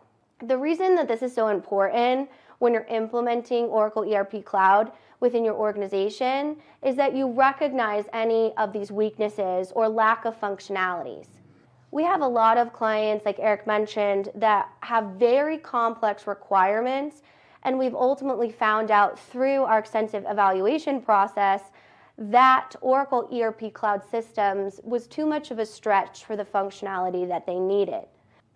The reason that this is so important when you're implementing Oracle ERP Cloud within your organization is that you recognize any of these weaknesses or lack of functionalities. We have a lot of clients, like Eric mentioned, that have very complex requirements, and we've ultimately found out through our extensive evaluation process that Oracle ERP Cloud Systems was too much of a stretch for the functionality that they needed.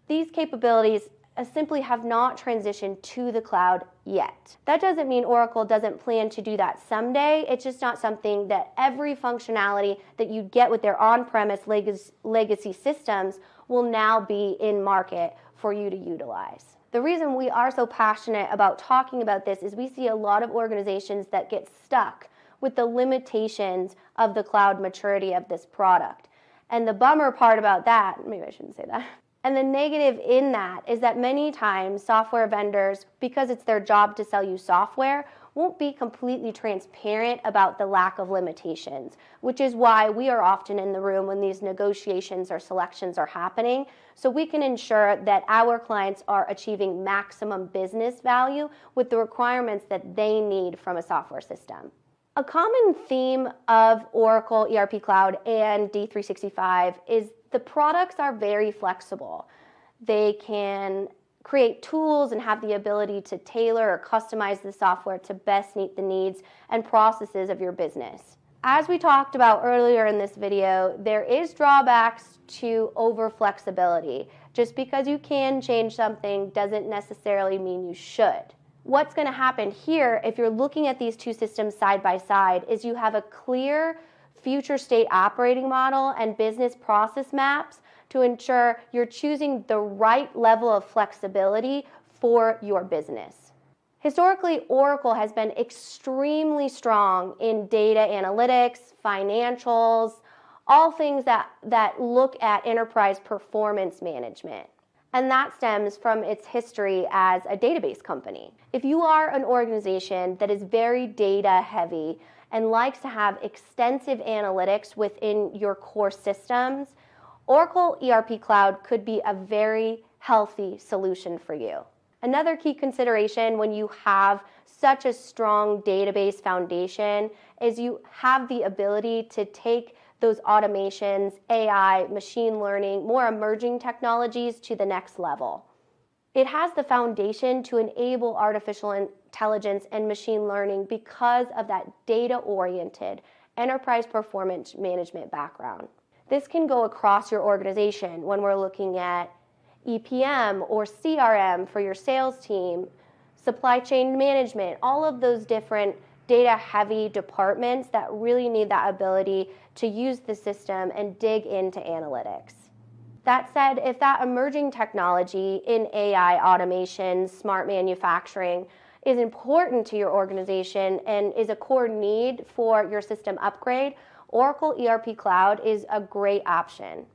These capabilities simply have not transitioned to the cloud yet. That doesn't mean Oracle doesn't plan to do that someday. It's just not something that every functionality that you get with their on-premise legacy systems will now be in market for you to utilize. The reason we are so passionate about talking about this is we see a lot of organizations that get stuck with the limitations of the cloud maturity of this product. And the bummer part about that, maybe I shouldn't say that, and the negative in that is that many times software vendors, because it's their job to sell you software, won't be completely transparent about the lack of limitations, which is why we are often in the room when these negotiations or selections are happening, so we can ensure that our clients are achieving maximum business value with the requirements that they need from a software system. A common theme of Oracle ERP Cloud and D365 is the products are very flexible. They can create tools and have the ability to tailor or customize the software to best meet the needs and processes of your business. As we talked about earlier in this video, there is drawbacks to over flexibility. Just because you can change something doesn't necessarily mean you should. What's going to happen here, if you're looking at these two systems side by side, is you have a clear future state operating model and business process maps to ensure you're choosing the right level of flexibility for your business. Historically, Oracle has been extremely strong in data analytics, financials, all things that look at enterprise performance management. And that stems from its history as a database company. If you are an organization that is very data heavy and likes to have extensive analytics within your core systems, Oracle ERP Cloud could be a very healthy solution for you. Another key consideration when you have such a strong database foundation is you have the ability to take those automations, AI, machine learning, more emerging technologies to the next level. It has the foundation to enable artificial intelligence and machine learning because of that data-oriented enterprise performance management background. This can go across your organization when we're looking at EPM or CRM for your sales team, supply chain management, all of those different data-heavy departments that really need that ability to use the system and dig into analytics. That said, if that emerging technology in AI, automation, smart manufacturing is important to your organization and is a core need for your system upgrade, Oracle ERP Cloud is a great option.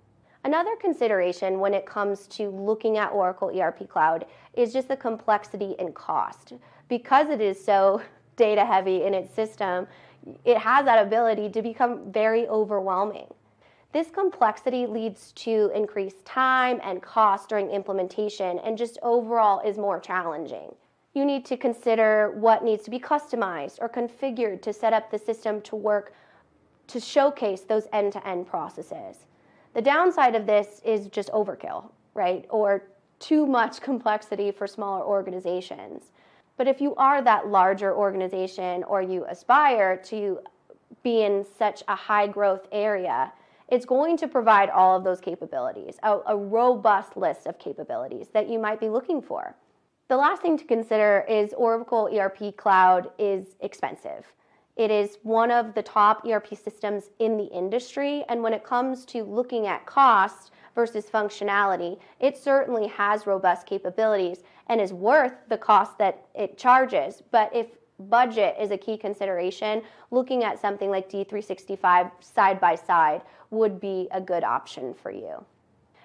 Another consideration when it comes to looking at Oracle ERP Cloud is just the complexity and cost. Because it is so data heavy in its system, it has that ability to become very overwhelming. This complexity leads to increased time and cost during implementation and just overall is more challenging. You need to consider what needs to be customized or configured to set up the system to work to showcase those end-to-end processes. The downside of this is just overkill, right? Or too much complexity for smaller organizations. But if you are that larger organization or you aspire to be in such a high growth area, it's going to provide all of those capabilities, a robust list of capabilities that you might be looking for. The last thing to consider is Oracle ERP Cloud is expensive. It is one of the top ERP systems in the industry, and when it comes to looking at cost versus functionality, it certainly has robust capabilities and is worth the cost that it charges. But if budget is a key consideration, looking at something like D365 side by side would be a good option for you.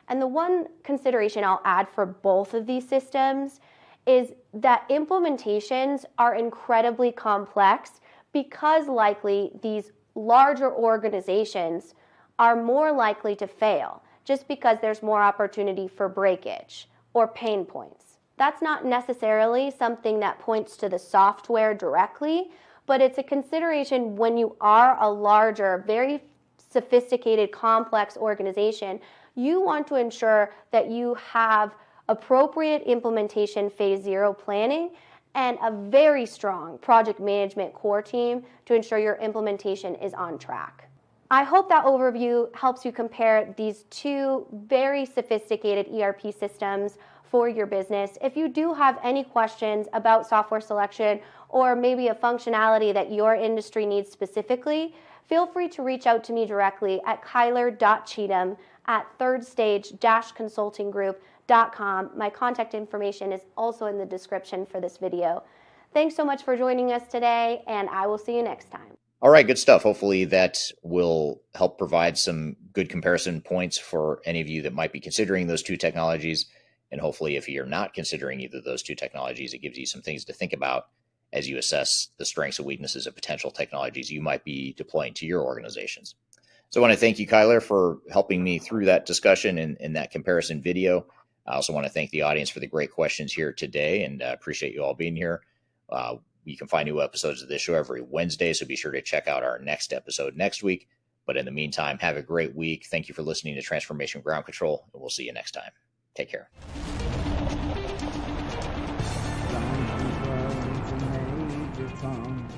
And the one consideration I'll add for both of these systems is that implementations are incredibly complex because likely these larger organizations are more likely to fail just because there's more opportunity for breakage or pain points. That's not necessarily something that points to the software directly, but it's a consideration when you are a larger, very sophisticated, complex organization. You want to ensure that you have appropriate implementation phase 0 planning and a very strong project management core team to ensure your implementation is on track. I hope that overview helps you compare these two very sophisticated ERP systems for your business. If you do have any questions about software selection or maybe a functionality that your industry needs specifically, feel free to reach out to me directly at kyler.cheatham@thirdstage-consultinggroup.com. My contact information is also in the description for this video. Thanks so much for joining us today, and I will see you next time. All right, good stuff. Hopefully that will help provide some good comparison points for any of you that might be considering those two technologies. And hopefully, if you're not considering either of those two technologies, it gives you some things to think about as you assess the strengths and weaknesses of potential technologies you might be deploying to your organizations. So I want to thank you, Kyler, for helping me through that discussion and that comparison video. I also want to thank the audience for the great questions here today, and appreciate you all being here. You can find new episodes of this show every Wednesday, so be sure to check out our next episode next week. But in the meantime, have a great week. Thank you for listening to Transformation Ground Control, and we'll see you next time. Take care. Someone was a major tom.